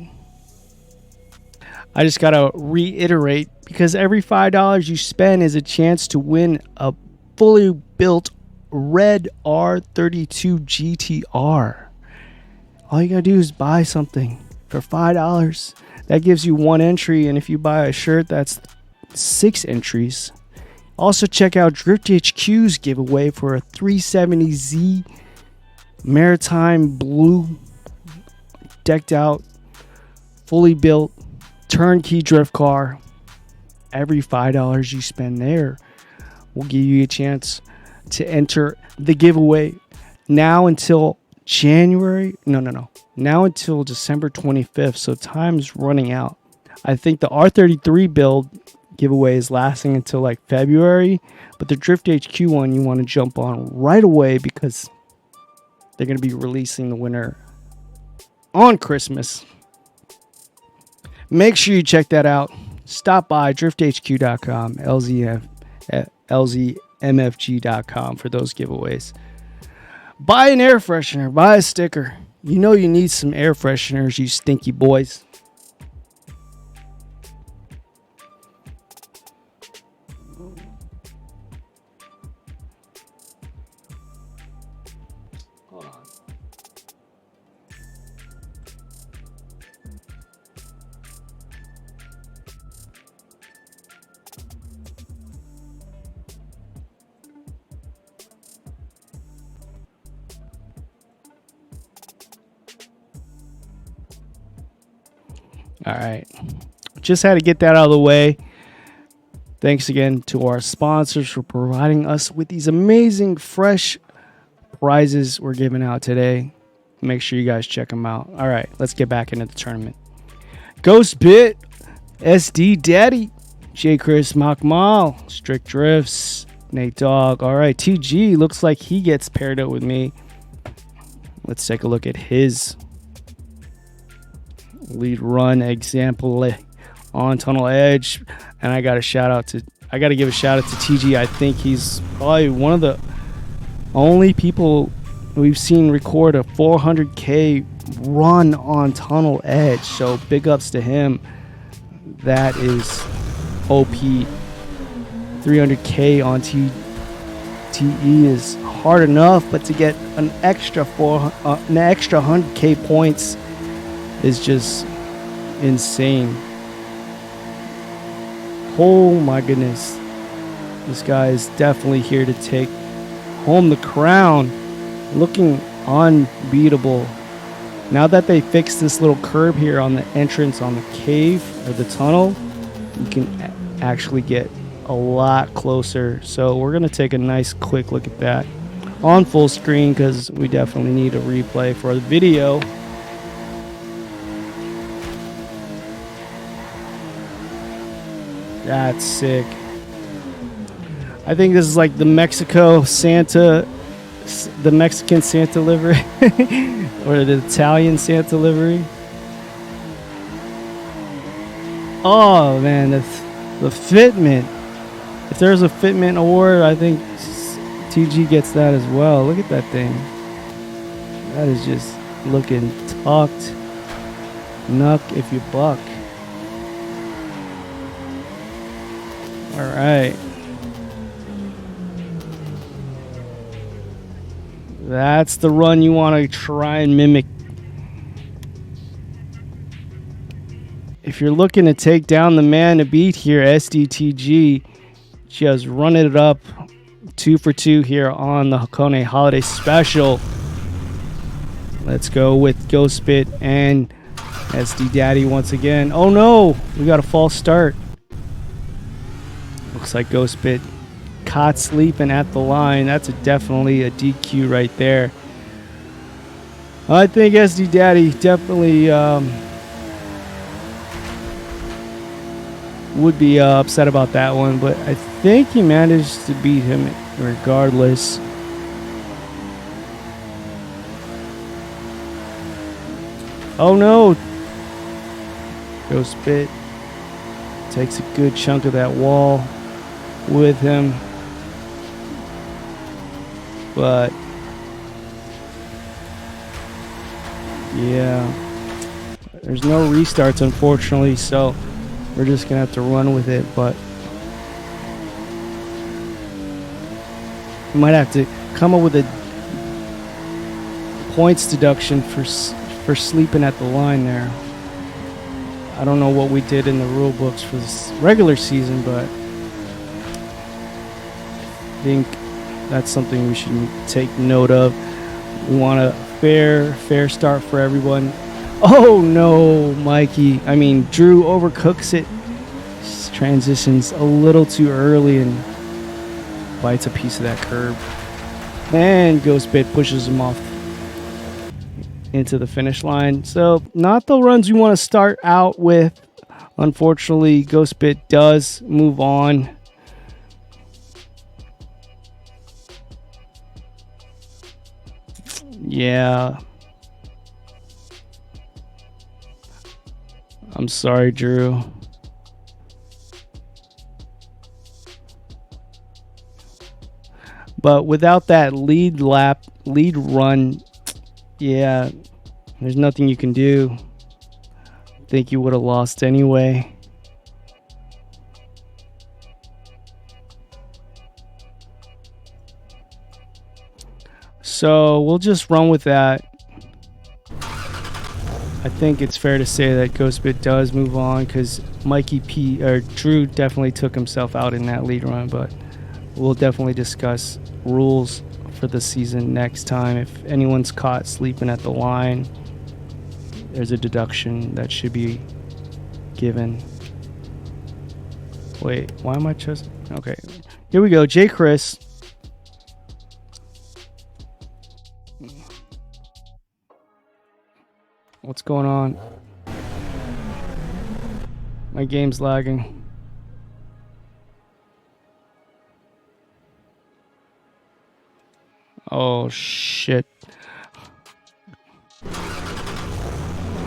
I just got to reiterate, because every $5 you spend is a chance to win a fully built red R32 GTR. All you got to do is buy something for $5. That gives you 1 entry, and if you buy a shirt, that's 6 entries. Also, check out Drift HQ's giveaway for a 370Z Maritime Blue, decked out, fully built, turnkey drift car. Every $5 you spend there will give you a chance to enter the giveaway now until now until December 25th. So time's running out. I think the R33 build giveaway is lasting until like February, but the Drift HQ one you want to jump on right away, because they're going to be releasing the winner on Christmas. Make sure you check that out. Stop by drifthq.com, LZMFG.com for those giveaways. Buy an air freshener, buy a sticker. You know you need some air fresheners, you stinky boys. Hold on. All right. Just had to get that out of the way. Thanks again to our sponsors for providing us with these amazing fresh prizes we're giving out today. Make sure you guys check them out. All right, let's get back into the tournament. Ghost Bit, SD Daddy, J. Chris Makmal, Strict Drifts, Nate Dogg. All right, TG looks like he gets paired up with me. Let's take a look at his lead run example on Tunnel Edge. And I got to give a shout out to TG. I think he's probably one of the only people we've seen record a 400K run on Tunnel Edge. So big ups to him. That is OP. 300K on TE is hard enough, but to get an extra 100K points is just insane. Oh my goodness. This guy is definitely here to take home the crown. Looking unbeatable. Now that they fixed this little curb here on the entrance on the cave or the tunnel, you can actually get a lot closer. So we're going to take a nice quick look at that on full screen, because we definitely need a replay for the video. That's sick. I think this is like the Mexican Santa livery or the Italian Santa livery. Oh man, that's the fitment. If there's a fitment award, I think TG gets that as well. Look at that thing. That is just looking tucked. Nuck if you buck. All right. That's the run you want to try and mimic. If you're looking to take down the man to beat here, SDTG just running it up 2 for 2 here on the Hakone Holiday Special. Let's go with Ghost Bit and SD Daddy once again. Oh no, we got a false start. Looks like Ghost Bit caught sleeping at the line. That's definitely a DQ right there. I think SD Daddy definitely would be upset about that one, but I think he managed to beat him regardless. Oh no! Ghost Bit takes a good chunk of that wall with him. But yeah, there's no restarts unfortunately, so we're just gonna have to run with it. But we might have to come up with a points deduction for sleeping at the line there. I don't know what we did in the rule books for this regular season, but I think that's something we should take note of. We want a fair start for everyone. Oh no, Drew overcooks it. Just transitions a little too early and bites a piece of that curb. And Ghost Bit pushes him off into the finish line. So not the runs we want to start out with. Unfortunately, Ghost Bit does move on. Yeah. I'm sorry, Drew. But without that lead run, yeah, there's nothing you can do. I think you would have lost anyway. So we'll just run with that. I think it's fair to say that Ghostbit does move on because Drew definitely took himself out in that lead run, but we'll definitely discuss rules for the season next time. If anyone's caught sleeping at the line, there's a deduction that should be given. Wait, why am I just... Okay, here we go. J. Chris. What's going on? My game's lagging. Oh shit.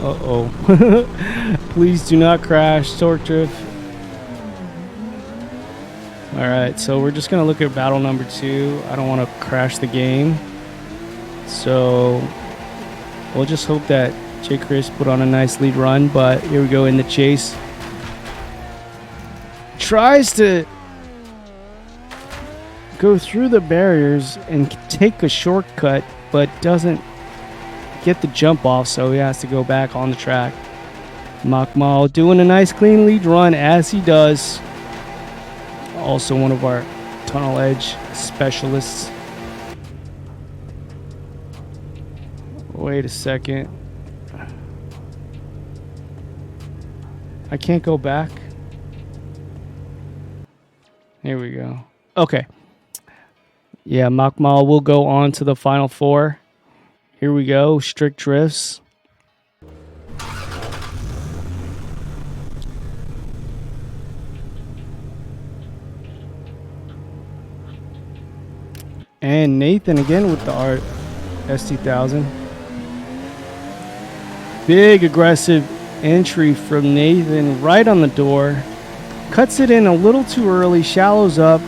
Uh-oh. Please do not crash, Torque Drift. Alright, so we're just gonna look at battle number 2. I don't want to crash the game. So we'll just hope that J. Chris put on a nice lead run, but here we go in the chase. Tries to go through the barriers and take a shortcut, but doesn't get the jump off, so he has to go back on the track. Makmal doing a nice clean lead run as he does. Also one of our tunnel edge specialists. Wait a second. I can't go back. Here we go. Okay. Yeah, Makmal will go on to the final 4. Here we go. Strict drifts. And Nathan again with the Art ST1000. Big aggressive entry from Nathan right on the door. Cuts it in a little too early, shallows up.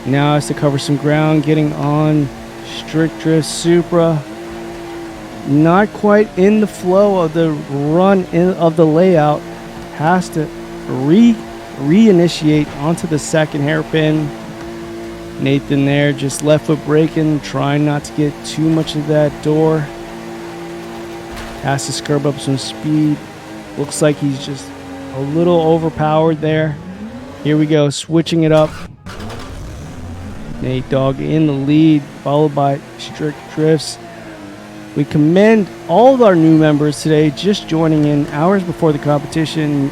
Now has to cover some ground, getting on Strict Drift Supra. Not quite in the flow of the run of the layout. Has to reinitiate onto the second hairpin. Nathan there just left foot braking, trying not to get too much of that door. Has to scrub up some speed. Looks like he's just a little overpowered there. Here we go, switching it up. Nate Dogg in the lead, followed by Strict Drifts. We commend all of our new members today, just joining in hours before the competition,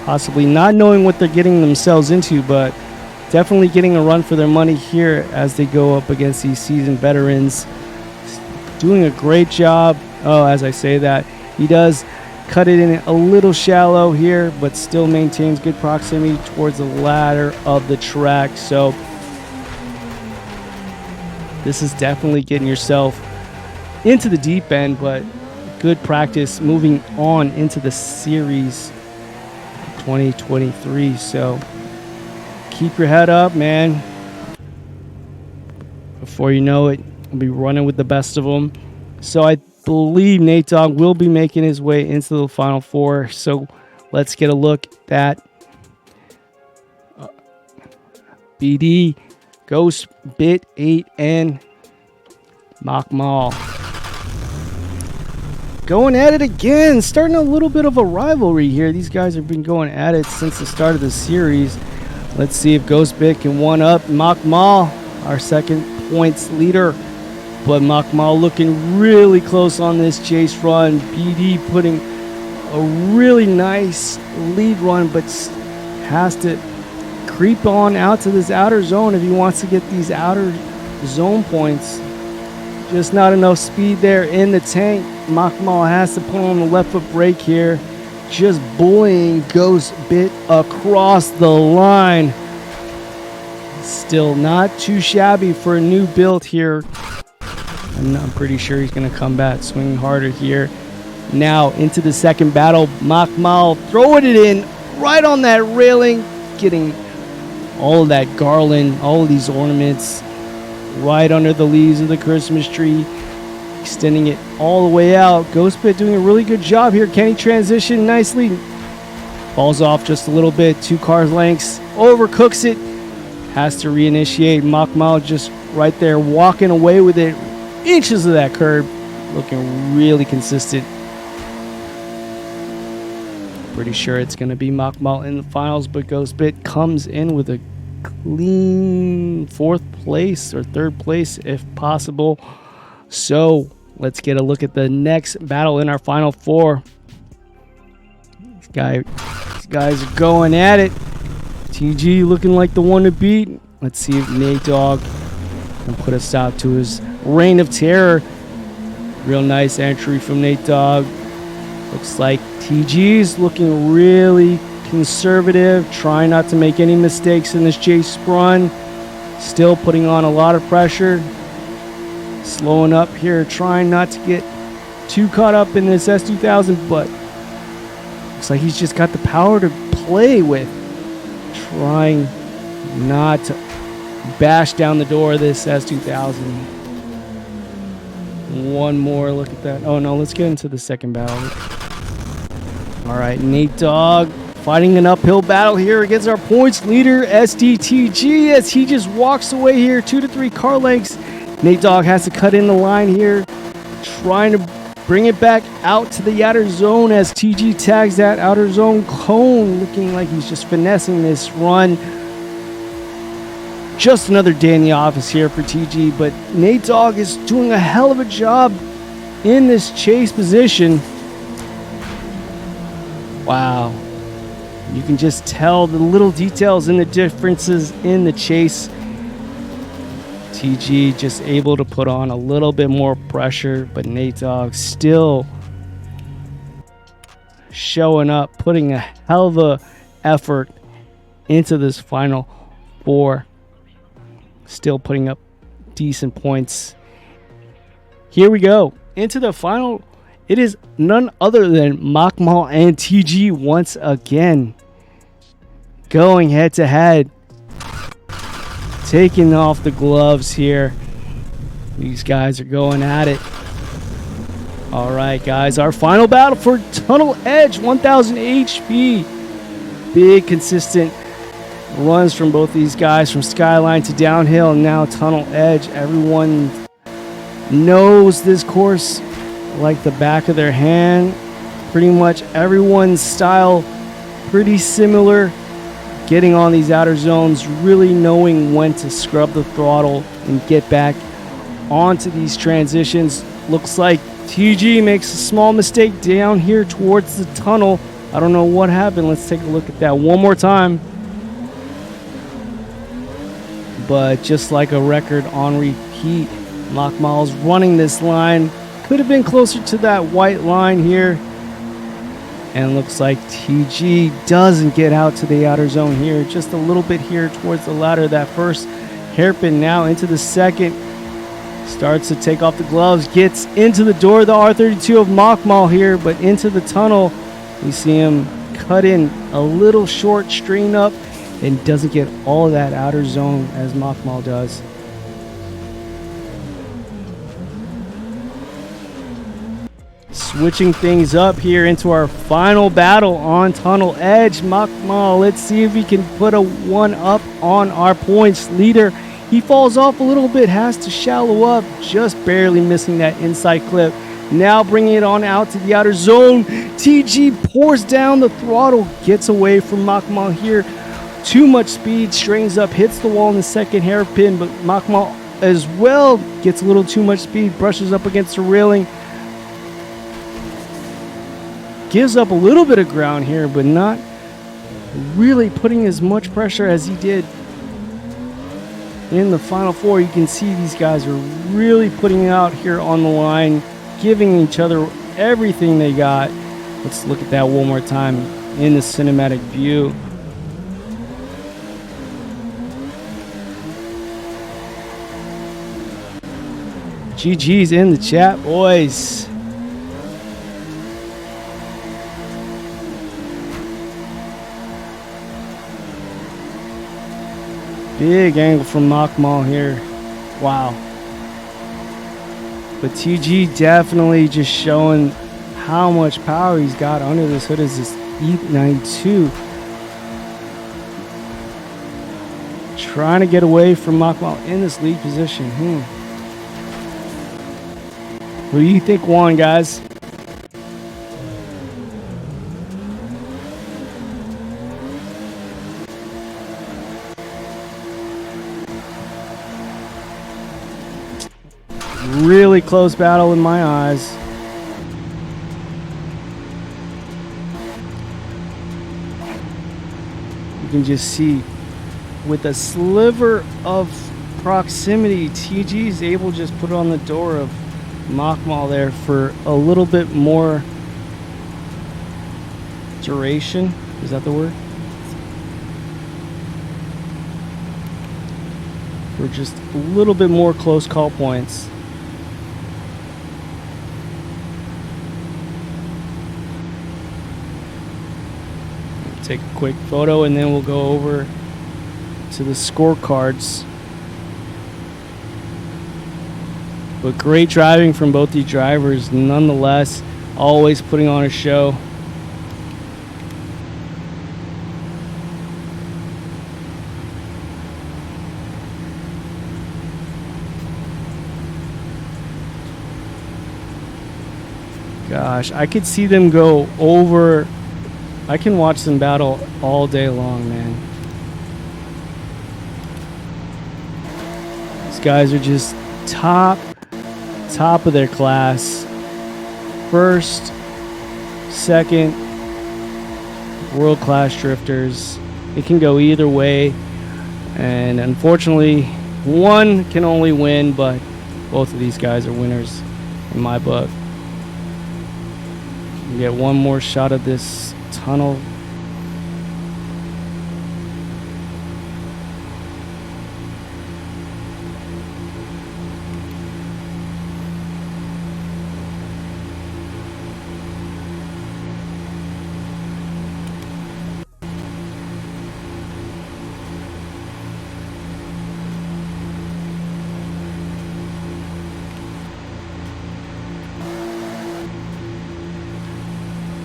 possibly not knowing what they're getting themselves into, but definitely getting a run for their money here as they go up against these seasoned veterans. Doing a great job. Oh, as I say that, he does cut it in a little shallow here, but still maintains good proximity towards the ladder of the track. So this is definitely getting yourself into the deep end, but good practice moving on into the series 2023. So keep your head up, man. Before you know it, we'll be running with the best of them. So I believe Nate Dogg will be making his way into the Final Four. So let's get a look at BD, Ghost, Bit 8, and Makmal. Going at it again, starting a little bit of a rivalry here. These guys have been going at it since the start of the series. Let's see if Ghost Bit can one-up Makmal, our second points leader. But Makmal looking really close on this chase run. BD putting a really nice lead run, but has to creep on out to this outer zone if he wants to get these outer zone points. Just not enough speed there in the tank. Makmal has to put on the left foot brake here. Just bullying Ghost Bit across the line. Still not too shabby for a new build here. And I'm pretty sure he's going to come back swinging harder here. Now into the second battle. Makmal throwing it in right on that railing. Getting all of that garland, all of these ornaments right under the leaves of the Christmas tree. Extending it all the way out. Ghost Bit doing a really good job here. Can he transition nicely? Falls off just a little bit. 2 cars lengths. Overcooks it. Has to reinitiate. Makmal just right there walking away with it. Inches of that curb. Looking really consistent. Pretty sure it's going to be Makmal in the finals, but Ghost Bit comes in with a clean 4th place or 3rd place if possible. So let's get a look at the next battle in our Final Four. These guys are going at it. TG looking like the one to beat. Let's see if Nate Dogg can put a stop to his reign of terror. Real nice entry from Nate Dogg. Looks like TG's looking really conservative, trying not to make any mistakes in this chase run. Still putting on a lot of pressure. Slowing up here, trying not to get too caught up in this S2000, but looks like he's just got the power to play with. Trying not to bash down the door of this S2000. One more look at that. Oh no, let's get into the second battle. All right, Nate Dogg fighting an uphill battle here against our points leader, SDTG, as he just walks away here, 2 to 3 car lengths. Nate Dogg has to cut in the line here, trying to bring it back out to the outer zone as TG tags that outer zone cone, looking like he's just finessing this run. Just another day in the office here for TG, but Nate Dogg is doing a hell of a job in this chase position. Wow. You can just tell the little details and the differences in the chase. TG just able to put on a little bit more pressure, but Nate Dogg still showing up, putting a hell of a effort into this Final Four. Still putting up decent points. Here we go into the final. It is none other than Makmal and TG once again. Going head to head. Taking off the gloves here. These guys are going at it. All right, guys. Our final battle for Tunnel Edge, 1000 HP. Big, consistent runs from both these guys, from Skyline to downhill, and now Tunnel Edge. Everyone knows this course like the back of their hand. Pretty much everyone's style pretty similar. Getting on these outer zones, really knowing when to scrub the throttle and get back onto these transitions. Looks like TG makes a small mistake down here towards the tunnel. I don't know what happened. Let's take a look at that one more time. But just like a record on repeat, Makmal's running this line. Could have been closer to that white line here. And looks like TG doesn't get out to the outer zone here. Just a little bit here towards the ladder. That first hairpin now into the second. Starts to take off the gloves, gets into the door of the R32 of Makmal here, but into the tunnel. We see him cut in a little short, straighten up, and doesn't get all of that outer zone as Makmal does. Switching things up here into our final battle on Tunnel Edge. Makmal, let's see if he can put a one up on our points leader. He falls off a little bit, has to shallow up, just barely missing that inside clip. Now bringing it on out to the outer zone. TG pours down the throttle, gets away from Makmal here. Too much speed, straightens up, hits the wall in the second hairpin, but Makmal as well gets a little too much speed, brushes up against the railing. Gives up a little bit of ground here, but not really putting as much pressure as he did in the final four. You can see these guys are really putting it out here on the line, giving each other everything they got. Let's look at that one more time in the cinematic view. GG's in the chat, boys. Big angle from Makmal here. Wow. But TG definitely just showing how much power he's got under this hood as this E92. Trying to get away from Makmal in this lead position. What do you think won, guys? Really close battle in my eyes. You can just see with a sliver of proximity, TG is able to just put it on the door of Makmal there for a little bit more duration. Is that the word? For just a little bit more close call points. Take a quick photo and then we'll go over to the scorecards. But great driving from both these drivers nonetheless, always putting on a show. Gosh, I could see them go over. I can watch them battle all day long, man. These guys are just top of their class. First, second, world-class drifters. It can go either way. And unfortunately, one can only win, but both of these guys are winners in my book. We get one more shot of this tunnel.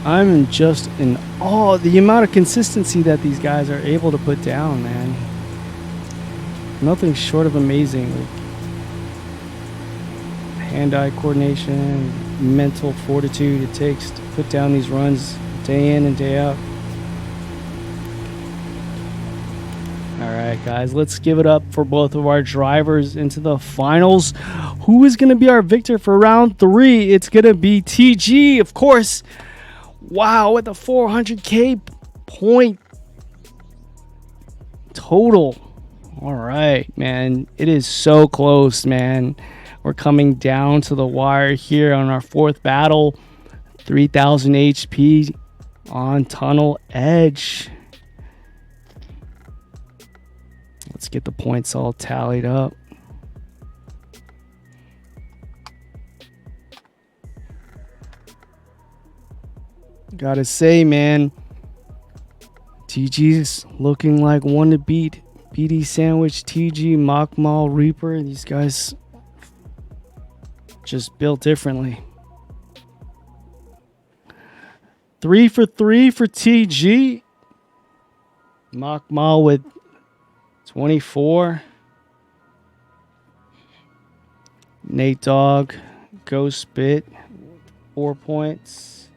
I'm just in awe the amount of consistency that these guys are able to put down, man. Nothing short of amazing. Like hand-eye coordination, mental fortitude it takes to put down these runs day in and day out. Alright guys, let's give it up for both of our drivers into the finals. Who is going to be our victor for round 3? It's going to be TG, of course. Wow, with a 400k point total. All right, man. It is so close, man. We're coming down to the wire here on our 4th battle. 3000 HP on Tunnel Edge. Let's get the points all tallied up. Gotta say, man, TG's looking like one to beat. BD Sandwich, TG, Machmal, Reaper. These guys just built differently. 3 for 3 for TG. Machmal with 24. Nate Dogg, Ghost Bit, 4 points.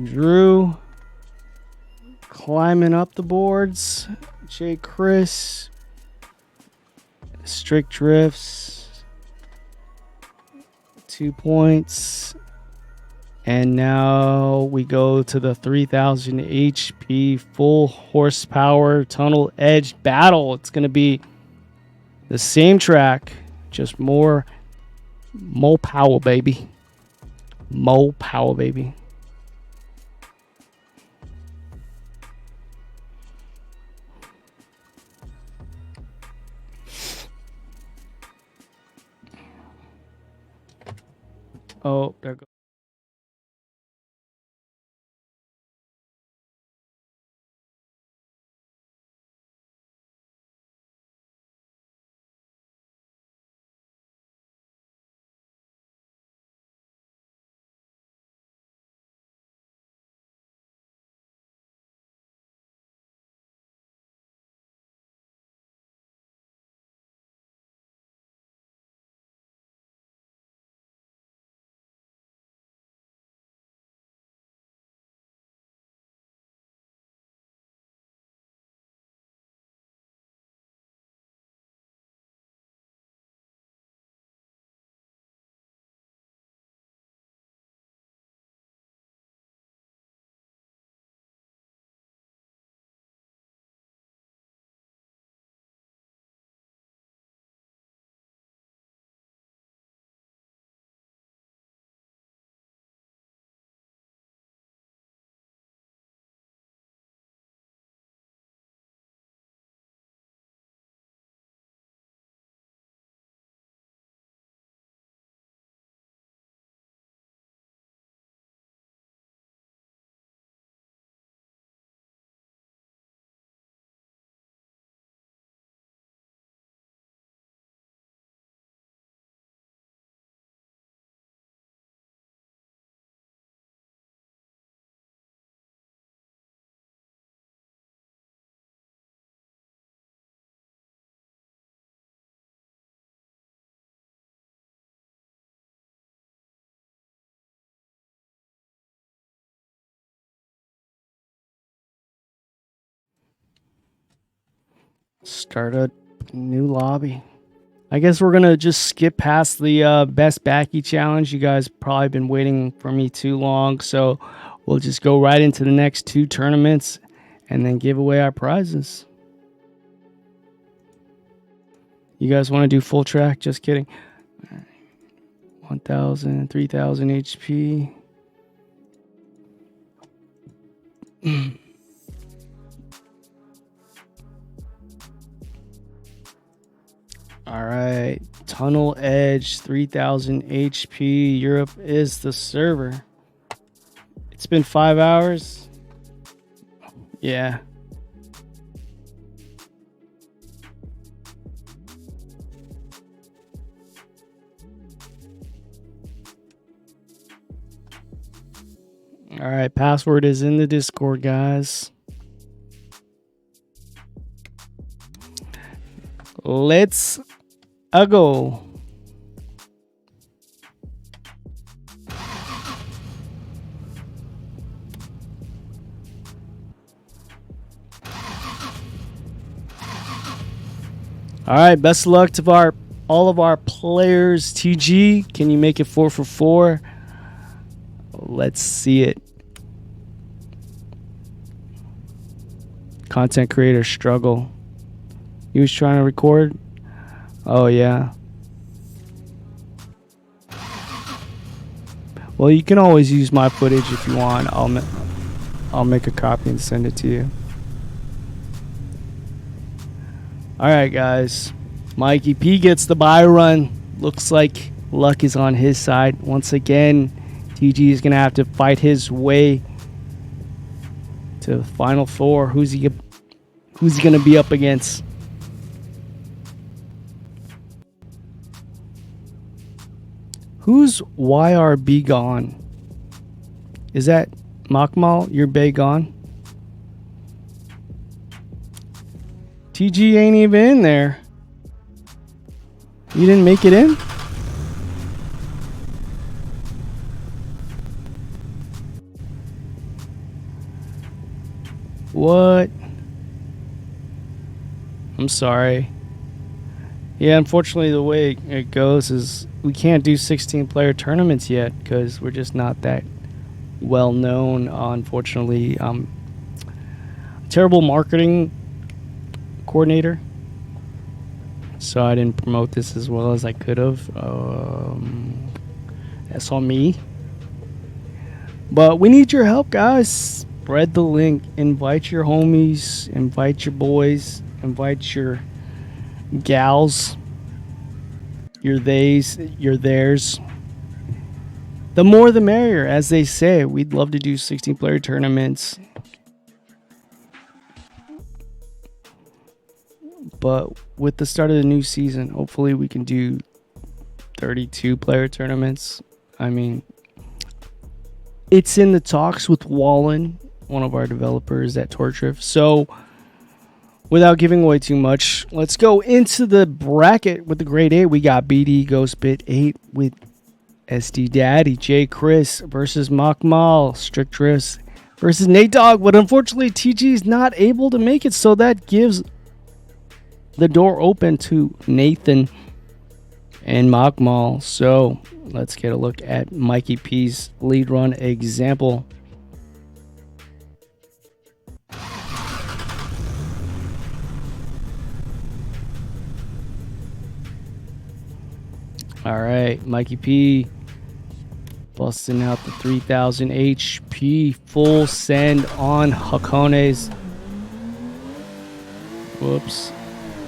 Drew climbing up the boards. Jay Chris, Strict Drifts, 2 points. And now we go to the 3000 HP full horsepower tunnel edge battle. It's going to be the same track, just more power, baby. More power, baby. Oh, there goes. Start a new lobby. I guess we're going to just skip past the best backy challenge. You guys probably been waiting for me too long, so we'll just go right into the next 2 tournaments and then give away our prizes. You guys want to do full track? Just kidding. 1,000, 3,000 HP. All right, Tunnel Edge, 3,000 HP. Europe is the server. It's been 5 hours. Yeah. All right, password is in the Discord, guys. Let's go. All right, best of luck to all of our players. TG, can you make it 4 for 4? Let's see it. Content creator struggle. He was trying to record. Oh yeah. Well, you can always use my footage if you want. I'll make a copy and send it to you. All right, guys. Mikey P gets the buy run. Looks like luck is on his side. Once again, TG is going to have to fight his way to the final four. Who's he going to be up against? Who's YRB gone? Is that Makmal? Your bay gone? TG ain't even in there. You didn't make it in? What? I'm sorry. Yeah, unfortunately the way it goes is we can't do 16-player tournaments yet because we're just not that well known, unfortunately. Terrible marketing coordinator, so I didn't promote this as well as I could have. That's on me, but we need your help, guys. Spread the link, invite your homies, invite your boys, invite your gals, your theys, your theirs. The more the merrier, as they say. We'd love to do 16-player tournaments, but with the start of the new season, hopefully we can do 32-player tournaments. I mean, it's in the talks with Wallen, one of our developers at Torchrift. So without giving away too much, let's go into the bracket with the grade 8. We got BD Ghostbit 8 with SD Daddy, J Chris versus Makmal, Strict Drifts versus Nate Dogg. But unfortunately, TG is not able to make it, so that gives the door open to Nathan and Makmal. So let's get a look at Mikey P's lead run example. All right, Mikey P busting out the 3000 HP full send on Hakone's. Whoops.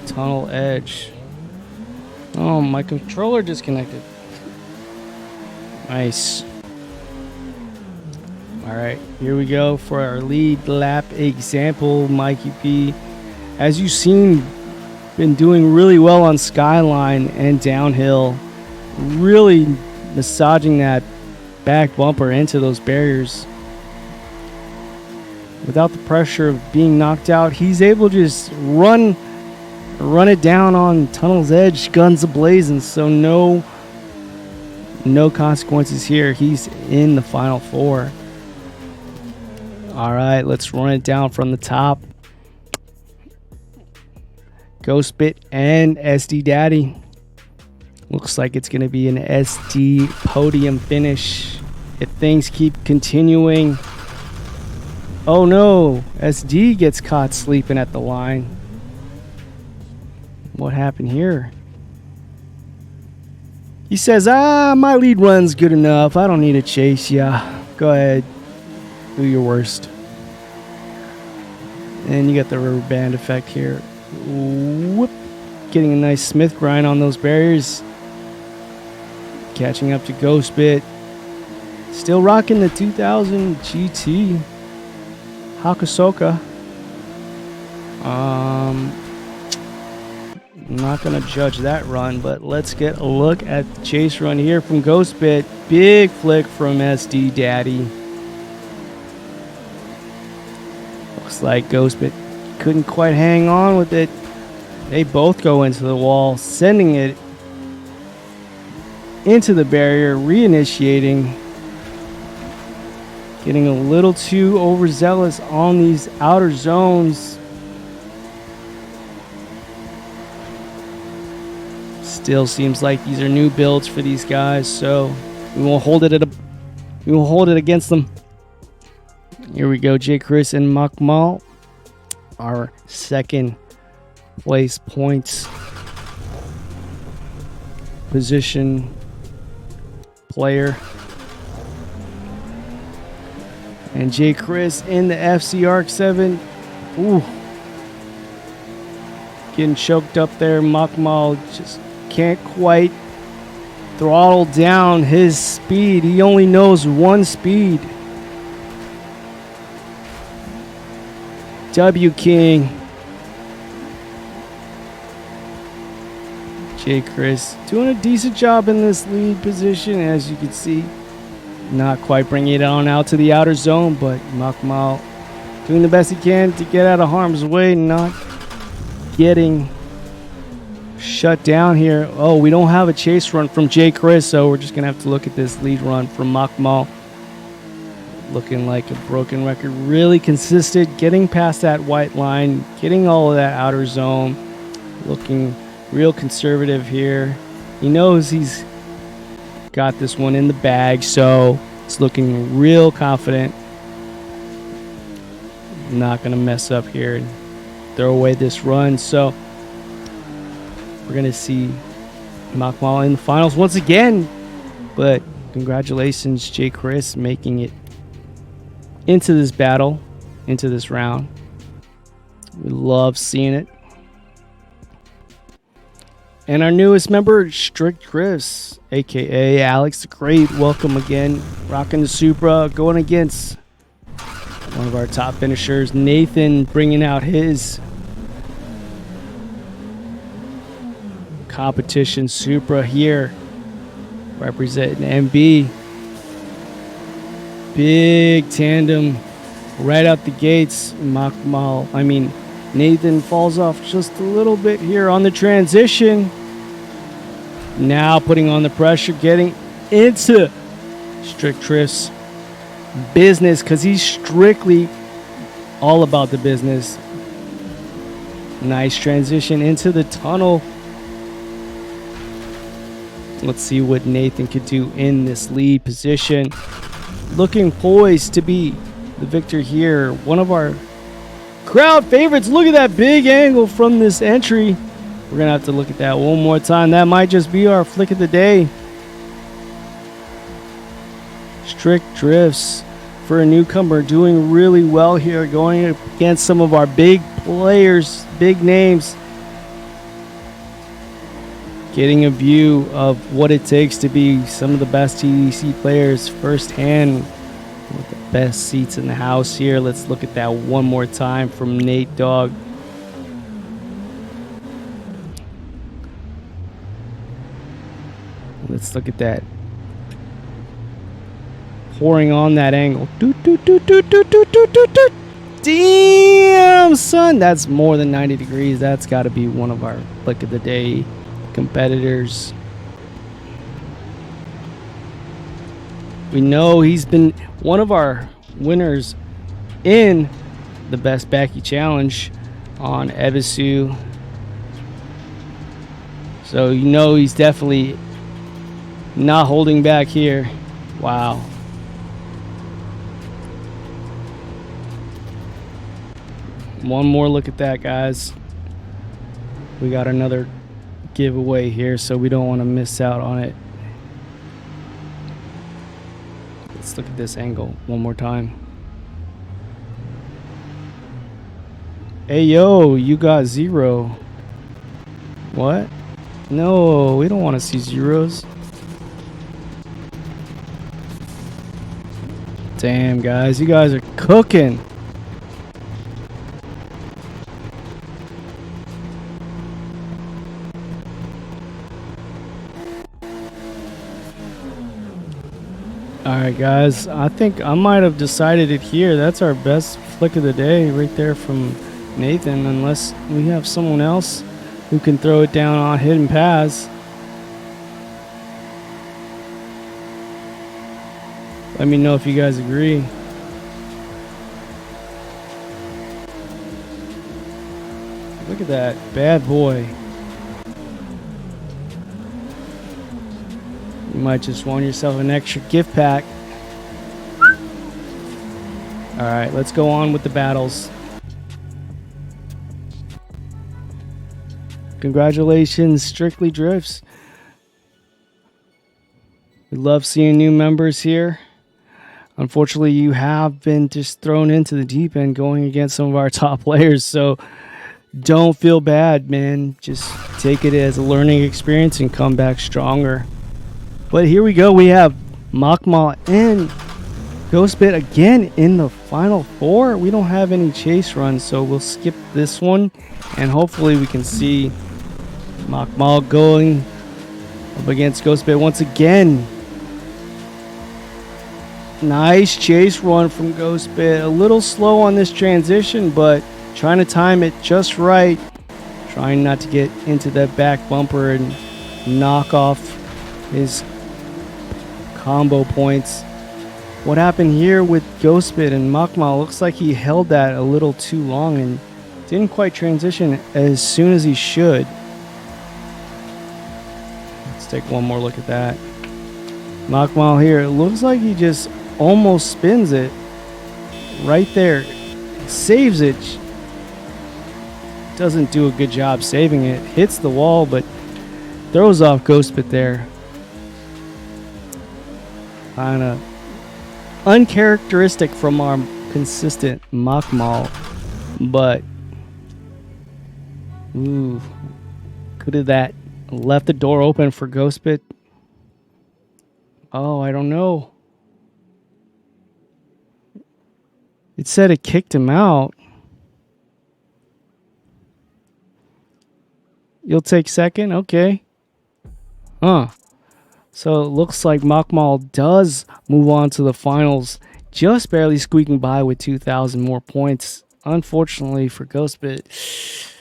Tunnel edge. Oh, my controller disconnected. Nice. All right, here we go for our lead lap example. Mikey P, as you've seen, been doing really well on Skyline and downhill. Really massaging that back bumper into those barriers. Without the pressure of being knocked out, he's able to just run it down on Tunnel's edge, guns ablazing. So no consequences here. He's in the final four. All right, let's run it down from the top. Ghostbit and SD Daddy. Looks like it's going to be an SD podium finish if things keep continuing. Oh no, SD gets caught sleeping at the line. What happened here? He says, my lead run's good enough. I don't need to chase ya. Go ahead, do your worst. And you got the rubber band effect here. Whoop. Getting a nice Smith grind on those barriers. Catching up to Ghostbit. Still rocking the 2000 GT. Hakusoka. I'm not going to judge that run, but let's get a look at the chase run here from Ghostbit. Big flick from SD Daddy. Looks like Ghostbit couldn't quite hang on with it. They both go into the wall, sending it into the barrier, reinitiating. Getting a little too overzealous on these outer zones. Still seems like these are new builds for these guys, so we won't hold it against them. Here we go, J Chris and Makmal, our second place points position player. And J Chris in the FC Arc 7. Ooh. Getting choked up there. Makmal just can't quite throttle down his speed. He only knows one speed. W King. J. Chris doing a decent job in this lead position, as you can see. Not quite bringing it on out to the outer zone, but Makmal doing the best he can to get out of harm's way, not getting shut down here. Oh, we don't have a chase run from J. Chris, so we're just going to have to look at this lead run from Makmal. Looking like a broken record. Really consistent, getting past that white line, getting all of that outer zone. Looking real conservative here. He knows he's got this one in the bag, so it's looking real confident. Not going to mess up here and throw away this run. So we're going to see Makmal in the finals once again. But congratulations, J. Chris, making it into this battle, into this round. We love seeing it. And our newest member, Strict Drifts, aka Alex the Great. Welcome again. Rocking the Supra, going against one of our top finishers, Nathan, bringing out his competition Supra here, representing MB. Big tandem right out the gates. Nathan falls off just a little bit here on the transition. Now putting on the pressure, getting into Strict Drift's business, because he's strictly all about the business. Nice transition into the tunnel. Let's see what Nathan could do in this lead position. Looking poised to be the victor here. One of our crowd favorites. Look at that big angle from this entry. We're going to have to look at that one more time. That might just be our flick of the day. Strict Drifts, for a newcomer, doing really well here, going against some of our big players, big names. Getting a view of what it takes to be some of the best TDC players firsthand, with the best seats in the house here. Let's look at that one more time from Nate Dogg. Let's look at that. Pouring on that angle. Damn, son. That's more than 90 degrees. That's got to be one of our flick of the day competitors. We know he's been one of our winners in the Best Backy Challenge on Ebisu. So you know he's definitely not holding back here. Wow. One more look at that, guys. We got another giveaway here, so we don't want to miss out on it. Let's look at this angle one more time. Hey, yo, you got 0. What? No, we don't want to see zeros. Damn, guys, you guys are cooking. Alright, guys, I think I might have decided it here. That's our best flick of the day right there from Nathan, unless we have someone else who can throw it down on hidden paths. Let me know if you guys agree. Look at that bad boy. You might just want yourself an extra gift pack. Alright, let's go on with the battles. Congratulations, Strictly Drifts. We love seeing new members here. Unfortunately, you have been just thrown into the deep end going against some of our top players, so don't feel bad, man. Just take it as a learning experience and come back stronger. But here we go. We have Makmal and Ghostbit again in the final four. We don't have any chase runs, so we'll skip this one. And hopefully we can see Makmal going up against Ghostbit once again. Nice chase run from Ghostbit. A little slow on this transition, but trying to time it just right. Trying not to get into that back bumper and knock off his combo points. What happened here with Ghostbit and Makmal? Looks like he held that a little too long and didn't quite transition as soon as he should. Let's take one more look at that. Makmal here, it looks like he just almost spins it right there. Saves it. Doesn't do a good job saving it. Hits the wall, but throws off Ghostbit there. Kind of uncharacteristic from our consistent Makmal, but ooh, could have that left the door open for Ghostbit? Oh, I don't know. It said it kicked him out. You'll take second? Okay. Huh. So it looks like Makmal does move on to the finals, just barely squeaking by with 2,000 more points. Unfortunately for Ghostbit.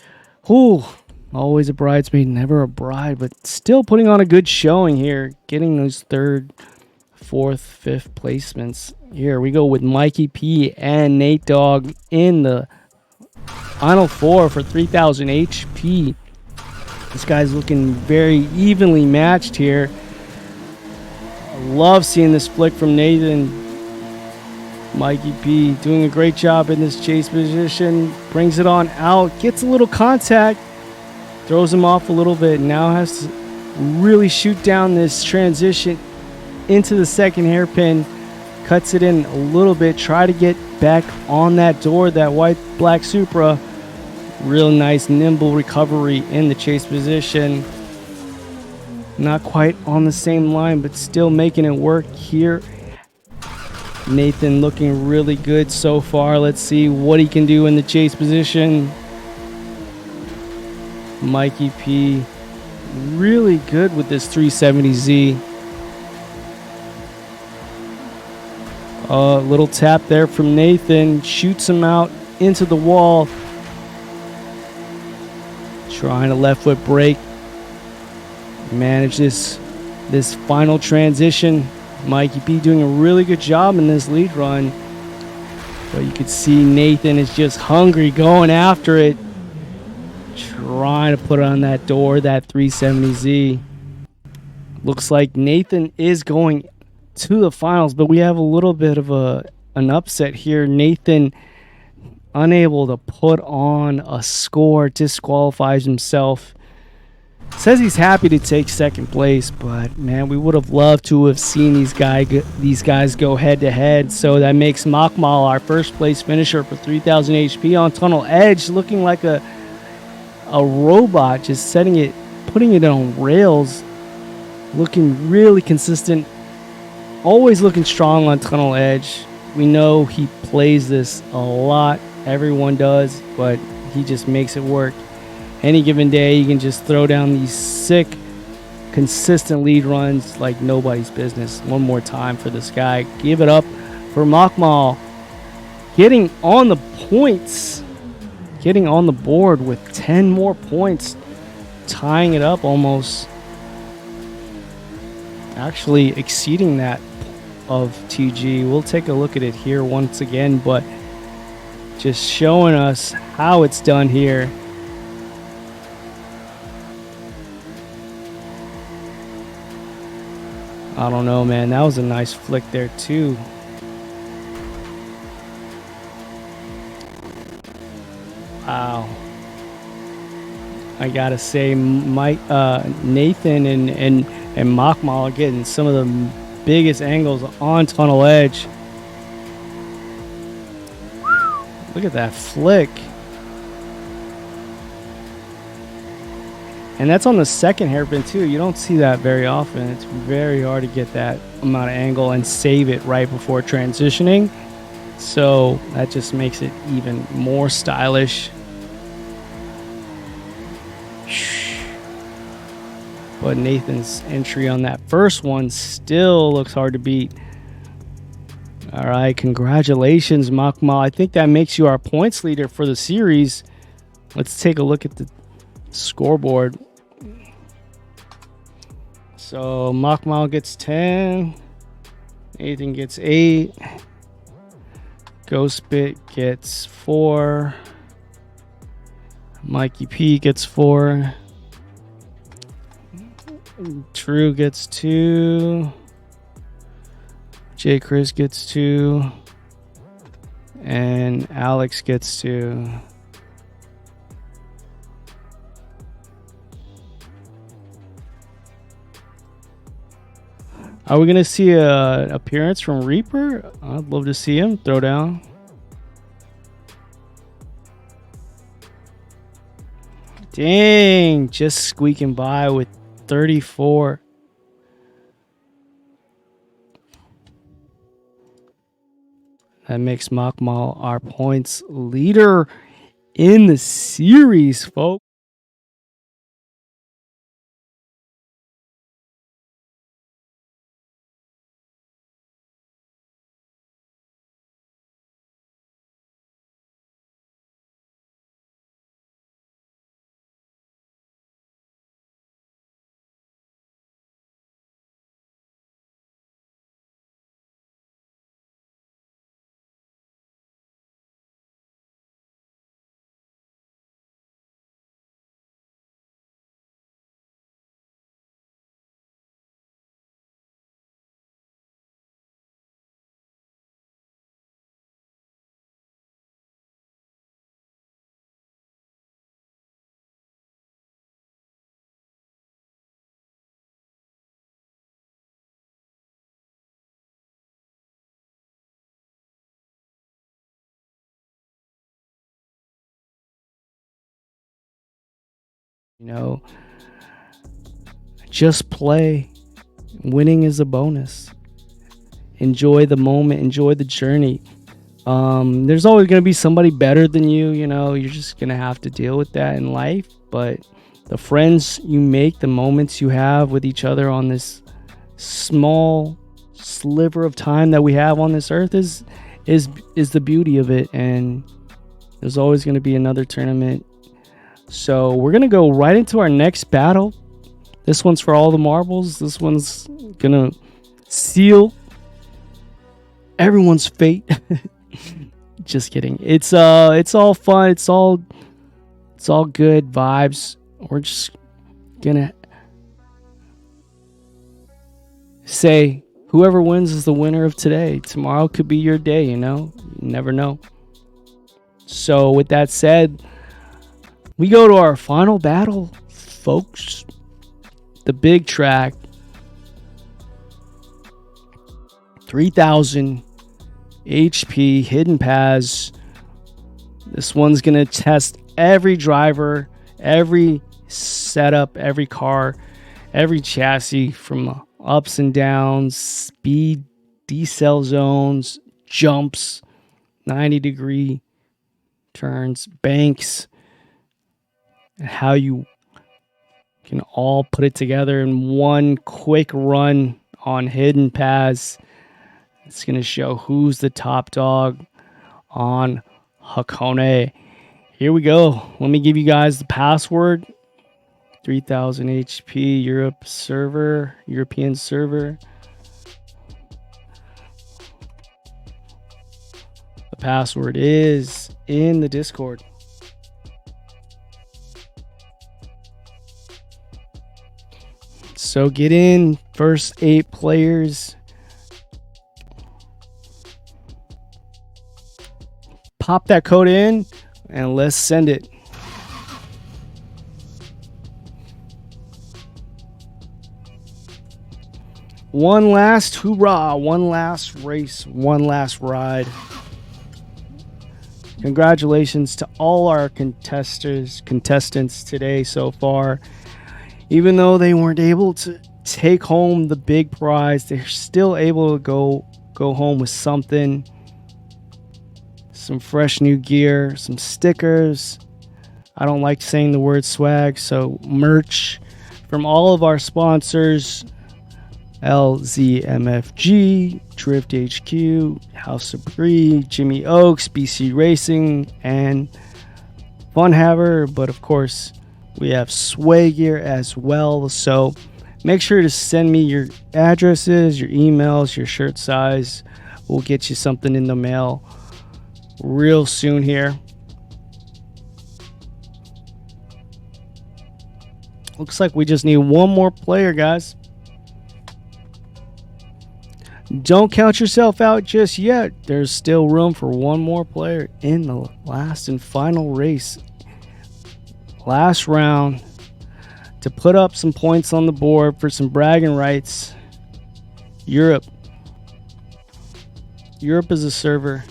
Whew. Always a bridesmaid, never a bride, but still putting on a good showing here. Getting those third, fourth, fifth placements. Here we go with Mikey P and Nate Dogg in the final four for 3,000 HP. This guy's looking very evenly matched here. I love seeing this flick from Nathan. Mikey P doing a great job in this chase position. Brings it on out. Gets a little contact. Throws him off a little bit. Now has to really shoot down this transition into the second hairpin. Cuts it in a little bit. Try to get back on that door, that white black Supra. Real nice nimble recovery in the chase position. Not quite on the same line, but still making it work here. Nathan looking really good so far. Let's see what he can do in the chase position. Mikey P really good with this 370Z. A little tap there from Nathan. Shoots him out into the wall. Trying to left foot brake. Manage this final transition. Mikey P doing a really good job in this lead run. But you could see Nathan is just hungry, going after it. Trying to put on that door, that 370Z. Looks like Nathan is going to the finals, but we have a little bit of an upset here. Nathan unable to put on a score, disqualifies himself. Says he's happy to take second place, but man, we would have loved to have seen these guys go head to head. So that makes Makmal our first place finisher for 3,000 HP on Tunnel Edge, looking like a robot, just setting it, putting it on rails, looking really consistent, always looking strong on Tunnel Edge. We know he plays this a lot. Everyone does, but he just makes it work. Any given day, you can just throw down these sick, consistent lead runs like nobody's business. One more time for this guy. Give it up for Makmal. Getting on the points. Getting on the board with 10 more points. Tying it up almost. Actually exceeding that of TG. We'll take a look at it here once again, but just showing us how it's done here. I don't know, man. That was a nice flick there too. Wow. I gotta say, Nathan and Makmal are getting some of the biggest angles on Tunnel Edge. Look at that flick. And that's on the second hairpin too. You don't see that very often. It's very hard to get that amount of angle and save it right before transitioning. So that just makes it even more stylish. But Nathan's entry on that first one still looks hard to beat. All right, congratulations, Makmal. I think that makes you our points leader for the series. Let's take a look at the scoreboard. So Makmal gets 10. Nathan gets 8. Ghostbit gets 4. Mikey P gets 4. True gets 2. J. Chris gets 2. And Alex gets 2. Are we going to see an appearance from Reaper? I'd love to see him throw down. Dang, just squeaking by with 34. That makes Makmal our points leader in the series, folks. You know, just play. Winning is a bonus. Enjoy the moment. Enjoy the journey. There's always going to be somebody better than you. You know, you're just going to have to deal with that in life. But the friends you make, the moments you have with each other on this small sliver of time that we have on this earth is the beauty of it. And there's always going to be another tournament. So we're going to go right into our next battle. This one's for all the marbles. This one's going to seal everyone's fate. Just kidding. It's all fun. It's all good vibes. We're just going to say whoever wins is the winner of today. Tomorrow could be your day, you know? You never know. So with that said, we go to our final battle, folks. The big track. 3,000 HP hidden paths. This one's going to test every driver, every setup, every car, every chassis from ups and downs, speed, decel zones, jumps, 90-degree turns, banks, and how you can all put it together in one quick run on hidden paths. It's going to show who's the top dog on Hakone. Here we go. Let me give you guys the password. 3,000 HP European server. The password is in the Discord. So get in, first 8 players. Pop that code in and let's send it. One last hoorah, one last race, one last ride. Congratulations to all our contestants today so far. Even though they weren't able to take home the big prize, they're still able to go home with something. Some fresh new gear, some stickers. I don't like saying the word swag, so merch from all of our sponsors: LZMFG, Drift HQ, House of Bree, Jimmy Oaks, BC Racing, and Funhaver. But of course, we have Sway Gear as well. So make sure to send me your addresses, your emails, your shirt size. We'll get you something in the mail real soon here. Looks like we just need one more player, guys. Don't count yourself out just yet. There's still room for one more player in the last and final race. Last round to put up some points on the board for some bragging rights. Europe. Europe is a server.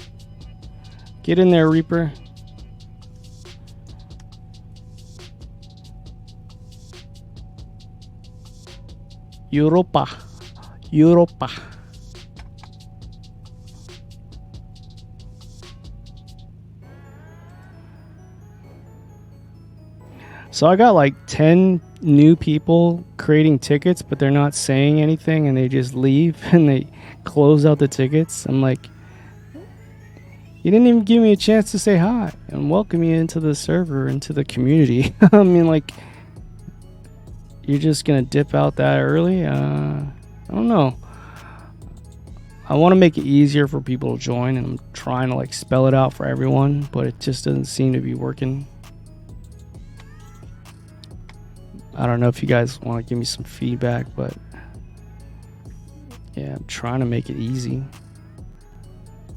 Get in there, Reaper. Europa. Europa. So I got like 10 new people creating tickets, but they're not saying anything and they just leave and they close out the tickets. I'm like, you didn't even give me a chance to say hi and welcome me into the server, into the community. I mean, like, you're just going to dip out that early? I don't know. I want to make it easier for people to join, and I'm trying to like spell it out for everyone, but it just doesn't seem to be working. I don't know if you guys want to give me some feedback, but yeah, I'm trying to make it easy.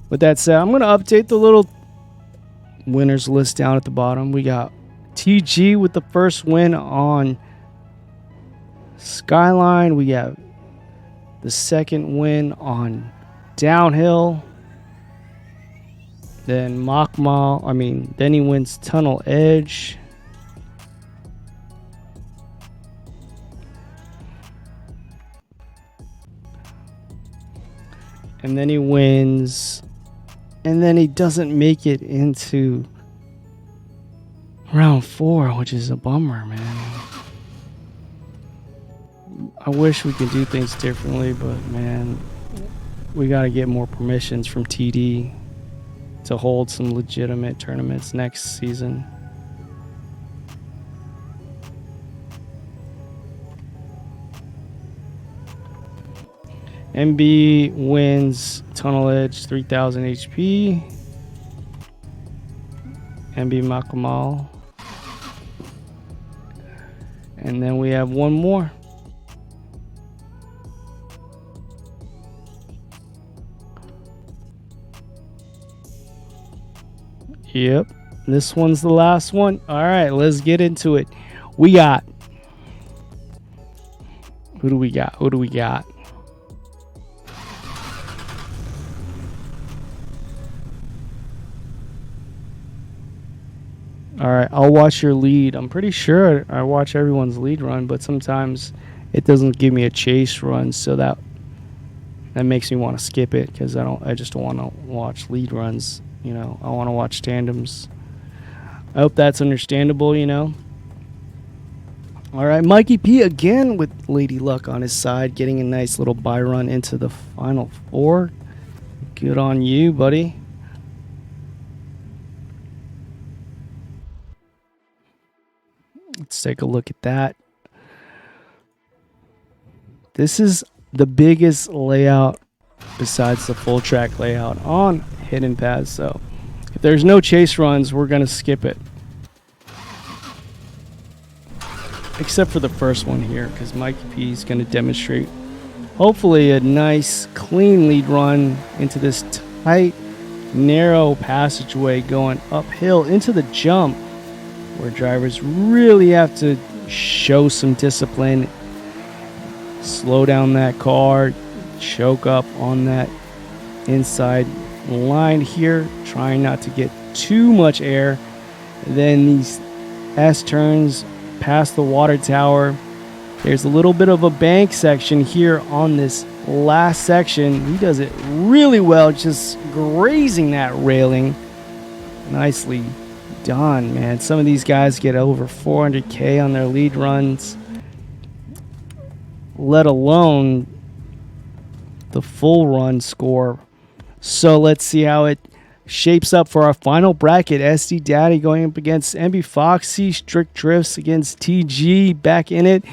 With that said, I'm going to update the little winners list down at the bottom. We got TG with the first win on Skyline. We have the second win on Downhill. Then then he wins Tunnel Edge. And then he wins, and then he doesn't make it into round 4, which is a bummer, man. I wish we could do things differently, but man, we got to get more permissions from TD to hold some legitimate tournaments next season. MB wins Tunnel Edge 3000 HP. MB Makamal. And then we have one more. Yep, this one's the last one. All right, let's get into it. We got... Who do we got? Who do we got? All right, I'll watch your lead. I'm pretty sure I watch everyone's lead run, but sometimes it doesn't give me a chase run, so that makes me want to skip it because I just don't want to watch lead runs. You know, I want to watch tandems. I hope that's understandable, you know. All right, Mikey P again with Lady Luck on his side, getting a nice little buy run into the final 4. Good on you, buddy. Let's take a look at that. This is the biggest layout besides the full track layout on Hidden Paths. So if there's no chase runs, we're going to skip it. Except for the first one here, because Mikey P is going to demonstrate hopefully a nice clean lead run into this tight, narrow passageway going uphill into the jump, where drivers really have to show some discipline, slow down that car, choke up on that inside line here, trying not to get too much air. Then these S turns past the water tower, There's a little bit of a bank section here on this last section. He does it really well, just grazing that railing. Nicely done, man. Some of these guys get over 400K on their lead runs, let alone the full run score. So let's see how it shapes up for our final bracket. SD Daddy going up against MB Foxy, Strict Drifts against TG, back in it,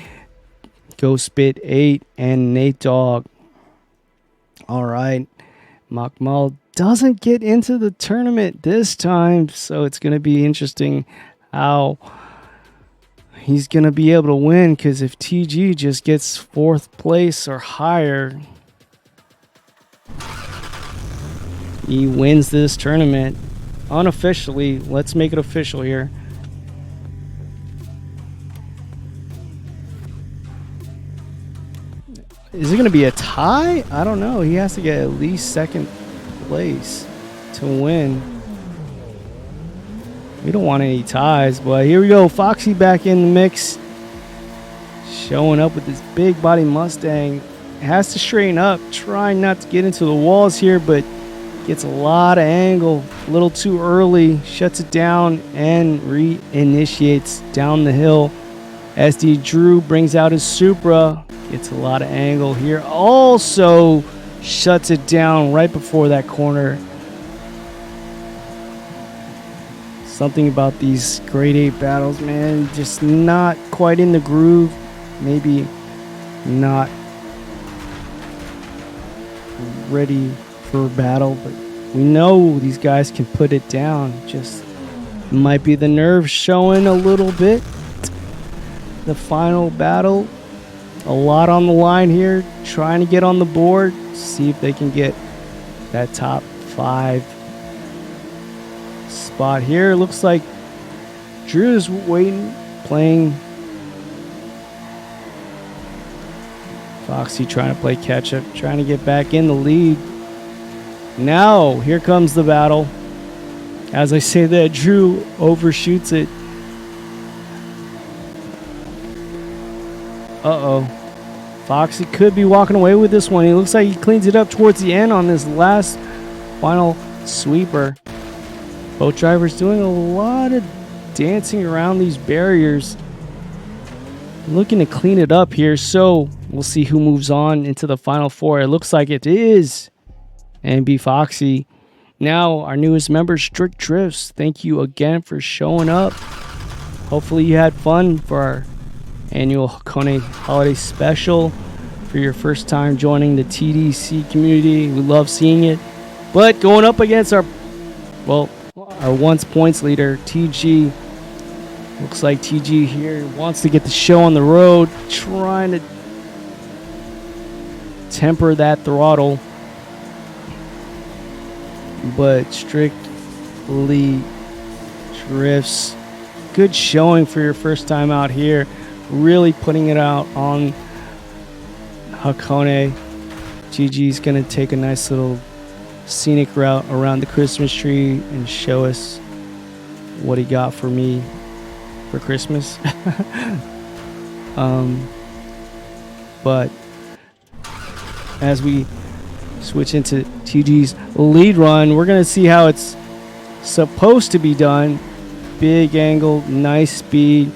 Ghost Bit 8 and Nate Dogg. All right, Makmal doesn't get into the tournament this time, so it's going to be interesting how he's going to be able to win, because if TG just gets 4th place or higher, he wins this tournament unofficially. Let's make it official here. Is it going to be a tie? I don't know. He has to get at least 2nd place to win. We don't want any ties, but here we go. Foxy back in the mix, showing up with this big body Mustang. Has to straighten up, trying not to get into the walls here, but gets a lot of angle a little too early, shuts it down and reinitiates down the hill. SD Drew brings out his Supra, gets a lot of angle here, also shuts it down right before that corner. Something about these grade 8 battles, man, just not quite in the groove, maybe not ready for battle, but we know these guys can put it down. Just might be the nerves showing a little bit. The final battle, a lot on the line here, trying to get on the board, see if they can get that top 5 spot here. Looks like Drew's waiting, playing. Foxy trying to play catch up, trying to get back in the lead. Now, here comes the battle. As I say that, Drew overshoots it. Uh-oh. Foxy could be walking away with this one. He looks like he cleans it up towards the end on this last final sweeper. Both drivers doing a lot of dancing around these barriers, looking to clean it up here. So we'll see who moves on into the final 4. It looks like it is MB Foxy. Now our newest member, Strict Drifts. Thank you again for showing up. Hopefully you had fun for our annual Hakone holiday special. For your first time joining the TDC community, we love seeing it. But going up against our once points leader, TG. Looks like TG here wants to get the show on the road, trying to temper that throttle, but Strictly Drifts. Good showing for your first time out here, really putting it out on Hakone. GG's gonna take a nice little scenic route around the Christmas tree and show us what he got for me for Christmas. But as we switch into TG's lead run, we're gonna see how it's supposed to be done. Big angle, nice speed,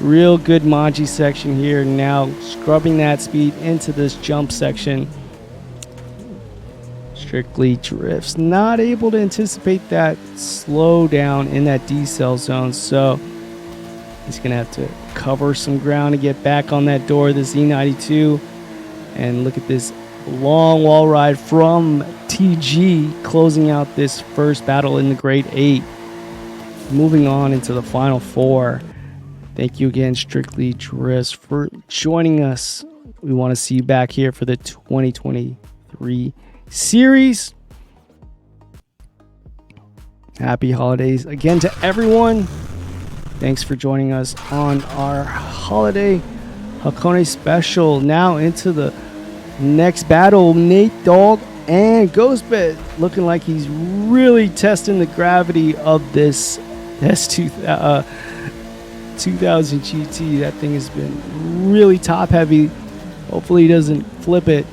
real good Manji section here. Now scrubbing that speed into this jump section. Strictly Drifts not able to anticipate that slow down in that decel zone, so he's gonna have to cover some ground to get back on that door, this E92. And look at this long wall ride from TG, closing out this first battle in the grade 8, moving on into the final 4. Thank you again, Strictly Drifts, for joining us. We want to see you back here for the 2023 series. Happy holidays again to everyone. Thanks for joining us on our holiday Hakone special. Now into the next battle, Nate Dogg and Ghostbed, looking like he's really testing the gravity of this 2000 GT. That thing has been really top heavy. Hopefully he doesn't flip it.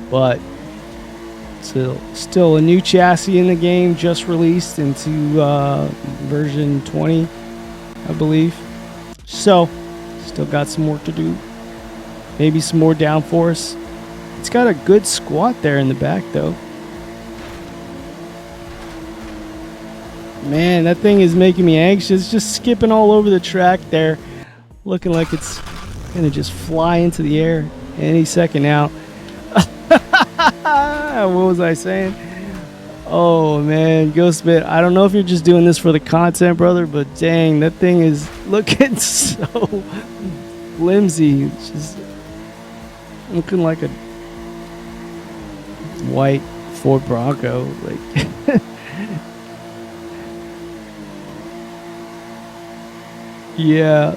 But still a new chassis in the game, just released into version 20, I believe. So still got some work to do. Maybe some more downforce. It's got a good squat there in the back though. Man, that thing is making me anxious. Just skipping all over the track there. Looking like it's gonna just fly into the air any second now. What was I saying? Oh man, Ghostbit, I don't know if you're just doing this for the content, brother, but dang, that thing is looking so flimsy. It's just looking like a white Ford Bronco. Like yeah,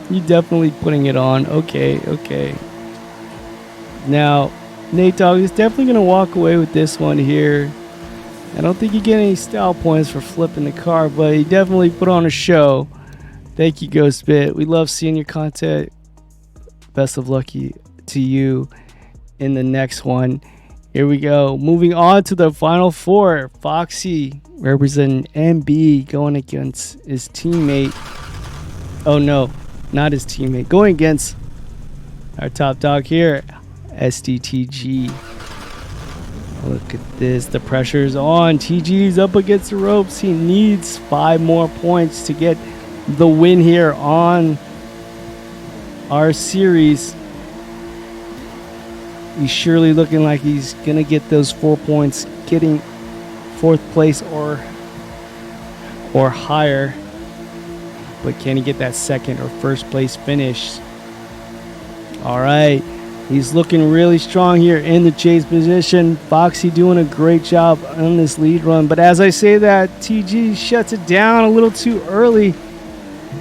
you definitely putting it on. Okay. Now, Nate Dogg is definitely going to walk away with this one here. I don't think you get any style points for flipping the car, but he definitely put on a show. Thank you, Ghostbit. We love seeing your content. Best of luck to you in the next one. Here we go. Moving on to the final four. Foxy representing MB going against his teammate. Oh no, not his teammate. Going against our top dog here, SDTG. Look at this. The pressure's on. TG's up against the ropes. He needs 5 more points to get the win here on our series. He's surely looking like he's going to get those 4 points, getting 4th place or higher. But can he get that 2nd or 1st place finish? All right. He's looking really strong here in the chase position. Foxy doing a great job on this lead run. But as I say that, TG shuts it down a little too early.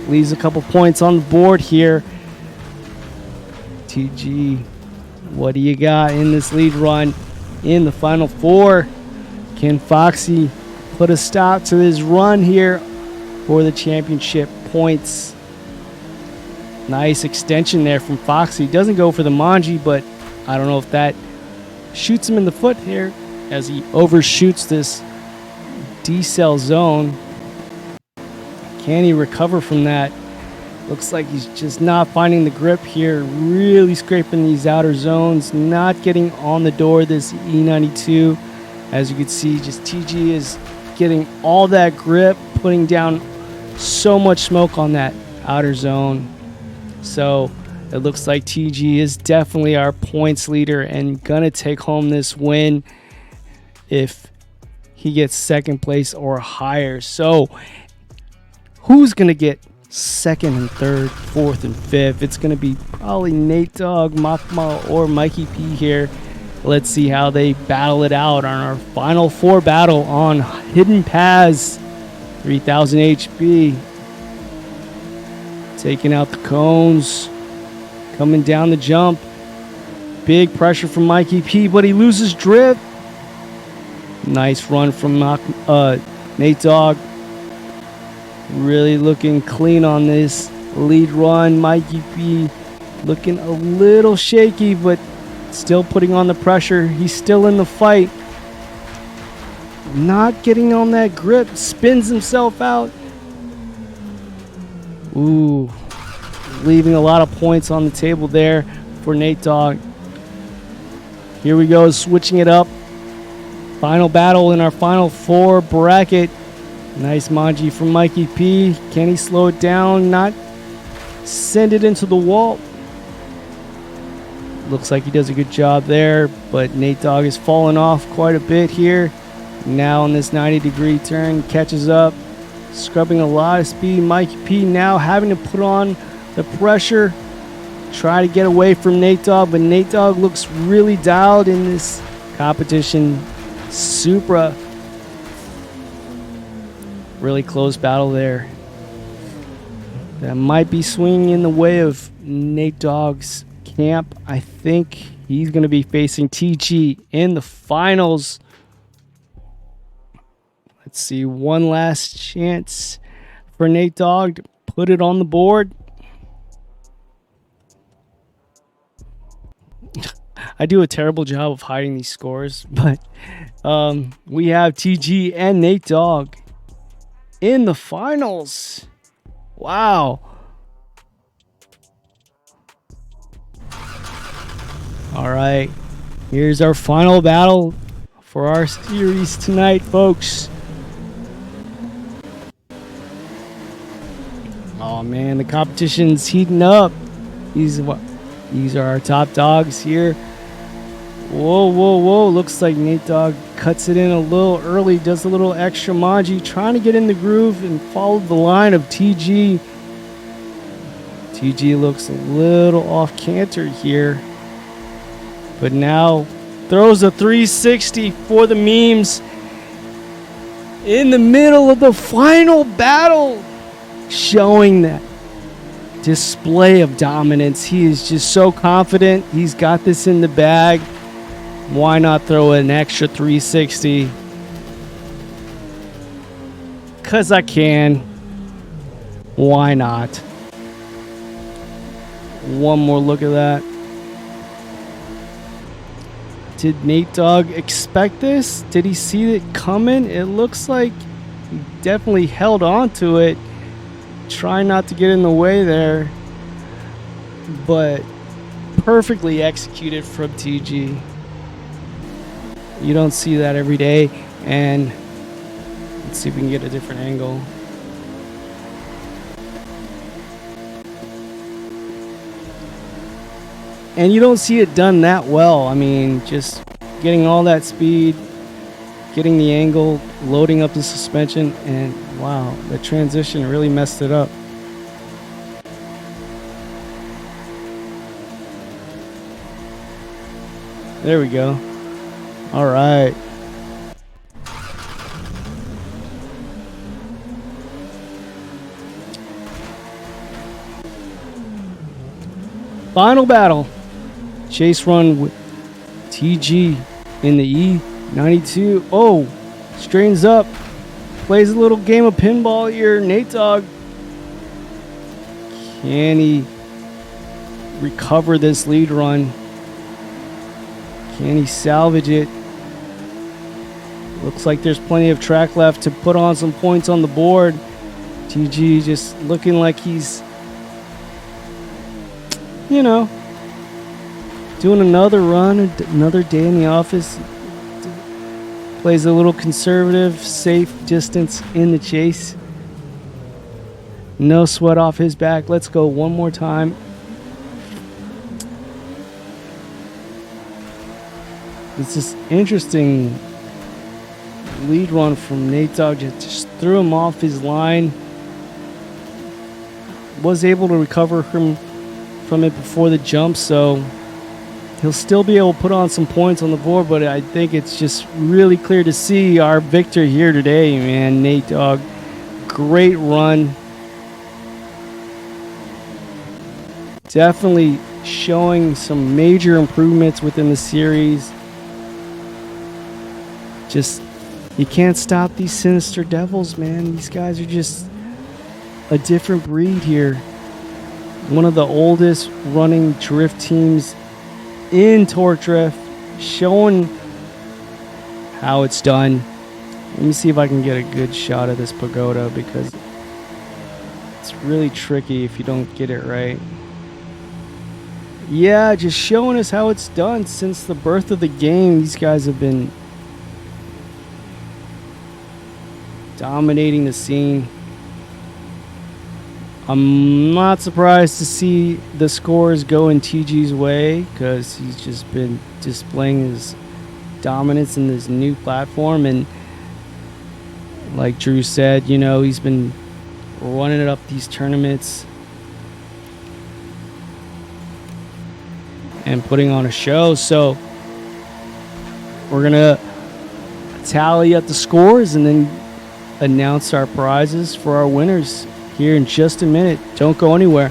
Leaves a couple points on the board here. TG, what do you got in this lead run in the final four? Can Foxy put a stop to his run here for the championship points? Nice extension there from Foxy. Doesn't go for the Manji, but I don't know if that shoots him in the foot here as he overshoots this decel zone. Can he recover from that? Looks like he's just not finding the grip here. Really scraping these outer zones. Not getting on the door, this E92. As you can see, just TG is getting all that grip, putting down so much smoke on that outer zone. So it looks like TG is definitely our points leader and gonna take home this win if he gets 2nd place or higher. So who's gonna get 2nd and 3rd, 4th and 5th? It's gonna be probably Nate Dogg, Makma, or Mikey P here. Let's see how they battle it out on our final four battle on Hidden Paths 3000 HB. Taking out the cones, coming down the jump. Big pressure from Mikey P, but he loses drift. Nice run from Nate Dogg. Really looking clean on this lead run. Mikey P looking a little shaky, but still putting on the pressure. He's still in the fight. Not getting on that grip. Spins himself out. Ooh, leaving a lot of points on the table there for Nate Dogg. Here we go, switching it up. Final battle in our final four bracket. Nice Manji from Mikey P. Can he slow it down? Not send it into the wall. Looks like he does a good job there, but Nate Dogg is falling off quite a bit here. Now on this 90-degree turn, catches up. Scrubbing a lot of speed. Mikey P now having to put on the pressure. Try to get away from Nate Dogg, but Nate Dogg looks really dialed in this competition. Supra. Really close battle there. That might be swinging in the way of Nate Dogg's camp. I think he's going to be facing TG in the finals. Let's see, one last chance for Nate Dogg to put it on the board. I do a terrible job of hiding these scores, but we have TG and Nate Dogg in the finals. Wow. All right. Here's our final battle for our series tonight, folks. Oh man, the competition's heating up. These are our top dogs here. Whoa, whoa, whoa. Looks like Nate Dogg cuts it in a little early, does a little extra manji, trying to get in the groove and follow the line of TG. TG looks a little off canter here, but now throws a 360 for the memes in the middle of the final battle, showing that display of dominance. He is just so confident. He's got this in the bag. Why not throw an extra 360? 'Cause I can. Why not? One more look at that. Did Nate Dogg expect this? Did he see it coming? It looks like he definitely held on to it. Try not to get in the way there, but perfectly executed from TG. You don't see that every day. And let's see if we can get a different angle. And you don't see it done that well. I mean, just getting all that speed, getting the angle, loading up the suspension, and wow, the transition really messed it up. There we go. All right. Final battle. Chase run with TG in the E92. Oh, straightens up. Plays a little game of pinball here. Nate Dogg. Can he recover this lead run? Can he salvage it? Looks like there's plenty of track left to put on some points on the board. TG just looking like he's, you know, doing another run, another day in the office. Plays a little conservative, safe distance in the chase. No sweat off his back. Let's go one more time. It's just interesting lead run from Nate Dogg. Just threw him off his line. Was able to recover from it before the jump, so he'll still be able to put on some points on the board, but I think it's just really clear to see our victor here today, man. Nate Dogg, great run. Definitely showing some major improvements within the series. Just, you can't stop these Sinister Devils, man. These guys are just a different breed here. One of the oldest running drift teams in Torque Drift, showing how it's done. Let me see if I can get a good shot of this pagoda, because it's really tricky if you don't get it right. Yeah, just showing us how it's done since the birth of the game. These guys have been dominating the scene. I'm not surprised to see the scores go in TG's way, because he's just been displaying his dominance in this new platform. And like Drew said, you know, he's been running it up these tournaments and putting on a show. So we're gonna tally up the scores and then announce our prizes for our winners here in just a minute. Don't go anywhere.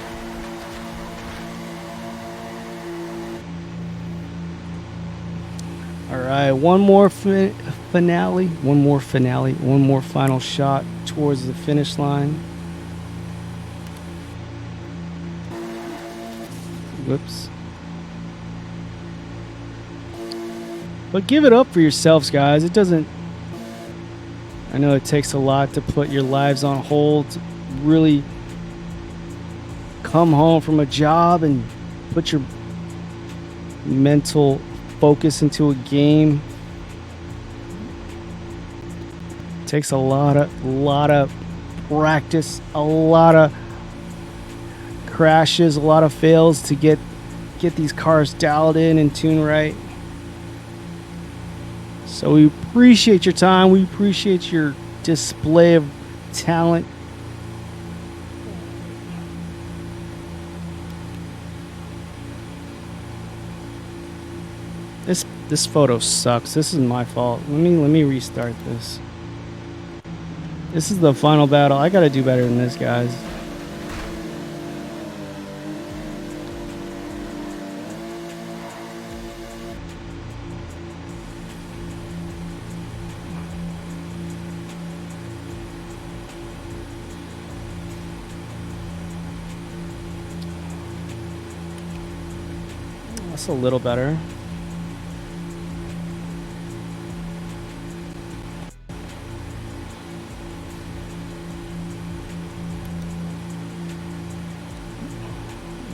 All right, one more finale, one more final shot towards the finish line. Whoops. But give it up for yourselves, guys. It doesn't... I know it takes a lot to put your lives on hold, to really come home from a job and put your mental focus into a game. It takes a lot of practice, a lot of crashes, a lot of fails to get these cars dialed in and tuned right. So we appreciate your time. We appreciate your display of talent. This photo sucks. This is my fault. Let me restart this. This is the final battle. I gotta do better than this, guys. That's a little better.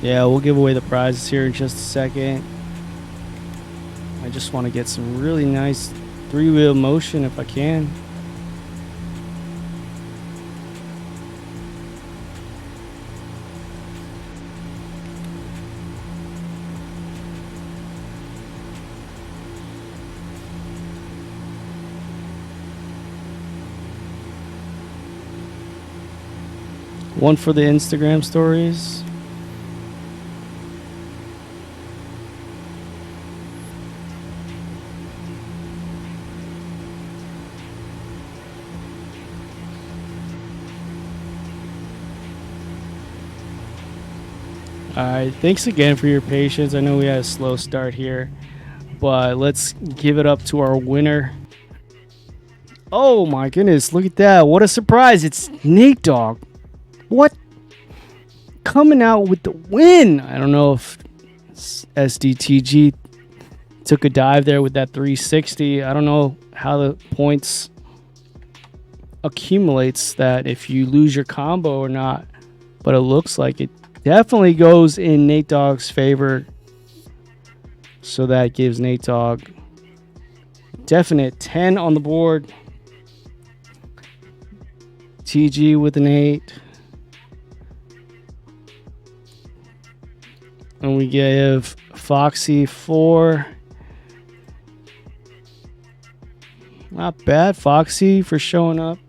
Yeah, we'll give away the prizes here in just a second. I just want to get some really nice three-wheel motion if I can. One for the Instagram stories. Alright, thanks again for your patience. I know we had a slow start here, but let's give it up to our winner. Oh my goodness, look at that. What a surprise. It's Nate Dogg. What? Coming out with the win. I don't know if SDTG took a dive there with that 360. I don't know how the points accumulates that if you lose your combo or not, but it looks like it definitely goes in Nate Dogg's favor. So that gives Nate Dogg definite 10 on the board. TG with an 8. And we give Foxy 4. Not bad, Foxy, for showing up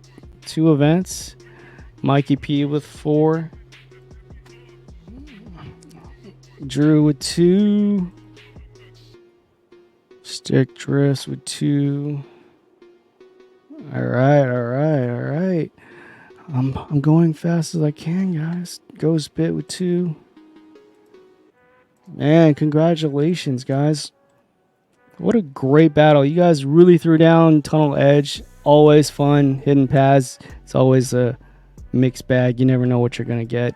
2 events. Mikey P with 4. Drew with 2. Stick Drifts with 2. All right. I'm going fast as I can, guys. Ghost Bit with 2. Man, congratulations, guys. What a great battle. You guys really threw down Tunnel Edge. Always fun. Hidden Paths. It's always a mixed bag. You never know what you're going to get.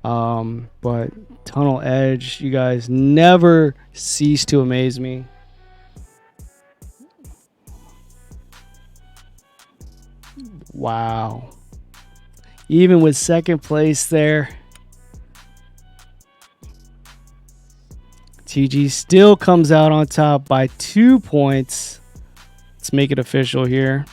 But Tunnel Edge, you guys never cease to amaze me. Wow. Even with second place there, TG still comes out on top by 2 points. Let's make it official here.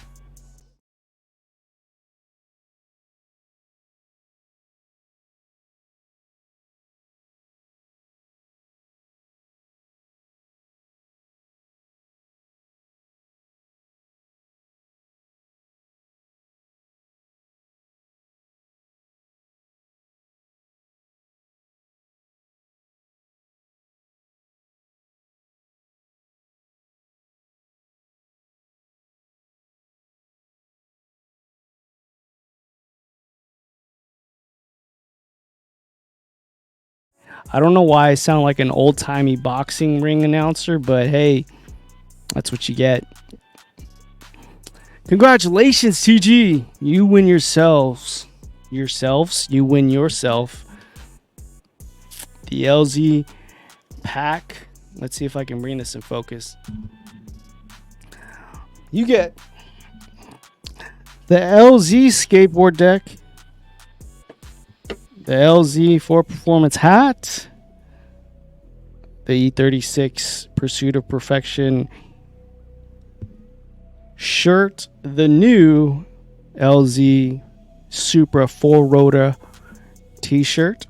I don't know why I sound like an old-timey boxing ring announcer, but hey, that's what you get. Congratulations, TG. You win yourselves. You win yourself the LZ pack. Let's see if I can bring this in focus. You get the LZ skateboard deck, the LZ4 Performance hat, the E36 Pursuit of Perfection shirt, the new LZ Supra 4-Rotor t-shirt,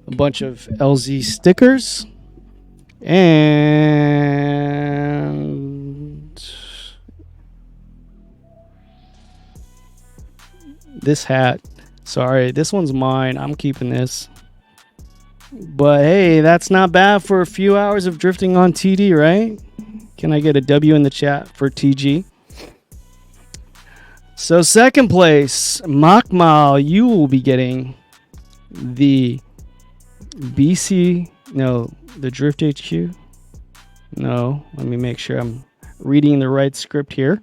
a bunch of LZ stickers, and this hat. Sorry, this one's mine. I'm keeping this. But hey, that's not bad for a few hours of drifting on TD, right? Can I get a W in the chat for TG? So second place, Makmal, you will be getting the the Drift HQ. No, let me make sure I'm reading the right script here.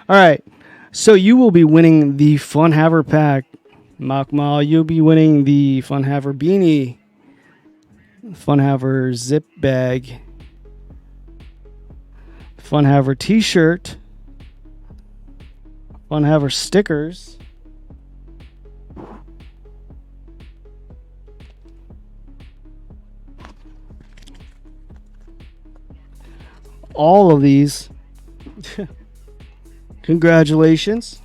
All right, so you will be winning the Fun Haver pack. Makmal, you'll be winning the Fun Haver beanie, Fun Haver zip bag, Fun Haver t-shirt, Fun Haver stickers, all of these. Congratulations.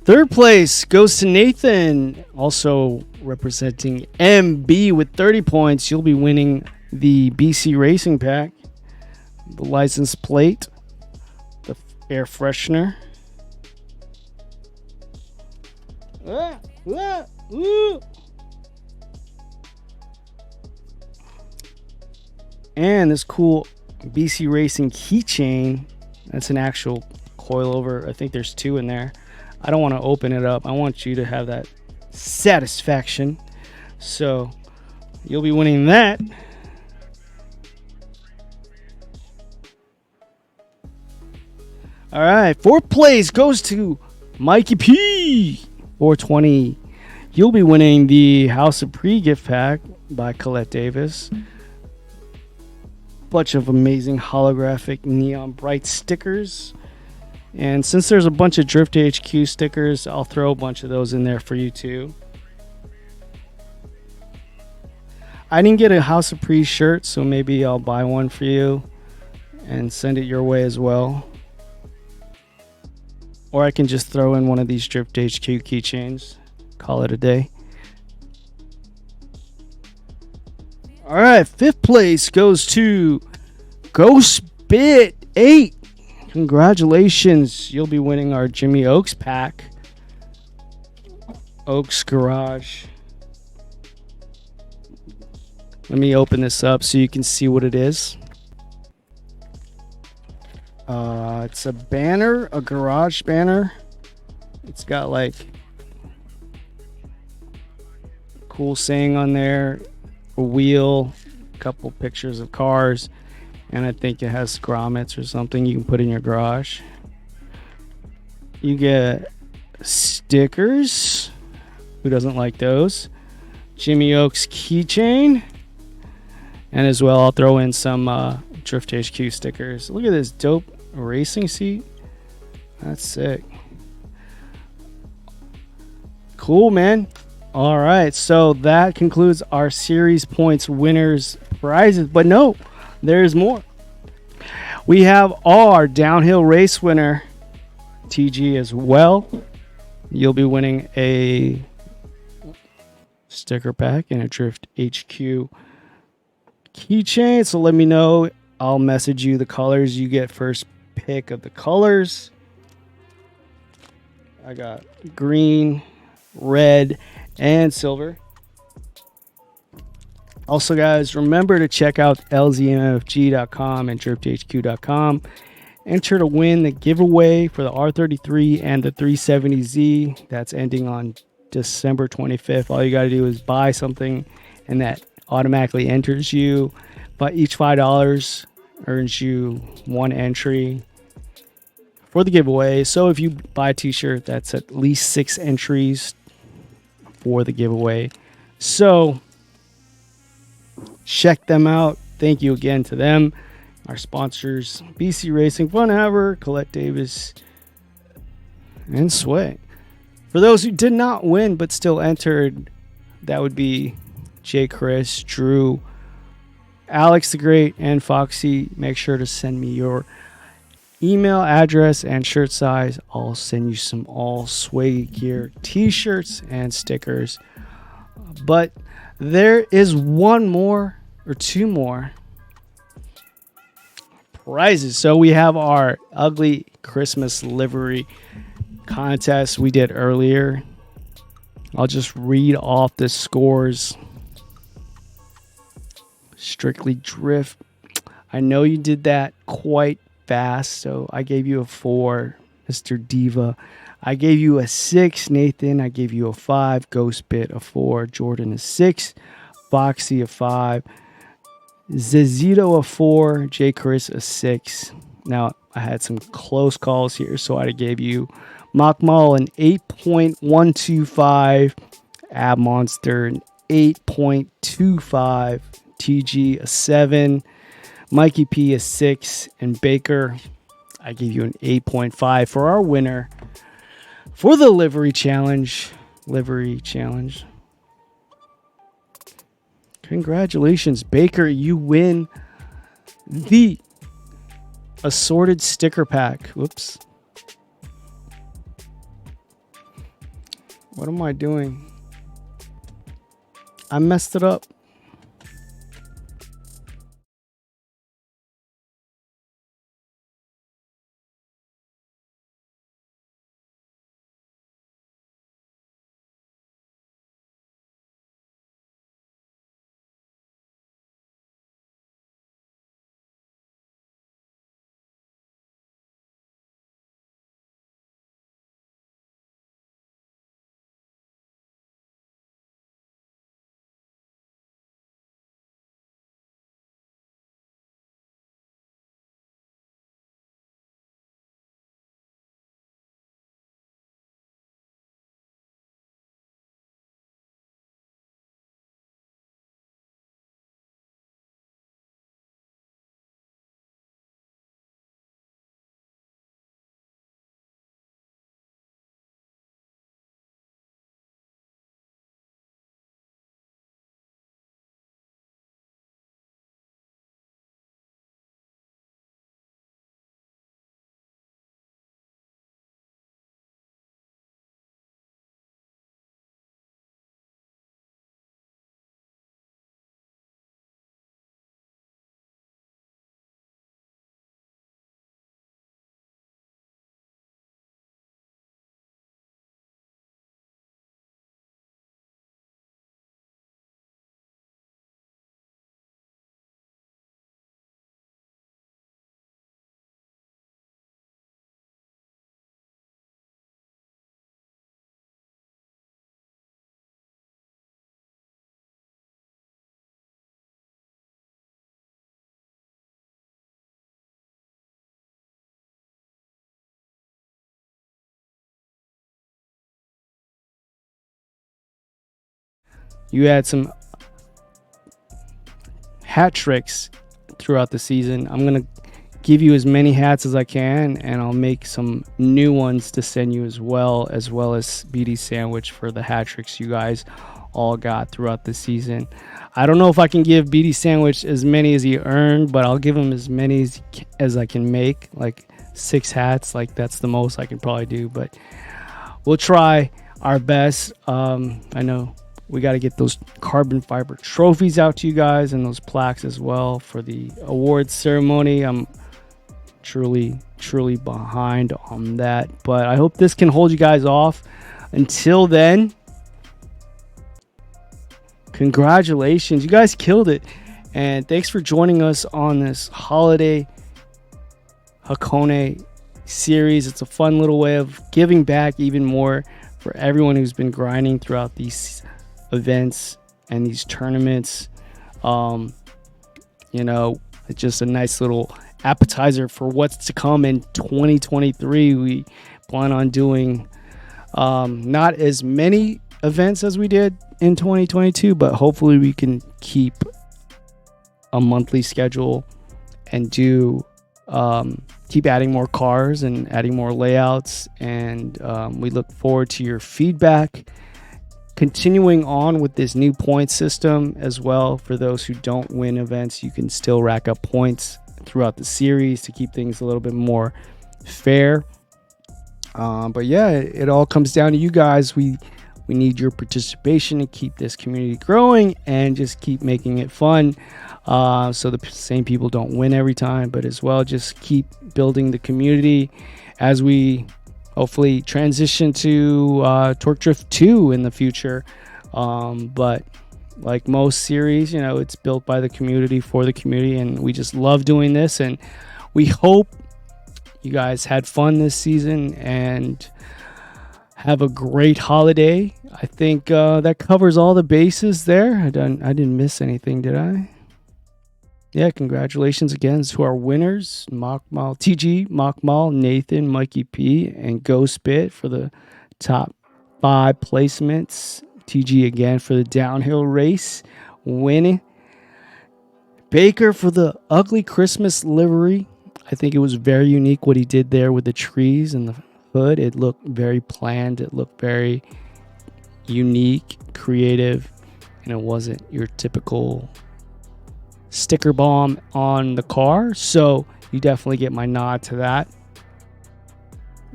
Third place goes to Nathan, also representing MB with 30 points. You'll be winning the BC Racing pack, the license plate, the air freshener, and this cool BC Racing keychain. That's an actual coilover. I think there's 2 in there. I don't want to open it up. I want you to have that satisfaction. So you'll be winning that. All right, fourth place goes to Mikey P. 420. You'll be winning the House of Pre gift pack by Colette Davis. Bunch of amazing holographic neon bright stickers. And since there's a bunch of Drift HQ stickers, I'll throw a bunch of those in there for you too. I didn't get a House of Pre shirt, so maybe I'll buy one for you and send it your way as well. Or I can just throw in one of these Drift HQ keychains. Call it a day. All right, fifth place goes to GhostBit 8. Congratulations. You'll be winning our Jimmy Oaks pack. Oaks Garage. Let me open this up so you can see what it is. It's a banner, a garage banner. It's got like cool saying on there, a wheel, a couple pictures of cars, and I think it has grommets or something you can put in your garage. You get stickers. Who doesn't like those? Jimmy Oaks keychain. And as well, I'll throw in some Drift HQ stickers. Look at this dope racing seat. That's sick. Cool, man. All right, so that concludes our series points winners prizes. But no, there's more. We have our downhill race winner, TG, as well. You'll be winning a sticker pack and a Drift HQ keychain. So let me know. I'll message you the colors. You get first pick of the colors. I got green, red, and silver. Also, guys, remember to check out lzmfg.com and drifthq.com. Enter to win the giveaway for the R33 and the 370Z. That's ending on December 25th. All you got to do is buy something, and that automatically enters you. But each $5 earns you one entry for the giveaway. So if you buy a t-shirt, that's at least 6 entries for the giveaway. So check them out. Thank you again to them, our sponsors, BC Racing, Fun Haver, Colette Davis, and Sway. For those who did not win but still entered, that would be Jay, Chris, Drew, Alex the Great, and Foxy. Make sure to send me your email address and shirt size. I'll send you some all Sway gear t-shirts and stickers. But there is one more or two more prizes. So we have our ugly Christmas livery contest we did earlier. I'll just read off the scores. Strictly Drift, I know you did that quite fast, so I gave you a 4. Mr. Diva, I gave you a 6. Nathan, I gave you a 5. Ghost Bit, a 4. Jordan, a 6. Foxy, a 5. Zezito, a 4. J. Chris, a 6. Now, I had some close calls here, so I gave you Makmal an 8.125. Ab Monster, an 8.25. TG, a 7. Mikey P, a 6. And Baker, I gave you an 8.5 for our winner for the livery challenge. Congratulations, Baker. You win the assorted sticker pack. Whoops. What am I doing? I messed it up. You had some hat tricks throughout the season. I'm going to give you as many hats as I can, and I'll make some new ones to send you as well as BD Sandwich for the hat tricks you guys all got throughout the season. I don't know if I can give BD Sandwich as many as he earned, but I'll give him as many as I can make, like 6 hats. Like, that's the most I can probably do, but we'll try our best. I know we got to get those carbon fiber trophies out to you guys and those plaques as well for the awards ceremony. I'm truly behind on that, but I hope this can hold you guys off. Until then, congratulations. You guys killed it. And thanks for joining us on this holiday Hakone series. It's a fun little way of giving back even more for everyone who's been grinding throughout these events and these tournaments. You know, it's just a nice little appetizer for what's to come in 2023. We plan on doing not as many events as we did in 2022, but hopefully we can keep a monthly schedule and do keep adding more cars and adding more layouts. And we look forward to your feedback. Continuing on with this new point system as well. For those who don't win events, you can still rack up points throughout the series to keep things a little bit more fair. But yeah, it all comes down to you guys. We need your participation to keep this community growing and just keep making it fun. So the same people don't win every time, but as well, just keep building the community as we hopefully transition to Torque Drift 2 in the future. But like most series, you know, it's built by the community for the community, and we just love doing this. And we hope you guys had fun this season and have a great holiday. I think that covers all the bases there. I didn't miss anything, did I? Yeah, congratulations again to our winners, Mockmal TG, Mockmal, Nathan, Mikey P, and Ghost Bit for the top 5 placements. TG again for the downhill race, winning. Baker for the ugly Christmas livery. I think it was very unique what he did there with the trees and the hood. It looked very planned. It looked very unique, creative, and it wasn't your typical sticker bomb on the car. So you definitely get my nod to that.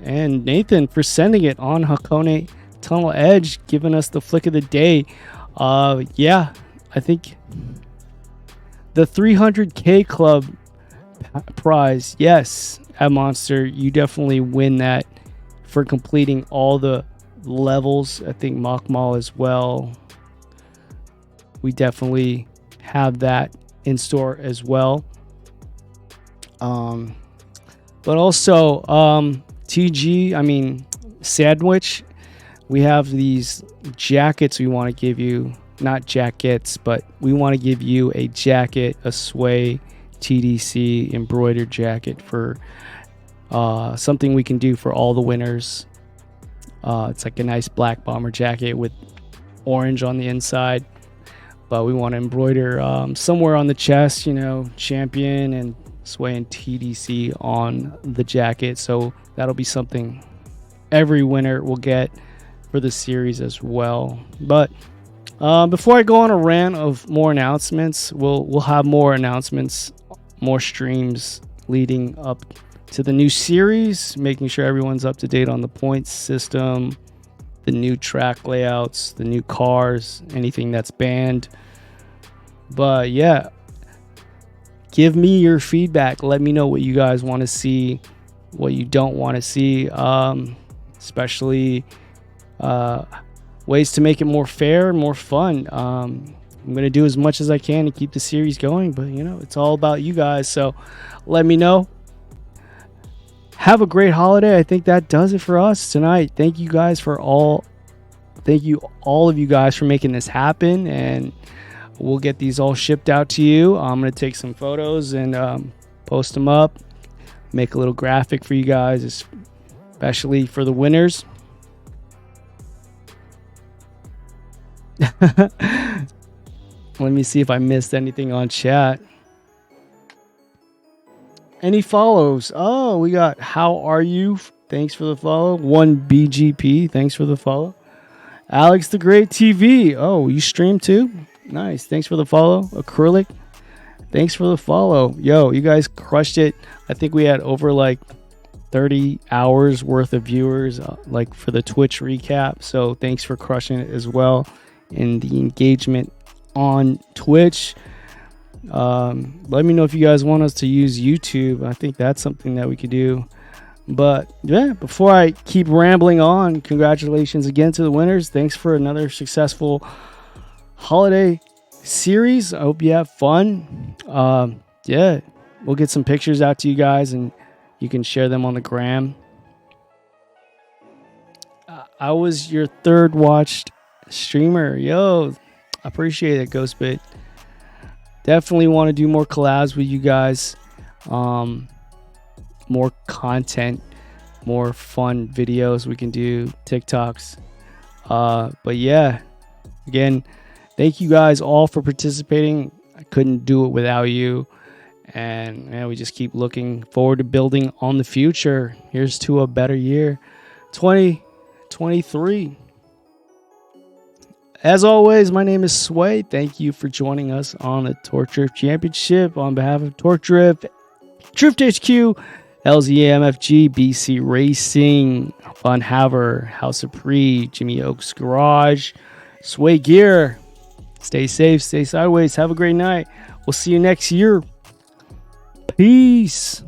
And Nathan for sending it on Hakone Tunnel Edge, giving us the flick of the day. Yeah, I think the 300K Club prize, yes, at Monster, you definitely win that for completing all the levels. I think Mockmal as well. We definitely have that in store as well. But also Sandwich, we have these jackets we want to give you. Not jackets, but we want to give you a jacket, a Sway TDC embroidered jacket for something we can do for all the winners. It's like a nice black bomber jacket with orange on the inside, but we want to embroider somewhere on the chest, you know, champion and Sway and TDC on the jacket. So that'll be something every winner will get for the series as well. But before I go on a rant of more announcements, we'll have more announcements, more streams leading up to the new series, making sure everyone's up to date on the points system, the new track layouts, the new cars, anything that's banned. But yeah, give me your feedback. Let me know what you guys want to see, what you don't want to see, especially ways to make it more fair and more fun. I'm going to do as much as I can to keep the series going, but you know, it's all about you guys. So let me know. Have a great holiday. I think that does it for us tonight. Thank you all of you guys for making this happen, and we'll get these all shipped out to you. I'm going to take some photos and post them up, make a little graphic for you guys, especially for the winners. Let me see if I missed anything on chat. Any follows? Oh, we got How Are You? Thanks for the follow. 1BGP. Thanks for the follow. Alex the Great TV. Oh, you stream too? Nice. Thanks for the follow. Acrylic. Thanks for the follow. Yo, you guys crushed it. I think we had over like 30 hours worth of viewers like for the Twitch recap. So thanks for crushing it as well in the engagement on Twitch. Let me know if you guys want us to use YouTube. I think that's something that we could do. But yeah, before I keep rambling on, congratulations again to the winners. Thanks for another successful holiday series. I hope you have fun. Yeah, we'll get some pictures out to you guys and you can share them on the gram. I was your third watched streamer. Yo, appreciate it, Ghostbit. Definitely want to do more collabs with you guys. more content, more fun videos we can do, TikToks. But yeah, again, thank you guys all for participating. I couldn't do it without you. And man, we just keep looking forward to building on the future. Here's to a better year, 2023. As always, my name is Sway. Thank you for joining us on the Torch Drift Championship. On behalf of Torch Drift, Drift HQ, LZMFG, BC Racing, Fun Haver, House of Pre, Jimmy Oaks Garage, Sway Gear. Stay safe, stay sideways. Have a great night. We'll see you next year. Peace.